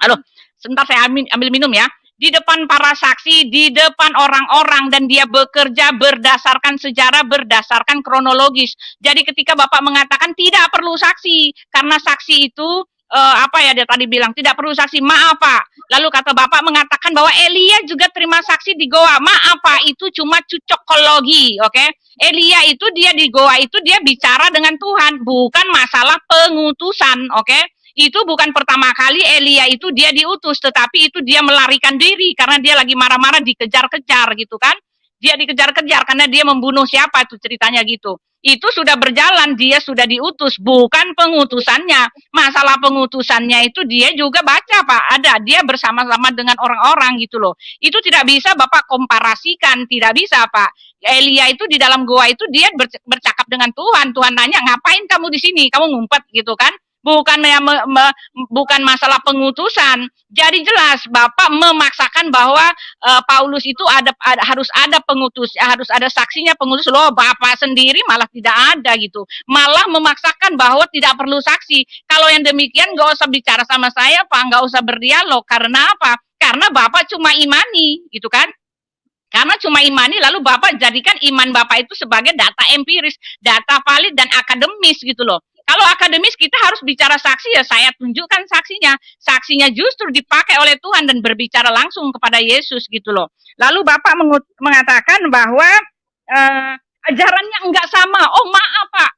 Aduh, sebentar saya ambil minum ya. Di depan para saksi, di depan orang-orang, dan dia bekerja berdasarkan sejarah, berdasarkan kronologis. Jadi ketika Bapak mengatakan tidak perlu saksi, karena saksi itu dia tadi bilang tidak perlu saksi, maaf Pak. Lalu kata Bapak mengatakan bahwa Elia juga terima saksi di goa. Maaf Pak, itu cuma cocokologi, oke? Elia itu dia di goa itu dia bicara dengan Tuhan, bukan masalah pengutusan, oke? Itu bukan pertama kali Elia itu dia diutus, tetapi itu dia melarikan diri karena dia lagi marah-marah dikejar-kejar gitu kan. Dia dikejar-kejar karena dia membunuh siapa itu ceritanya gitu. Itu sudah berjalan, dia sudah diutus, bukan pengutusannya. Masalah pengutusannya itu dia juga baca Pak, ada, dia bersama-sama dengan orang-orang gitu loh. Itu tidak bisa Bapak komparasikan, tidak bisa Pak. Elia itu di dalam goa itu dia bercakap dengan Tuhan. Tuhan nanya, ngapain kamu di sini? Kamu ngumpet gitu kan? bukan bukan masalah pengutusan. Jadi jelas Bapak memaksakan bahwa Paulus itu harus ada pengutus, harus ada saksinya pengutus. Loh, Bapak sendiri malah tidak ada gitu. Malah memaksakan bahwa tidak perlu saksi. Kalau yang demikian nggak usah bicara sama saya, Pak, nggak usah berdialog. Karena apa? Karena Bapak cuma imani, gitu kan? Karena cuma imani, lalu Bapak jadikan iman Bapak itu sebagai data empiris, data valid dan akademis gitu loh. Kalau akademis kita harus bicara saksi, ya saya tunjukkan saksinya. Saksinya justru dipakai oleh Tuhan dan berbicara langsung kepada Yesus gitu loh. Lalu Bapak mengatakan bahwa ajarannya enggak sama. Oh maaf Pak,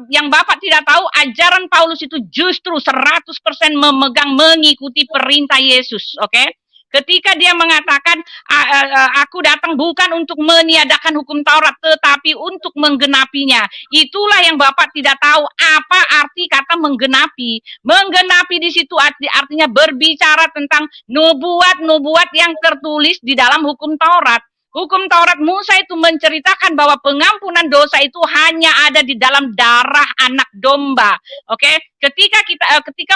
yang Bapak tidak tahu, ajaran Paulus itu justru 100% memegang, mengikuti perintah Yesus, oke? Ketika dia mengatakan, aku datang bukan untuk meniadakan hukum Taurat, tetapi untuk menggenapinya. Itulah yang Bapak tidak tahu, apa arti kata menggenapi. Menggenapi di situ artinya berbicara tentang nubuat-nubuat yang tertulis di dalam hukum Taurat. Hukum Taurat Musa itu menceritakan bahwa pengampunan dosa itu hanya ada di dalam darah anak domba. Oke, ketika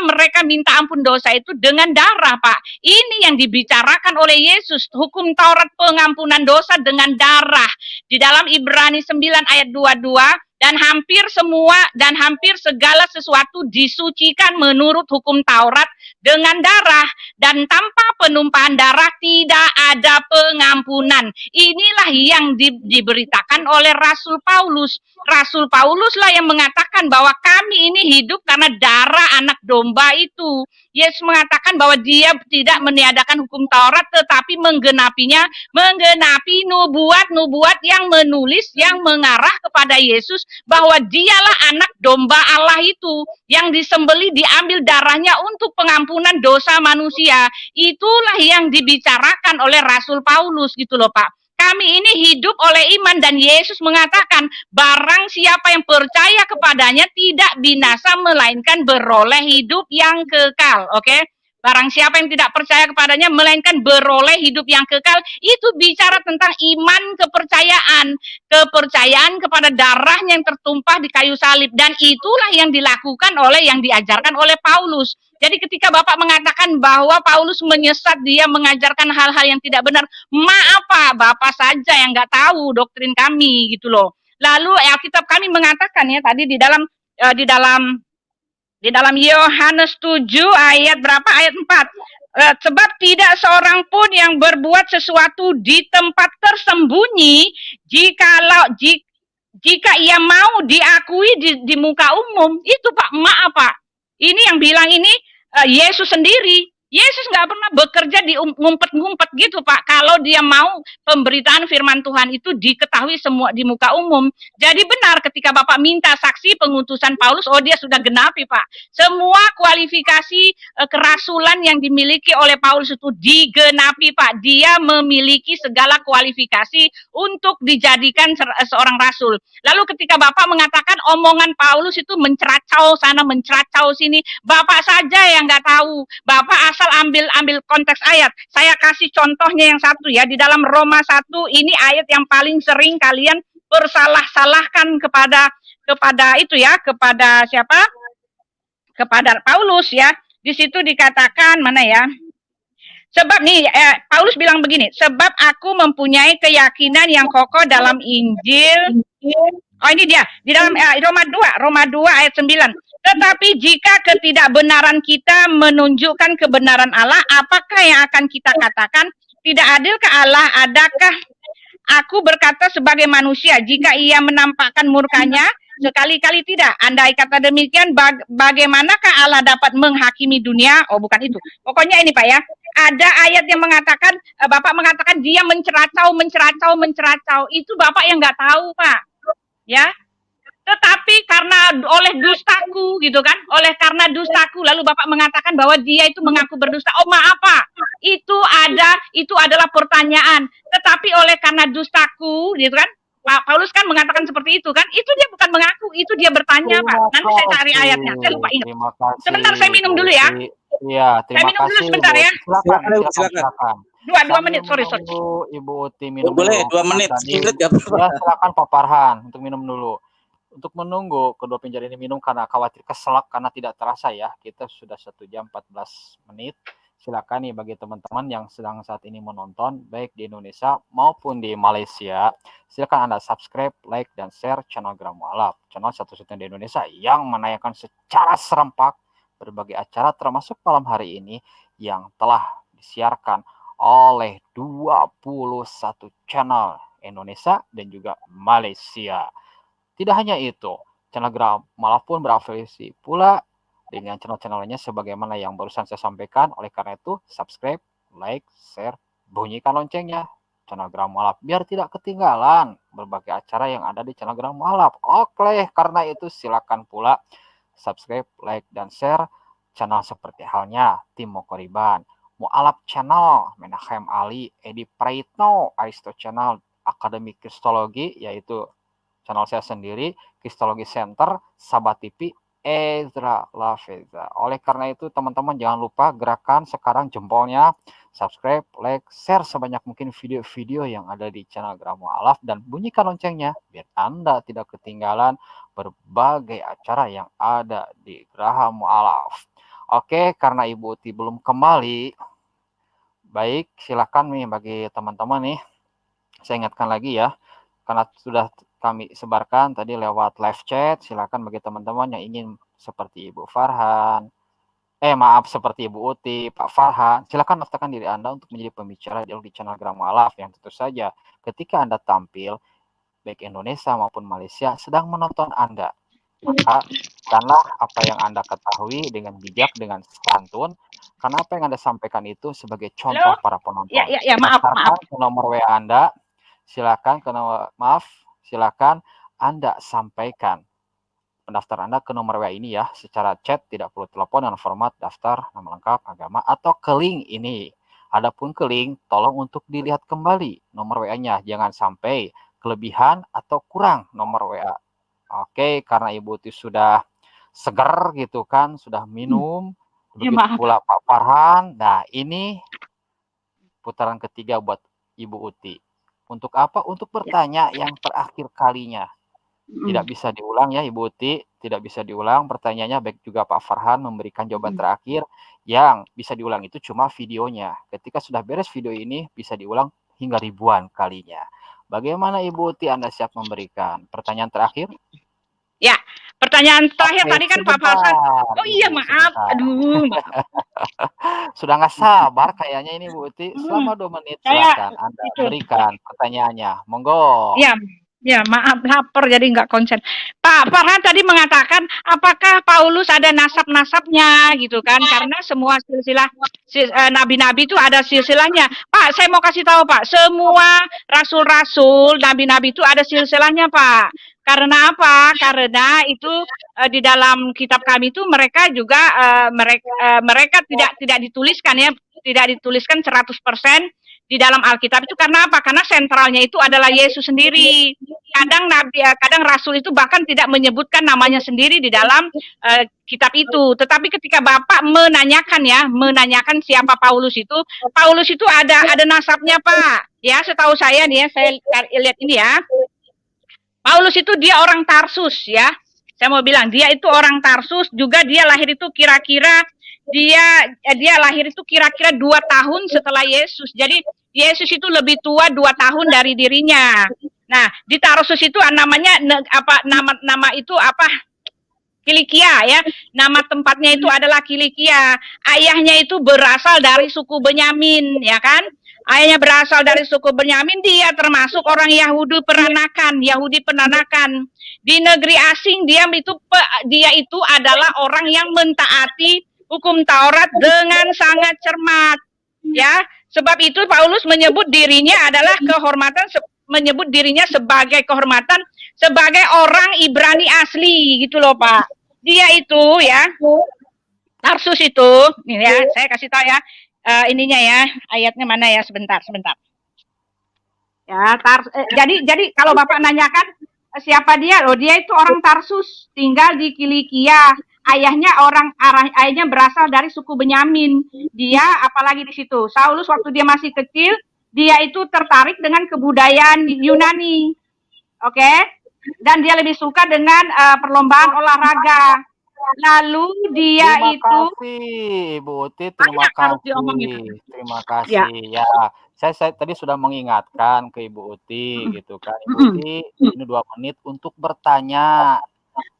mereka minta ampun dosa itu dengan darah, Pak. Ini yang dibicarakan oleh Yesus, hukum Taurat pengampunan dosa dengan darah. Di dalam Ibrani 9 ayat 22, dan hampir semua dan hampir segala sesuatu disucikan menurut hukum Taurat dengan darah, dan tanpa penumpahan darah tidak ada pengampunan. Inilah yang diberitakan oleh Rasul Paulus. Rasul Pauluslah yang mengatakan bahwa kami ini hidup karena darah anak domba itu. Yesus mengatakan bahwa dia tidak meniadakan hukum Taurat tetapi menggenapinya, menggenapi nubuat-nubuat yang menulis, yang mengarah kepada Yesus, bahwa dialah anak domba Allah itu yang disembeli, diambil darahnya untuk pengampunan dosa manusia. Itulah yang dibicarakan oleh Rasul Paulus gitu loh Pak. Kami ini hidup oleh iman, dan Yesus mengatakan barang siapa yang percaya kepadanya tidak binasa melainkan beroleh hidup yang kekal. Oke? Barang siapa yang tidak percaya kepadanya melainkan beroleh hidup yang kekal. Itu bicara tentang iman, kepercayaan kepada darahnya yang tertumpah di kayu salib, dan itulah yang dilakukan oleh, yang diajarkan oleh Paulus. Jadi ketika Bapak mengatakan bahwa Paulus menyesat, dia mengajarkan hal-hal yang tidak benar, maaf Pak, Bapak saja yang nggak tahu doktrin kami gitu loh. Lalu Alkitab kami mengatakan ya tadi di dalam Yohanes 7 ayat berapa? Ayat 4. Sebab tidak seorang pun yang berbuat sesuatu di tempat tersembunyi jika ia mau diakui di muka umum. Itu Pak, maaf Pak. Ini yang bilang ini Yesus sendiri. Yesus nggak pernah bekerja di ngumpet-ngumpet gitu Pak. Kalau dia mau pemberitaan firman Tuhan itu diketahui semua di muka umum. Jadi benar ketika Bapak minta saksi pengutusan Paulus, oh dia sudah genapi Pak. Semua kualifikasi kerasulan yang dimiliki oleh Paulus itu digenapi Pak. Dia memiliki segala kualifikasi untuk dijadikan seorang rasul. Lalu ketika Bapak mengatakan omongan Paulus itu menceracau sana, menceracau sini, Bapak saja yang nggak tahu. Bapak asal ambil konteks ayat. Saya kasih contohnya yang satu ya, di dalam Roma 1 ini ayat yang paling sering kalian bersalah-salahkan kepada itu ya, kepada siapa? Kepada Paulus ya. Di situ dikatakan mana ya? Sebab nih Paulus bilang begini, sebab aku mempunyai keyakinan yang kokoh dalam Injil. Oh ini dia, di dalam Roma 2 ayat 9. Tetapi jika ketidakbenaran kita menunjukkan kebenaran Allah, apakah yang akan kita katakan? Tidak adilkah Allah? Adakah aku berkata sebagai manusia, jika ia menampakkan murkanya? Sekali-kali tidak. Andai kata demikian, bagaimanakah Allah dapat menghakimi dunia? Oh bukan itu. Pokoknya ini Pak ya, ada ayat yang mengatakan, Bapak mengatakan dia menceracau. Itu Bapak yang nggak tahu Pak. Ya. Tetapi karena oleh dustaku gitu kan, karena dustaku, lalu Bapak mengatakan bahwa dia itu mengaku berdusta. Oh maaf Pak, itu adalah pertanyaan. Tetapi oleh karena dustaku gitu kan, Pak Paulus kan mengatakan seperti itu kan, itu dia bukan mengaku, itu dia bertanya Pak. Nanti saya cari ayatnya, saya lupa ingat. Sebentar saya minum dulu ya. Iya, terima kasih. Saya minum dulu sebentar ya. Silakan. 2 menit, sorry. Ibu Uti minum boleh, dulu. 2 menit. Ya, silakan Pak Farhan untuk minum dulu. Untuk menunggu kedua penjara ini minum karena khawatir keselak karena tidak terasa ya. Kita sudah 1 jam 14 menit. Silakan nih bagi teman-teman yang sedang saat ini menonton baik di Indonesia maupun di Malaysia, silakan Anda subscribe, like dan share channel Gram Mualaf, channel satu-satunya di Indonesia yang menayangkan secara serempak berbagai acara termasuk malam hari ini yang telah disiarkan oleh 21 channel Indonesia dan juga Malaysia. Tidak hanya itu, channel Gram Mualaf pun berafiliasi pula dengan channel-channel lainnya sebagaimana yang barusan saya sampaikan. Oleh karena itu, subscribe, like, share, bunyikan loncengnya channel Gram Mualaf biar tidak ketinggalan berbagai acara yang ada di channel Gram Mualaf. Oke, karena itu silakan pula subscribe, like, dan share channel seperti halnya Tim Mokoriban, Mualaf Channel, Menahem Ali, Edi Praitno, Aristo Channel, Akademi Kristologi, yaitu channel saya sendiri, Kristologi Center, Sahabat TV, Ezra Laveza. Oleh karena itu teman-teman jangan lupa gerakan sekarang jempolnya, subscribe, like, share sebanyak mungkin video-video yang ada di channel Gram Mualaf dan bunyikan loncengnya biar Anda tidak ketinggalan berbagai acara yang ada di Geraha Mualaf. Oke, karena Ibu Uti belum kembali, baik silakan nih bagi teman-teman nih, saya ingatkan lagi ya, karena sudah kami sebarkan tadi lewat live chat, silakan bagi teman-teman yang ingin seperti Ibu Farhan, seperti Ibu Uti, Pak Farhan, silakan daftarkan diri Anda untuk menjadi pembicara di channel Gram Mualaf yang tentu saja ketika Anda tampil, baik Indonesia maupun Malaysia sedang menonton Anda, maka karena apa yang Anda ketahui dengan bijak, dengan santun, karena apa yang Anda sampaikan itu sebagai contoh para penonton. Ya, maaf. Ke nomor WA Anda, silakan silakan Anda sampaikan pendaftar Anda ke nomor WA ini ya, secara chat, tidak perlu telepon dengan format daftar, nama lengkap, agama, atau ke link ini. Adapun ke link, tolong untuk dilihat kembali nomor WA-nya, jangan sampai kelebihan atau kurang nomor WA. Oke, karena Ibu Uti sudah seger gitu kan, sudah minum, begitu pula Pak Farhan. Nah, ini putaran ketiga buat Ibu Uti. Untuk apa? Untuk bertanya yang terakhir kalinya. Tidak bisa diulang ya Ibu Uti, tidak bisa diulang pertanyaannya, baik juga Pak Farhan memberikan jawaban terakhir. Yang bisa diulang itu cuma videonya. Ketika sudah beres video ini bisa diulang hingga ribuan kalinya. Bagaimana Ibu Uti, Anda siap memberikan pertanyaan terakhir? Ya, pertanyaan terakhir tadi kan Pak Farhan. Oh iya, maaf. Aduh. Sudah nggak sabar kayaknya ini Bu Uti. Selama 2 menit silakan Anda berikan pertanyaannya. Monggo. Ya, maaf, lapar jadi nggak konsen. Pak Farhan tadi mengatakan apakah Paulus ada nasab-nasabnya gitu kan? Karena semua silsilah nabi-nabi itu ada silsilahnya. Pak, saya mau kasih tahu Pak, semua rasul-rasul, nabi-nabi itu ada silsilahnya Pak. Karena apa? Karena itu di dalam kitab kami itu mereka juga mereka tidak dituliskan ya, tidak dituliskan 100% di dalam Alkitab itu. Karena apa? Karena sentralnya itu adalah Yesus sendiri. Kadang rasul itu bahkan tidak menyebutkan namanya sendiri di dalam kitab itu. Tetapi ketika Bapak menanyakan siapa Paulus itu ada nasabnya Pak. Ya, setahu saya nih ya, saya lihat ini ya. Paulus itu dia orang Tarsus ya. Saya mau bilang dia itu orang Tarsus, juga dia lahir itu kira-kira dia lahir itu kira-kira 2 tahun setelah Yesus. Jadi Yesus itu lebih tua 2 tahun dari dirinya. Nah, di Tarsus itu namanya nama itu apa? Kilikia ya. Nama tempatnya itu adalah Kilikia. Ayahnya itu berasal dari suku Benyamin, ya kan? Ayahnya berasal dari suku Benyamin, dia termasuk orang Yahudi peranakan. Di negeri asing dia itu adalah orang yang mentaati hukum Taurat dengan sangat cermat. Ya, sebab itu Paulus menyebut dirinya sebagai kehormatan sebagai orang Ibrani asli gitu loh Pak. Dia itu ya, Tarsus itu, nih ya, saya kasih tahu ya. Ininya ya, ayatnya mana ya, sebentar. Ya, jadi kalau Bapak nanyakan siapa dia, dia itu orang Tarsus, tinggal di Kilikia. Ayahnya berasal dari suku Benyamin. Dia apalagi di situ. Saulus waktu dia masih kecil, dia itu tertarik dengan kebudayaan Yunani. Oke? dan dia lebih suka dengan perlombaan olahraga. Lalu dia Terima itu kasih, Ibu Uti. Terima banyak harus diomongin. kasih. Terima Ya. kasih. Ya, saya tadi sudah mengingatkan ke Ibu Uti gitu kan. Ibu Uti ini 2 menit untuk bertanya.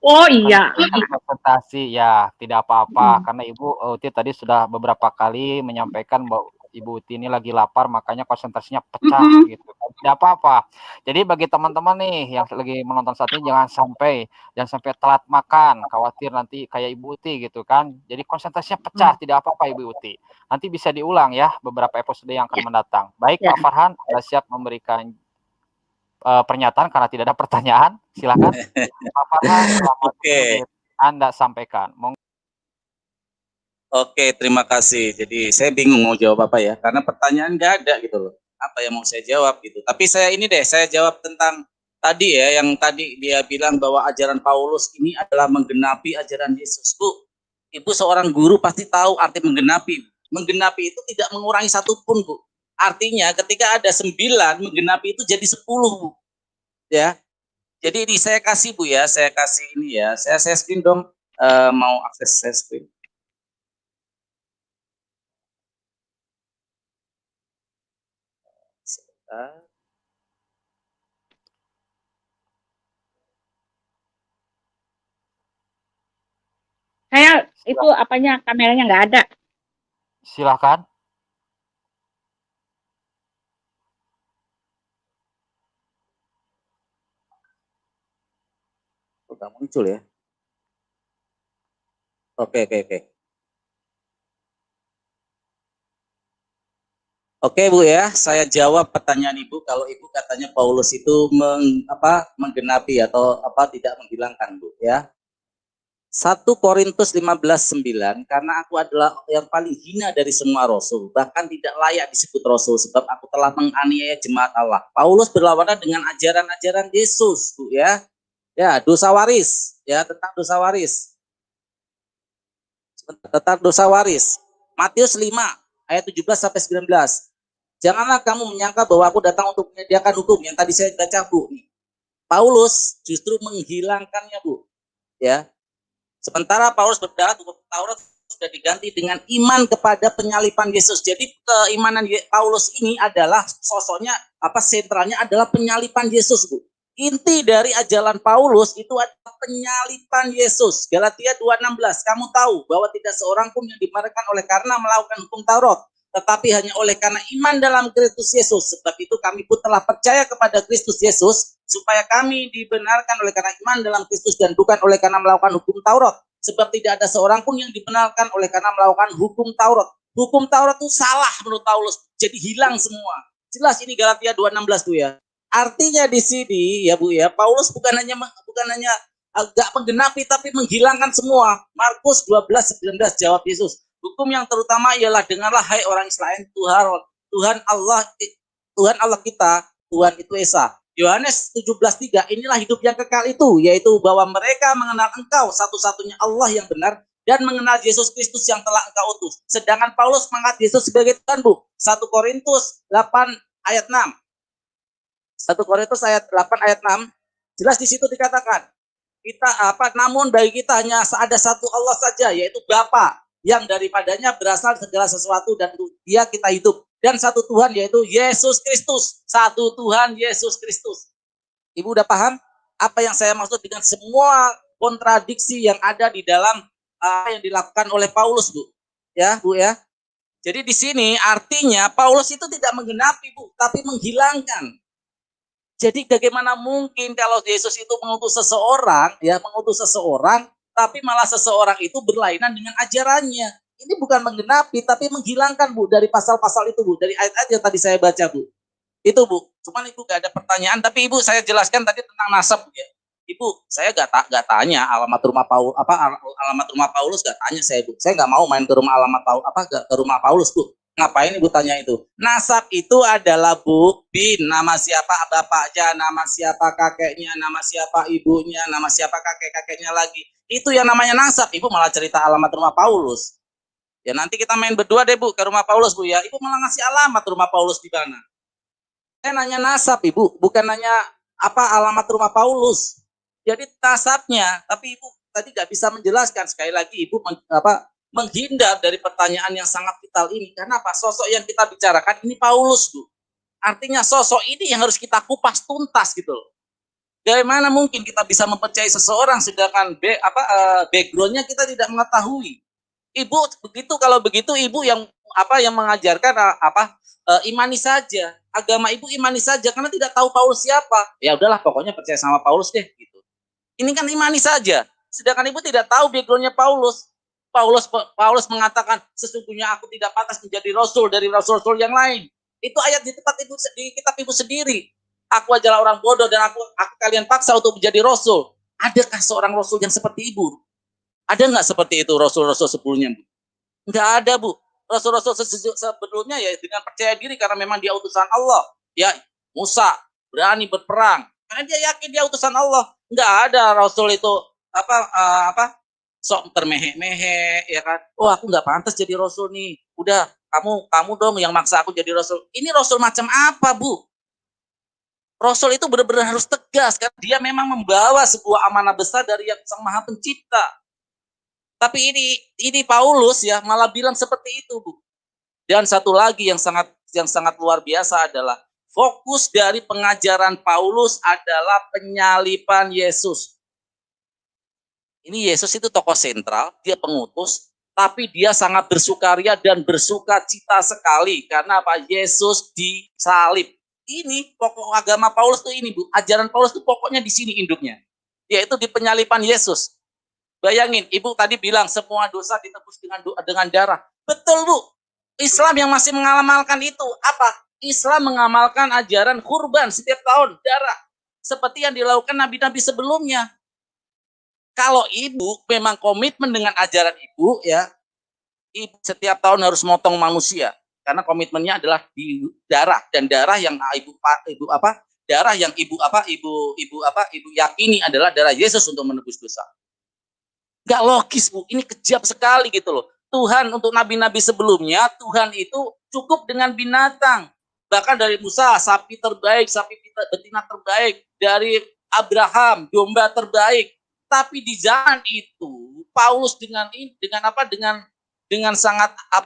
Oh Bukan iya. untuk presentasi. Ya, tidak apa-apa. Karena Ibu Uti tadi sudah beberapa kali menyampaikan bahwa Ibu Uti ini lagi lapar, makanya konsentrasinya pecah gitu kan. Tidak apa-apa. Jadi bagi teman-teman nih yang lagi menonton saat ini jangan sampai telat makan, khawatir nanti kayak Ibu Uti gitu kan. Jadi konsentrasinya pecah, tidak apa-apa Ibu Uti. Nanti bisa diulang ya beberapa episode yang akan mendatang. Baik Ya. Pak Farhan, Anda siap memberikan pernyataan karena tidak ada pertanyaan? Silakan. Pak Farhan, selamat Oke. menit. Anda sampaikan. Oke, terima kasih. Jadi saya bingung mau jawab apa ya, karena pertanyaan nggak ada gitu loh. Apa yang mau saya jawab gitu. Tapi saya ini deh, saya jawab tentang tadi ya, yang tadi dia bilang bahwa ajaran Paulus ini adalah menggenapi ajaran Yesus. Bu, Ibu seorang guru pasti tahu arti menggenapi. Menggenapi itu tidak mengurangi satupun, Bu. Artinya ketika ada 9, menggenapi itu jadi 10, Bu. Ya. Jadi ini saya kasih, Bu ya, saya kasih ini ya. Saya screen dong, mau akses saya screen. Sebentar. Saya itu apanya kameranya nggak ada. Silakan. Udah muncul ya. Oke. Oke Bu ya, saya jawab pertanyaan Ibu. Kalau Ibu katanya Paulus itu menggenapi atau tidak menghilangkan Bu ya. 1 Korintus 15:9, karena aku adalah yang paling hina dari semua rasul, bahkan tidak layak disebut rasul, sebab aku telah menganiaya jemaat Allah. Paulus berlawanan dengan ajaran-ajaran Yesus Bu ya. Ya, dosa waris ya, tentang dosa waris. Tentang dosa waris. Matius 5 ayat 17 sampai 19. Janganlah kamu menyangka bahwa aku datang untuk menyediakan hukum yang tadi saya baca Bu. Paulus justru menghilangkannya Bu. Ya. Sementara Paulus berdarah hukum Taurat sudah diganti dengan iman kepada penyalipan Yesus. Jadi keimanan Paulus ini adalah sosoknya sentralnya adalah penyalipan Yesus Bu. Inti dari ajaran Paulus itu adalah penyalipan Yesus. Galatia 2:16. Kamu tahu bahwa tidak seorang pun yang dibenarkan oleh karena melakukan hukum Taurat, tetapi hanya oleh karena iman dalam Kristus Yesus. Sebab itu kami pun telah percaya kepada Kristus Yesus, supaya kami dibenarkan oleh karena iman dalam Kristus dan bukan oleh karena melakukan hukum Taurat. Sebab tidak ada seorang pun yang dibenarkan oleh karena melakukan hukum Taurat. Hukum Taurat itu salah menurut Paulus, jadi hilang semua. Jelas ini Galatia 2:16 tuh ya. Artinya di sini ya Bu ya, Paulus bukan hanya agak menggenapi tapi menghilangkan semua. Markus 12:19 jawab Yesus. Hukum yang terutama ialah dengarlah hai orang Israel, Tuhan Allah kita, Tuhan itu Esa. Yohanes 17:3, inilah hidup yang kekal itu, yaitu bahwa mereka mengenal Engkau satu-satunya Allah yang benar dan mengenal Yesus Kristus yang telah Engkau utus. Sedangkan Paulus mengangkat Yesus sebagai Tuhan Bu. 1 Korintus 8 ayat 6. 1 Korintus 8 ayat 6, jelas di situ dikatakan, namun bagi kita hanya ada satu Allah saja, yaitu Bapa, yang daripadanya berasal segala sesuatu dan Dia kita hidup. Dan satu Tuhan, yaitu Yesus Kristus. Satu Tuhan Yesus Kristus. Ibu udah paham apa yang saya maksud dengan semua kontradiksi yang ada di dalam yang dilakukan oleh Paulus, Bu? Ya, Bu ya. Jadi di sini artinya Paulus itu tidak menggenapi, Bu, tapi menghilangkan. Jadi bagaimana mungkin kalau Yesus itu mengutus seseorang, tapi malah seseorang itu berlainan dengan ajarannya. Ini bukan menggenapi, tapi menghilangkan Bu dari pasal-pasal itu Bu, dari ayat-ayat yang tadi saya baca Bu. Itu Bu. Cuman Ibu gak ada pertanyaan, tapi Ibu saya jelaskan tadi tentang nasab ya. Ibu, saya gak tanya alamat rumah Paulus gak tanya saya Bu. Saya gak mau main ke rumah ke rumah Paulus Bu. Ngapain Ibu tanya itu? Nasab itu adalah bukti nama siapa bapaknya, nama siapa kakeknya, nama siapa ibunya, nama siapa kakek-kakeknya lagi. Itu yang namanya nasab. Ibu malah cerita alamat rumah Paulus. Ya nanti kita main berdua deh Bu ke rumah Paulus Bu ya. Ibu malah ngasih alamat rumah Paulus di mana. Saya nanya nasab Ibu, bukan nanya alamat rumah Paulus. Jadi nasabnya, tapi ibu tadi nggak bisa menjelaskan. Sekali lagi ibu menghindar dari pertanyaan yang sangat vital ini. Karena apa? Sosok yang kita bicarakan ini Paulus, Bu. Artinya sosok ini yang harus kita kupas tuntas gitu loh. Bagaimana mungkin kita bisa mempercayai seseorang sedangkan backgroundnya kita tidak mengetahui. Ibu begitu, kalau begitu ibu yang mengajarkan imani saja, agama ibu imani saja karena tidak tahu Paulus siapa. Ya udahlah, pokoknya percaya sama Paulus deh gitu. Ini kan imani saja. Sedangkan ibu tidak tahu backgroundnya Paulus. Paulus mengatakan sesungguhnya aku tidak pantas menjadi rasul dari rasul-rasul yang lain. Itu ayat di kitab ibu sendiri. Aku adalah orang bodoh dan aku kalian paksa untuk menjadi rasul. Adakah seorang rasul yang seperti ibu? Ada nggak seperti itu rasul-rasul sebelumnya, Bu? Nggak ada, Bu. Rasul-rasul sebelumnya ya dengan percaya diri karena memang dia utusan Allah. Ya, Musa berani berperang karena dia yakin dia utusan Allah. Nggak ada rasul itu sok termehek-mehek, ya kan? Oh, aku nggak pantas jadi rasul nih. Udah, kamu dong yang maksa aku jadi rasul. Ini rasul macam apa, Bu? Rasul itu benar-benar harus tegas karena dia memang membawa sebuah amanah besar dari yang Sang Maha Pencipta. Tapi ini Paulus ya malah bilang seperti itu, Bu. Dan satu lagi yang sangat luar biasa adalah fokus dari pengajaran Paulus adalah penyaliban Yesus. Ini Yesus itu tokoh sentral, dia pengutus, tapi dia sangat bersukaria dan bersuka cita sekali karena apa? Yesus disalib. Ini pokok agama Paulus tuh ini, Bu. Ajaran Paulus tuh pokoknya di sini induknya, yaitu di penyaliban Yesus. Bayangin, ibu tadi bilang semua dosa ditebus dengan darah. Betul, Bu. Islam yang masih mengamalkan itu apa? Islam mengamalkan ajaran kurban setiap tahun darah, seperti yang dilakukan nabi-nabi sebelumnya. Kalau ibu memang komitmen dengan ajaran ibu, ya, ibu setiap tahun harus motong manusia. Karena komitmennya adalah di darah, dan darah yang ibu yakini adalah darah Yesus untuk menebus dosa. Gak logis, Bu, ini kejam sekali gitu loh. Tuhan untuk nabi-nabi sebelumnya, Tuhan itu cukup dengan binatang. Bahkan dari Musa, sapi terbaik, sapi betina terbaik, dari Abraham, domba terbaik. Tapi di zaman itu Paulus dengan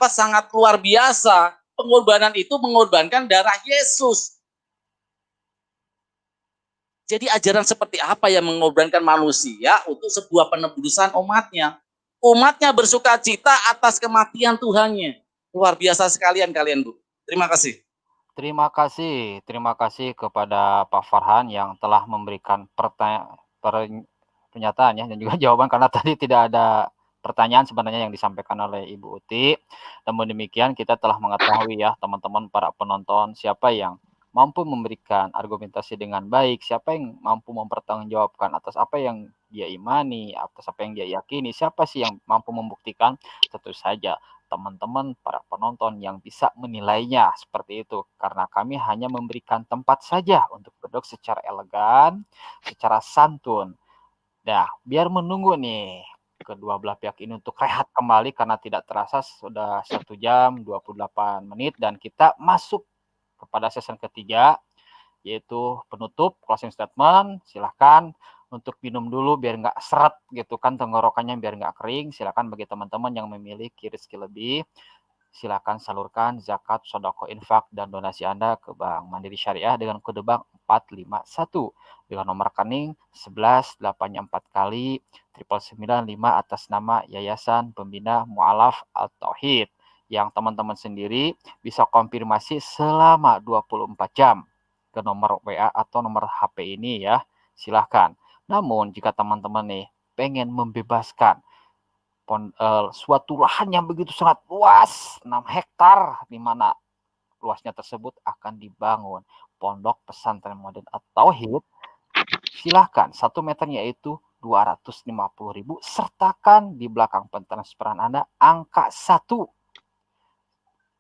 sangat luar biasa, pengorbanan itu mengorbankan darah Yesus. Jadi ajaran seperti apa yang mengorbankan manusia untuk sebuah penebusan umatnya? Umatnya bersuka cita atas kematian Tuhannya. Luar biasa sekalian kalian, Bu. Terima kasih. Terima kasih kepada Pak Farhan yang telah memberikan pernyataan ya, dan juga jawaban karena tadi tidak ada pertanyaan sebenarnya yang disampaikan oleh Ibu Uti. Namun demikian kita telah mengetahui ya teman-teman para penonton siapa yang mampu memberikan argumentasi dengan baik, siapa yang mampu mempertanggungjawabkan atas apa yang dia imani, atas apa yang dia yakini, siapa sih yang mampu membuktikan. Tentu saja teman-teman para penonton yang bisa menilainya seperti itu, karena kami hanya memberikan tempat saja untuk duduk secara elegan, secara santun. Nah, biar menunggu nih kedua belah pihak ini untuk rehat kembali karena tidak terasa sudah 1 jam 28 menit dan kita masuk kepada sesi ketiga, yaitu penutup, closing statement. Silahkan untuk minum dulu biar nggak seret gitu kan, tenggorokannya biar nggak kering. Silahkan bagi teman-teman yang memiliki rezeki lebih, silakan salurkan zakat, sedekah, infak, dan donasi Anda ke Bank Mandiri Syariah dengan kode bank 451 dengan nomor rekening 1184 kali 9995 atas nama Yayasan Pembina Mu'alaf At-Tauhid, yang teman-teman sendiri bisa konfirmasi selama 24 jam ke nomor WA atau nomor HP ini ya. Silahkan. Namun jika teman-teman nih pengen membebaskan suatu lahan yang begitu sangat luas, 6 hektar, di mana luasnya tersebut akan dibangun pondok pesantren modern At-Tauhid, silahkan 1 meternya yaitu 250.000, sertakan di belakang pentransferan Anda angka 1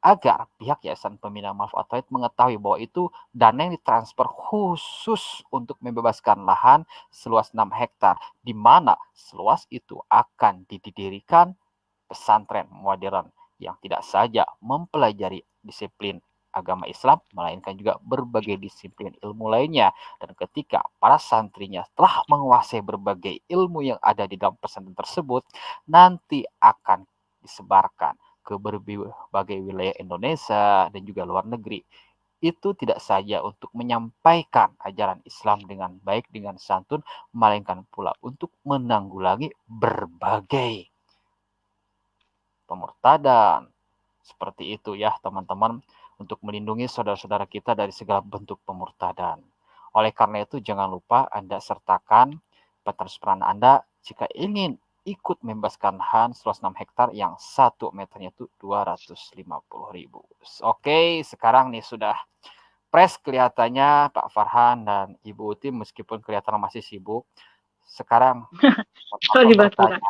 agar pihak Yayasan Pembina Mu'alaf At-Tauhid mengetahui bahwa itu dana yang ditransfer khusus untuk membebaskan lahan seluas 6 hektar, di mana seluas itu akan didirikan pesantren modern yang tidak saja mempelajari disiplin agama Islam, melainkan juga berbagai disiplin ilmu lainnya. Dan ketika para santrinya telah menguasai berbagai ilmu yang ada di dalam pesantren tersebut, nanti akan disebarkan ke berbagai wilayah Indonesia dan juga luar negeri. Itu tidak saja untuk menyampaikan ajaran Islam dengan baik, dengan santun, melainkan pula untuk menanggulangi berbagai pemurtadan. Seperti itu ya teman-teman, untuk melindungi saudara-saudara kita dari segala bentuk pemurtadan. Oleh karena itu jangan lupa Anda sertakan petransferan Anda jika ingin ikut membebaskan lahan seluas 6 hektar yang 1 meternya itu 250.000. Oke, sekarang nih sudah fresh kelihatannya Pak Farhan dan Ibu Uti, meskipun kelihatan masih sibuk. Sekarang Sorry, bertanya,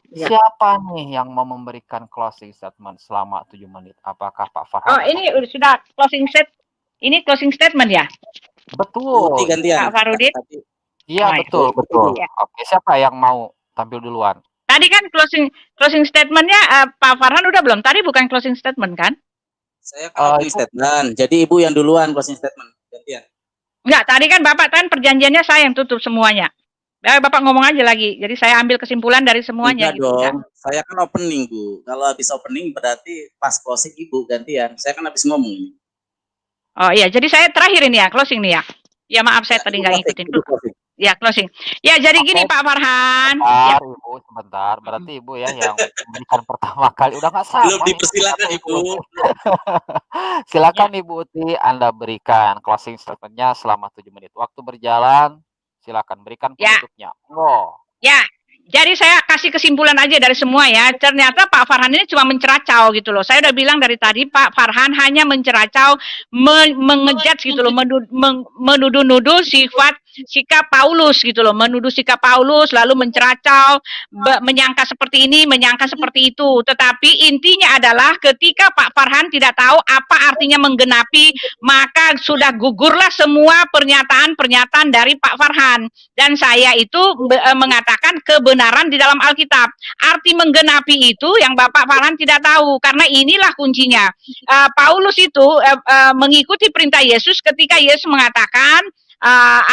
ya. siapa nih yang mau memberikan closing statement selama 7 menit? Apakah Pak Farhan? Oh, ini sudah closing set. Ini closing statement ya? Betul. gantian. Pak Farudin? Iya, Oh, betul. Ya. Oke, siapa yang mau tampil duluan? Tadi kan closing statementnya Pak Farhan udah belum? Tadi bukan closing statement kan? Saya kan closing statement. Jadi Ibu yang duluan closing statement. Gantian. Enggak, tadi kan Bapak kan perjanjiannya saya yang tutup semuanya. Bapak ngomong aja lagi. Jadi saya ambil kesimpulan dari semuanya. Enggak gitu. dong. Saya kan opening, Bu. Kalau habis opening berarti pas closing Ibu gantian. Saya kan habis ngomong ini. Oh iya, jadi saya terakhir ini ya, closing nih ya. Ya maaf saya tadi nggak ngikutin. Ya, closing. Ya, jadi gini Pak Farhan. Sebentar, Ya. Ibu, sebentar. Berarti Ibu ya yang memberikan pertama kali. Udah nggak sabar. Belum dipersilakan, Ibu. Silakan Ibu Uti, Anda berikan closing statement-nya selama 7 menit. Waktu berjalan, silakan berikan penutupnya. Ya, jadi saya kasih kesimpulan aja dari semua ya. Ternyata Pak Farhan ini cuma menceracau gitu loh. Saya udah bilang dari tadi Pak Farhan hanya menceracau, mengejat gitu loh, menuduh-nuduh sikap Paulus gitu loh, menuduh sikap Paulus, lalu menceracau, menyangka seperti ini, menyangka seperti itu. Tetapi intinya adalah ketika Pak Farhan tidak tahu apa artinya menggenapi, maka sudah gugurlah semua pernyataan-pernyataan dari Pak Farhan. Dan saya itu mengatakan kebenaran di dalam Alkitab. Arti menggenapi itu yang Bapak Farhan tidak tahu, karena inilah kuncinya. Paulus itu mengikuti perintah Yesus ketika Yesus mengatakan,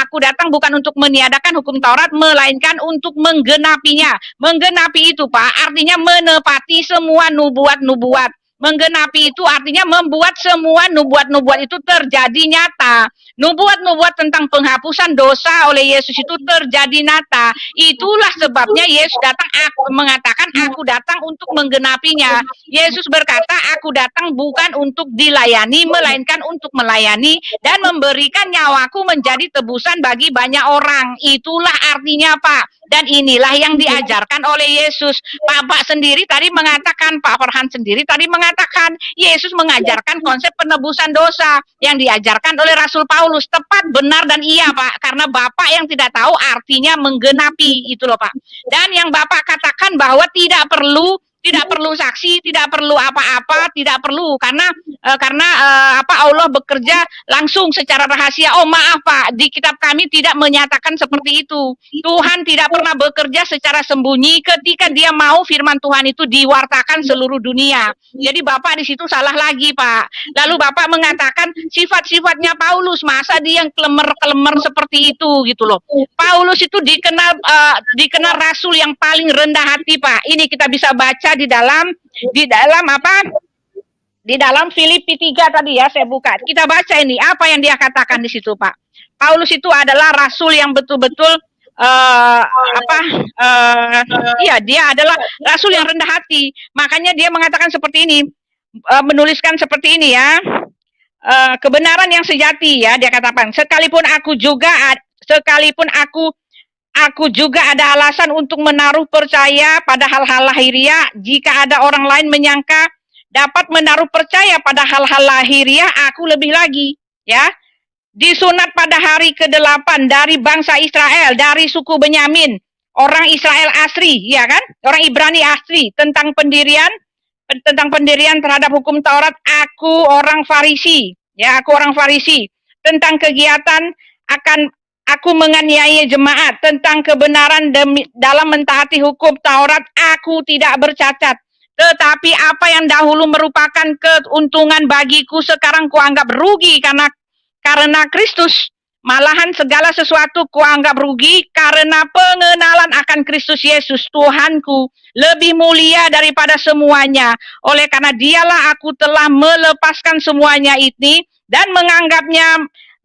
aku datang bukan untuk meniadakan hukum Taurat, melainkan untuk menggenapinya. Menggenapi itu Pak, artinya menepati semua nubuat-nubuat. Menggenapi itu artinya membuat semua nubuat-nubuat itu terjadi nyata. Nubuat-nubuat tentang penghapusan dosa oleh Yesus itu terjadi nyata. Itulah sebabnya Yesus datang mengatakan, aku datang untuk menggenapinya. Yesus berkata, aku datang bukan untuk dilayani, melainkan untuk melayani dan memberikan nyawaku menjadi tebusan bagi banyak orang. Itulah artinya Pak. Dan inilah yang diajarkan oleh Yesus. Bapak sendiri tadi mengatakan, Pak Farhan sendiri tadi mengatakan, Yesus mengajarkan konsep penebusan dosa yang diajarkan oleh Rasul Paulus. Tepat, benar, dan iya Pak. Karena Bapak yang tidak tahu artinya menggenapi, itu loh Pak. Dan yang Bapak katakan bahwa tidak perlu saksi, tidak perlu apa-apa, tidak perlu karena Allah bekerja langsung secara rahasia. Oh maaf Pak, di kitab kami tidak menyatakan seperti itu. Tuhan tidak pernah bekerja secara sembunyi ketika Dia mau firman Tuhan itu diwartakan seluruh dunia. Jadi Bapak di situ salah lagi Pak. Lalu Bapak mengatakan sifat-sifatnya Paulus, masa dia yang kelemer-kelemer seperti itu gitu loh. Paulus itu dikenal rasul yang paling rendah hati Pak. Ini kita bisa baca di dalam Filipi 3 tadi ya, saya buka. Kita baca ini apa yang dia katakan di situ Pak. Paulus itu adalah rasul yang betul-betul dia adalah rasul yang rendah hati. Makanya dia mengatakan seperti ini, menuliskan seperti ini ya. Kebenaran yang sejati ya, dia katakan, sekalipun aku juga ada alasan untuk menaruh percaya pada hal-hal lahiriah. Jika ada orang lain menyangka dapat menaruh percaya pada hal-hal lahiriah, aku lebih lagi, ya. Disunat pada hari ke-8 dari bangsa Israel, dari suku Benyamin, orang Israel asli, ya kan? Orang Ibrani asli, tentang pendirian terhadap hukum Taurat, aku orang Farisi, ya, aku orang Farisi. Tentang kegiatan aku menganiaya jemaat, tentang kebenaran dalam mentaati hukum Taurat, aku tidak bercacat. Tetapi apa yang dahulu merupakan keuntungan bagiku sekarang kuanggap rugi karena Kristus. Malahan segala sesuatu kuanggap rugi karena pengenalan akan Kristus Yesus Tuhanku lebih mulia daripada semuanya. Oleh karena dialah aku telah melepaskan semuanya ini dan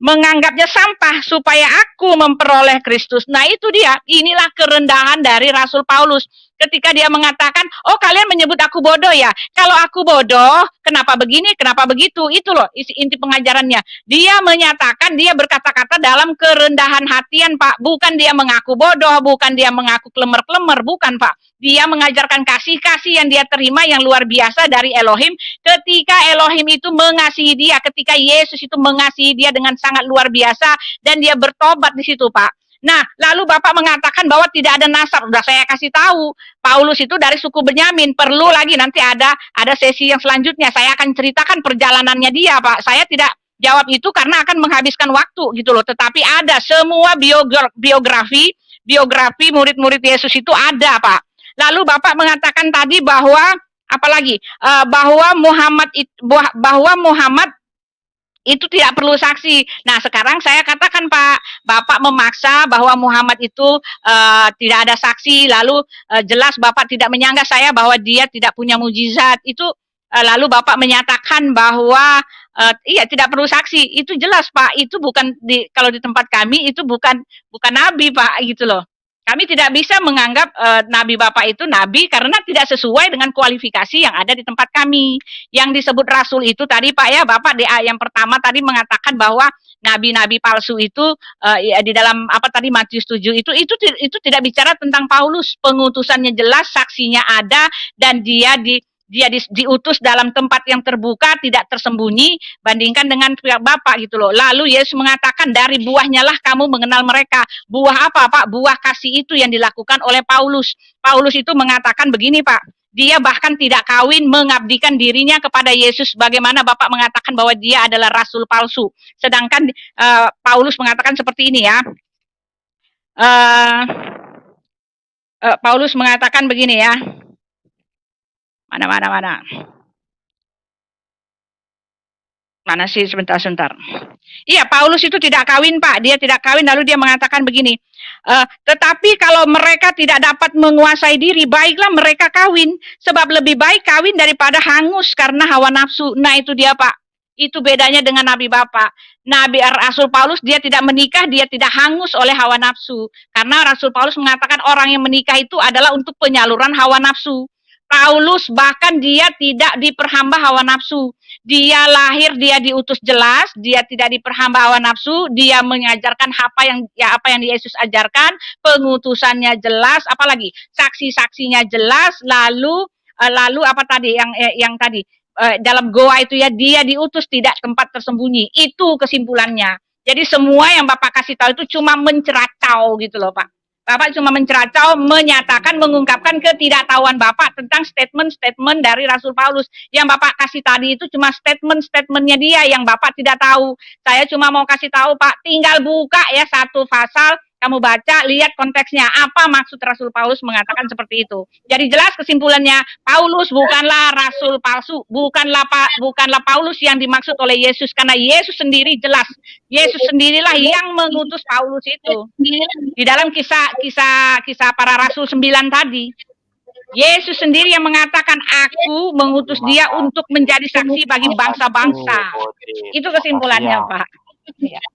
menganggapnya sampah supaya aku memperoleh Kristus. Nah itu dia, inilah kerendahan dari Rasul Paulus. Ketika dia mengatakan, oh kalian menyebut aku bodoh ya. Kalau aku bodoh, kenapa begini, kenapa begitu? Itu loh isi inti pengajarannya. Dia menyatakan, dia berkata-kata dalam kerendahan hatian, Pak. Bukan dia mengaku bodoh, bukan dia mengaku klemer-klemer, bukan, Pak. Dia mengajarkan kasih-kasih yang dia terima yang luar biasa dari Elohim. Ketika Elohim itu mengasihi dia, ketika Yesus itu mengasihi dia dengan sangat luar biasa, dan dia bertobat di situ, Pak. Nah, lalu Bapak mengatakan bahwa tidak ada nasab. Sudah saya kasih tahu, Paulus itu dari suku Benyamin. Perlu lagi nanti ada sesi yang selanjutnya. Saya akan ceritakan perjalanannya dia, Pak. Saya tidak jawab itu karena akan menghabiskan waktu gitu loh. Tetapi ada semua biografi murid-murid Yesus itu ada, Pak. Lalu Bapak mengatakan tadi bahwa apalagi bahwa Muhammad itu tidak perlu saksi. Nah, sekarang saya katakan, Pak, Bapak memaksa bahwa Muhammad itu tidak ada saksi, lalu jelas Bapak tidak menyanggah saya bahwa dia tidak punya mujizat. Itu lalu Bapak menyatakan bahwa iya tidak perlu saksi. Itu jelas, Pak. Itu bukan kalau di tempat kami itu bukan nabi, Pak, gitu loh. Kami tidak bisa menganggap nabi Bapak itu nabi karena tidak sesuai dengan kualifikasi yang ada di tempat kami. Yang disebut rasul itu tadi Pak ya, Bapak DA yang pertama tadi mengatakan bahwa nabi-nabi palsu itu ya, di dalam apa tadi Matius 7 itu tidak bicara tentang Paulus. Pengutusannya jelas, saksinya ada, dan dia diutus dalam tempat yang terbuka, tidak tersembunyi, bandingkan dengan pihak Bapak gitu loh. Lalu Yesus mengatakan dari buahnya lah kamu mengenal mereka. Buah apa, Pak? Buah kasih itu yang dilakukan oleh Paulus. Paulus itu mengatakan begini, Pak. Dia bahkan tidak kawin, mengabdikan dirinya kepada Yesus. Bagaimana Bapak mengatakan bahwa dia adalah rasul palsu. Sedangkan Paulus mengatakan seperti ini ya. Paulus mengatakan begini ya. Mana sih, sebentar. Iya, Paulus itu tidak kawin, Pak. Dia tidak kawin, lalu dia mengatakan begini. Tetapi kalau mereka tidak dapat menguasai diri, baiklah mereka kawin. Sebab lebih baik kawin daripada hangus karena hawa nafsu. Nah itu dia, Pak. Itu bedanya dengan Nabi Bapak. Nabi Rasul Paulus dia tidak menikah, dia tidak hangus oleh hawa nafsu. Karena Rasul Paulus mengatakan orang yang menikah itu adalah untuk penyaluran hawa nafsu. Paulus bahkan dia tidak diperhamba hawa nafsu. Dia lahir, dia diutus jelas, dia tidak diperhamba hawa nafsu, dia mengajarkan apa yang Yesus ajarkan, pengutusannya jelas, apalagi saksi-saksinya jelas, lalu apa tadi yang tadi dalam goa itu ya dia diutus tidak tempat tersembunyi. Itu kesimpulannya. Jadi semua yang Bapak kasih tahu itu cuma menceracau gitu loh, Pak. Bapak cuma menceracau, menyatakan, mengungkapkan ketidaktahuan Bapak tentang statement-statement dari Rasul Paulus. Yang Bapak kasih tadi itu cuma statement-statementnya dia yang Bapak tidak tahu. Saya cuma mau kasih tahu, Pak, tinggal buka ya satu pasal, kamu baca, lihat konteksnya. Apa maksud Rasul Paulus mengatakan seperti itu. Jadi jelas kesimpulannya, Paulus bukanlah rasul palsu, bukanlah Paulus yang dimaksud oleh Yesus, karena Yesus sendiri jelas. Yesus sendirilah yang mengutus Paulus itu. Di dalam kisah para rasul 9 tadi, Yesus sendiri yang mengatakan, aku mengutus dia untuk menjadi saksi bagi bangsa-bangsa. Itu kesimpulannya, Pak.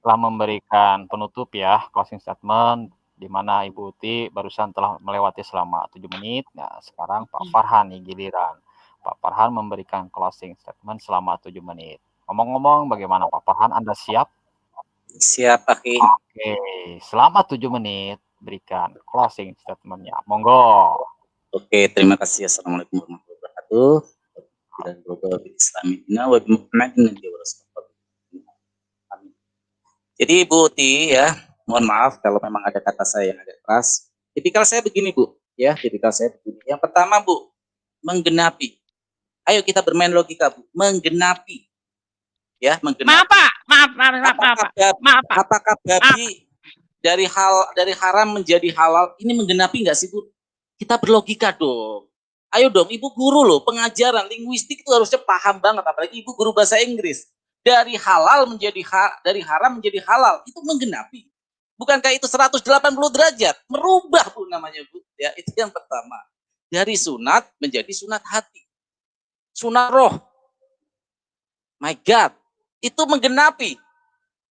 Telah memberikan penutup ya, closing statement, di mana Ibu Uti barusan telah melewati selama 7 menit. Nah, sekarang Pak Farhan nih giliran. Pak Farhan memberikan closing statement selama 7 menit. Ngomong-ngomong, bagaimana Pak Farhan, Anda siap? Siap, Pak. Oke, selama 7 menit berikan closing statementnya. Monggo. Oke, terima kasih. Assalamualaikum warahmatullahi wabarakatuh. Dan Islamina wa bimuhammadin Jadi Bu Uti ya, mohon maaf kalau memang ada kata saya yang agak keras. Tipikal saya begini Bu, ya tipikal saya begini. Yang pertama Bu, menggenapi. Ayo kita bermain logika Bu, menggenapi. Ya, menggenapi. Maaf Pak. Apakah babi dari haram menjadi halal ini menggenapi nggak sih Bu? Kita berlogika dong. Ayo dong, ibu guru loh, pengajaran linguistik itu harusnya paham banget, apalagi ibu guru bahasa Inggris. Dari halal menjadi dari haram menjadi halal, itu menggenapi. Bukankah itu 180 derajat? Merubah Bu namanya Bu. Ya, itu yang pertama. Dari sunat menjadi sunat hati. Sunat roh. My God, itu menggenapi.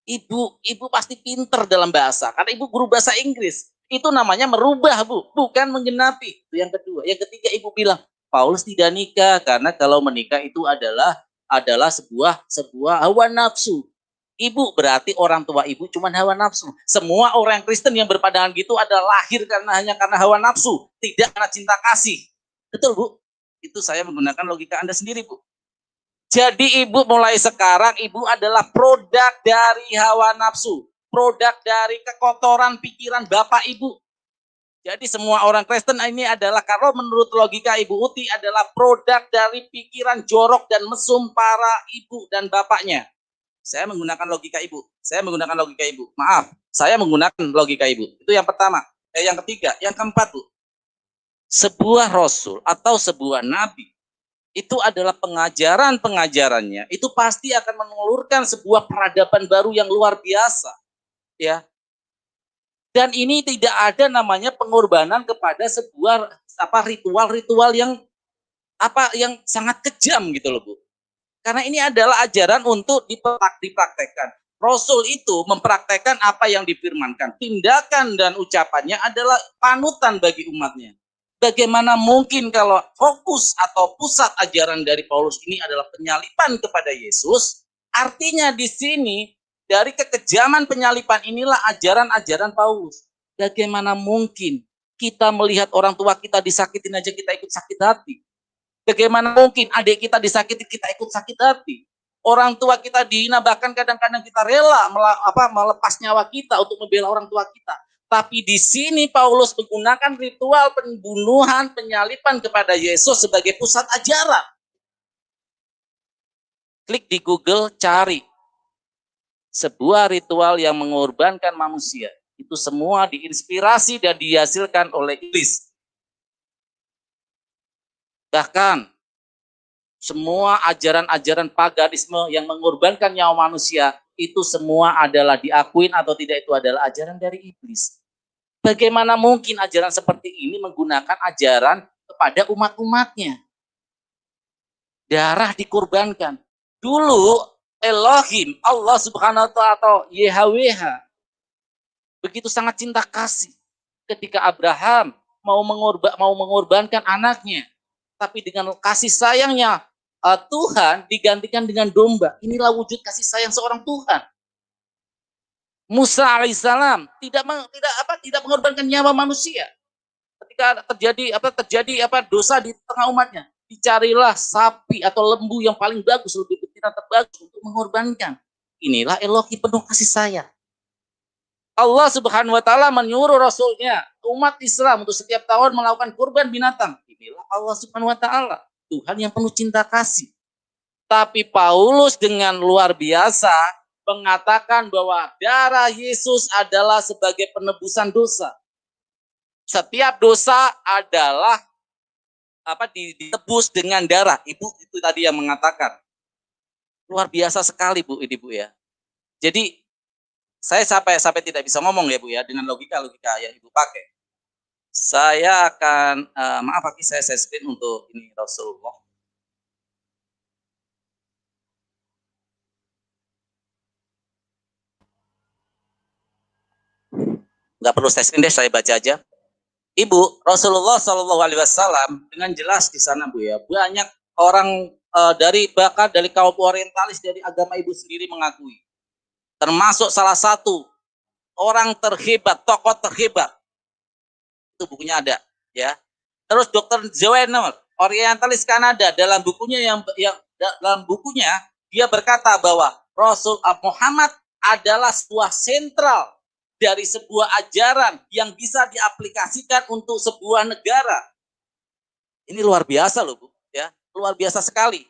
Ibu pasti pinter dalam bahasa, karena ibu guru bahasa Inggris. Itu namanya merubah Bu, bukan menggenapi. Itu yang kedua. Yang ketiga ibu bilang, Paulus tidak nikah karena kalau menikah itu adalah sebuah hawa nafsu. Ibu berarti orang tua ibu cuma hawa nafsu. Semua orang Kristen yang berpandangan gitu adalah lahir hanya karena hawa nafsu, tidak karena cinta kasih. Betul Bu? Itu saya menggunakan logika Anda sendiri Bu. Jadi ibu mulai sekarang ibu adalah produk dari hawa nafsu, produk dari kekotoran pikiran bapak ibu. Jadi semua orang Kristen ini adalah, kalau menurut logika Ibu Uti, adalah produk dari pikiran jorok dan mesum para ibu dan bapaknya. Saya menggunakan logika ibu. Maaf, saya menggunakan logika ibu. Itu yang pertama. Yang ketiga, yang keempat Bu. Sebuah rasul atau sebuah nabi itu adalah pengajarannya itu pasti akan menelurkan sebuah peradaban baru yang luar biasa, ya. Dan ini tidak ada namanya pengorbanan kepada sebuah ritual-ritual yang sangat kejam gitu loh Bu. Karena ini adalah ajaran untuk dipraktekkan. Rasul itu mempraktekkan apa yang difirmankan. Tindakan dan ucapannya adalah panutan bagi umatnya. Bagaimana mungkin kalau fokus atau pusat ajaran dari Paulus ini adalah penyalipan kepada Yesus? Artinya di sini dari kekejaman penyalipan inilah ajaran-ajaran Paulus. Bagaimana mungkin kita melihat orang tua kita disakitin aja kita ikut sakit hati? Bagaimana mungkin adik kita disakiti kita ikut sakit hati? Orang tua kita dihina, bahkan kadang-kadang kita rela melepas nyawa kita untuk membela orang tua kita. Tapi di sini Paulus menggunakan ritual pembunuhan, penyalipan kepada Yesus sebagai pusat ajaran. Klik di Google, cari sebuah ritual yang mengorbankan manusia. Itu semua diinspirasi dan dihasilkan oleh iblis. Bahkan semua ajaran-ajaran paganisme yang mengorbankan nyawa manusia itu semua adalah diakuin atau tidak, itu adalah ajaran dari iblis. Bagaimana mungkin ajaran seperti ini menggunakan ajaran kepada umat-umatnya? Darah dikorbankan. Dulu Elohim, Allah Subhanahu wa Ta'ala atau YHWH begitu sangat cinta kasih ketika Abraham mau mengorbankan anaknya, tapi dengan kasih sayangnya Tuhan digantikan dengan domba. Inilah wujud kasih sayang seorang Tuhan. Musa alaihissalam tidak mengorbankan nyawa manusia. Ketika terjadi dosa di tengah umatnya, dicarilah sapi atau lembu yang paling bagus, lebih betina terbagus untuk mengorbankan. Inilah Elohi penuh kasih sayang. Allah Subhanahu wa Ta'ala menyuruh Rasulnya, umat Islam, untuk setiap tahun melakukan kurban binatang. Inilah Allah Subhanahu wa Ta'ala, Tuhan yang penuh cinta kasih. Tapi Paulus dengan luar biasa mengatakan bahwa darah Yesus adalah sebagai penebusan dosa. Setiap dosa adalah ditebus dengan darah. Ibu itu tadi yang mengatakan. Luar biasa sekali Bu ini Bu ya. Jadi saya sampai tidak bisa ngomong ya Bu ya, dengan logika yang Ibu pakai. Saya akan saya screen untuk ini Rasulullah. Nggak perlu saya screen deh, saya baca aja. Ibu, Rasulullah Shallallahu Alaihi Wasallam dengan jelas di sana Bu ya, banyak orang dari kaum orientalis dari agama Ibu sendiri mengakui, termasuk salah satu orang terhebat, tokoh terhebat, itu bukunya ada ya. Terus Dr. Joanne, orientalis Kanada, dalam bukunya dia berkata bahwa Rasul Muhammad adalah sebuah sentral dari sebuah ajaran yang bisa diaplikasikan untuk sebuah negara. Ini luar biasa loh Bu, ya, luar biasa sekali.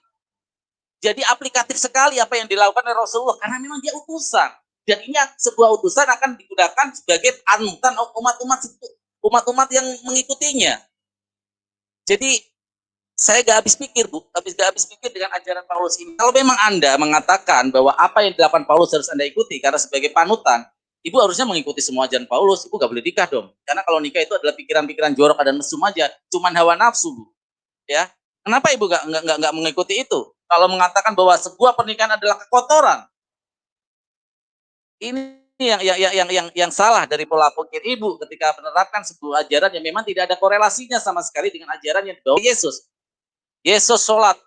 Jadi aplikatif sekali apa yang dilakukan oleh Rasulullah, karena memang dia utusan. Dan ini sebuah utusan akan digunakan sebagai panutan umat-umat yang mengikutinya. Jadi Saya gak habis pikir, Bu. Gak habis pikir dengan ajaran Paulus ini. Kalau memang Anda mengatakan bahwa apa yang dilakukan Paulus harus Anda ikuti karena sebagai panutan, Ibu harusnya mengikuti semua ajaran Paulus. Ibu gak boleh nikah dong. Karena kalau nikah itu adalah pikiran-pikiran jorok dan mesum aja. Cuman hawa nafsu, Bu. Ya. Kenapa Ibu gak mengikuti itu? Kalau mengatakan bahwa sebuah pernikahan adalah kekotoran, ini yang salah dari pola pikir Ibu ketika menerapkan sebuah ajaran yang memang tidak ada korelasinya sama sekali dengan ajaran yang dibawa Yesus. Yesus sholat,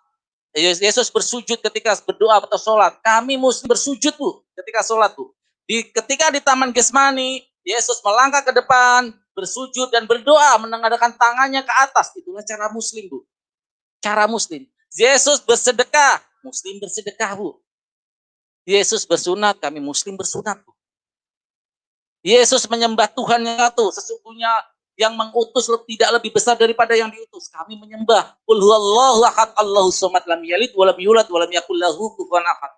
Yesus bersujud ketika berdoa atau sholat. Kami mesti bersujud, Bu, ketika sholat, Bu. Ketika di Taman Getsemani, Yesus melangkah ke depan, bersujud dan berdoa, menengadahkan tangannya ke atas. Itulah cara Muslim, Bu. Cara Muslim. Yesus bersedekah, Muslim bersedekah, Bu. Yesus bersunat, kami Muslim bersunat, Bu. Yesus menyembah Tuhan yang satu, sesungguhnya yang mengutus tidak lebih besar daripada yang diutus. Kami menyembah Qul huwallahu ahad, Allahus samad, lam yalid walam yulad walam yakul lahu kufuwan ahad.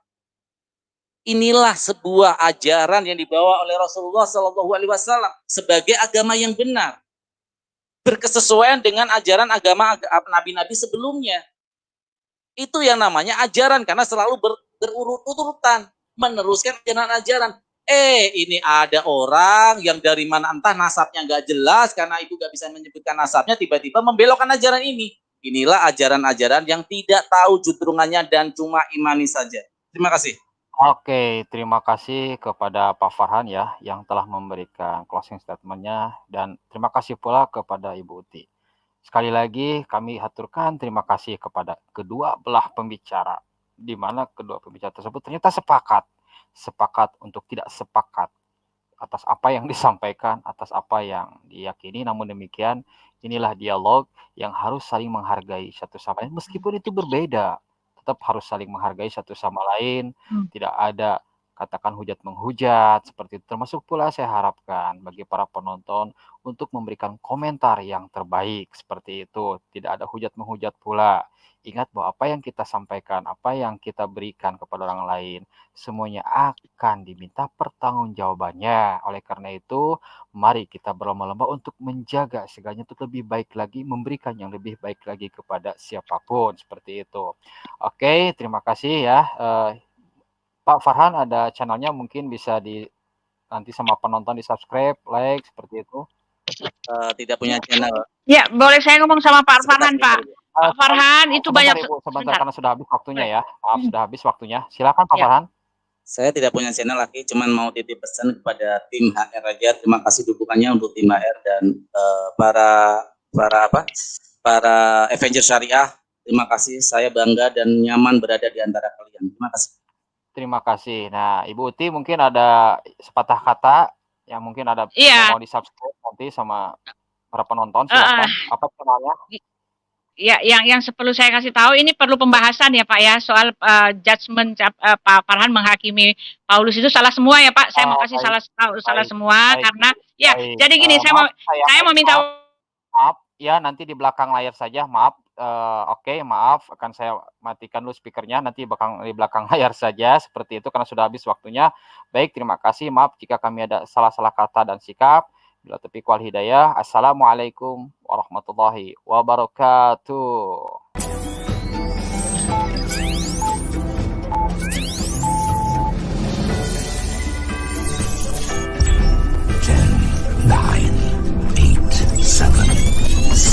Inilah sebuah ajaran yang dibawa oleh Rasulullah SAW sebagai agama yang benar, berkesesuaian dengan ajaran agama nabi-nabi sebelumnya. Itu yang namanya ajaran, karena selalu berurut-urutan meneruskan ajaran-ajaran. Ini ada orang yang dari mana entah nasabnya nggak jelas, karena itu nggak bisa menyebutkan nasabnya, tiba-tiba membelokkan ajaran ini. Inilah ajaran-ajaran yang tidak tahu juntrungannya dan cuma imani saja. Terima kasih. Oke, terima kasih kepada Pak Farhan ya yang telah memberikan closing statement-nya, dan terima kasih pula kepada Ibu Uti. Sekali lagi kami haturkan terima kasih kepada kedua belah pembicara, di mana kedua pembicara tersebut ternyata sepakat untuk tidak sepakat atas apa yang disampaikan, atas apa yang diyakini. Namun demikian, inilah dialog yang harus saling menghargai satu sama lain, meskipun itu berbeda, tetap harus saling menghargai satu sama lain. Tidak ada katakan hujat menghujat seperti itu. Termasuk pula saya harapkan bagi para penonton untuk memberikan komentar yang terbaik seperti itu. Tidak ada hujat menghujat pula. Ingat bahwa apa yang kita sampaikan, apa yang kita berikan kepada orang lain, semuanya akan diminta pertanggungjawabannya. Oleh karena itu, mari kita berlomba-lomba untuk menjaga segalanya untuk lebih baik lagi, memberikan yang lebih baik lagi kepada siapapun, seperti itu. Oke, terima kasih ya. Pak Farhan, ada channelnya, mungkin bisa nanti sama penonton di subscribe, like, seperti itu. Tidak punya channel. Ya, boleh saya ngomong sama Pak Farhan, Pak. Pak Farhan itu sebentar, banyak. Ibu, sebentar karena sudah habis waktunya ya. Maaf, sudah habis waktunya. Silakan Pak Farhan. Saya tidak punya channel lagi, cuman mau titip pesan kepada tim HR aja. Terima kasih dukungannya untuk tim HR dan para Avenger Syariah. Terima kasih, saya bangga dan nyaman berada di antara kalian. Terima kasih. Terima kasih. Nah, Ibu Uti mungkin ada sepatah kata yang mungkin ada mau di subscribe nanti sama para penonton. Silakan. Apa channelnya? Ya, yang perlu saya kasih tahu, ini perlu pembahasan ya Pak ya, soal judgement Pak Farhan menghakimi Paulus itu salah semua ya Pak. Saya mau kasih salah semua karena ya. Jadi gini, saya mau minta maaf ya, nanti di belakang layar saja. Maaf. Oke, maaf, akan saya matikan dulu speakernya, nanti di belakang layar saja seperti itu karena sudah habis waktunya. Baik, terima kasih. Maaf jika kami ada salah-salah kata dan sikap. Bila taufiq wal hidayah. Assalamualaikum warahmatullahi wabarakatuh.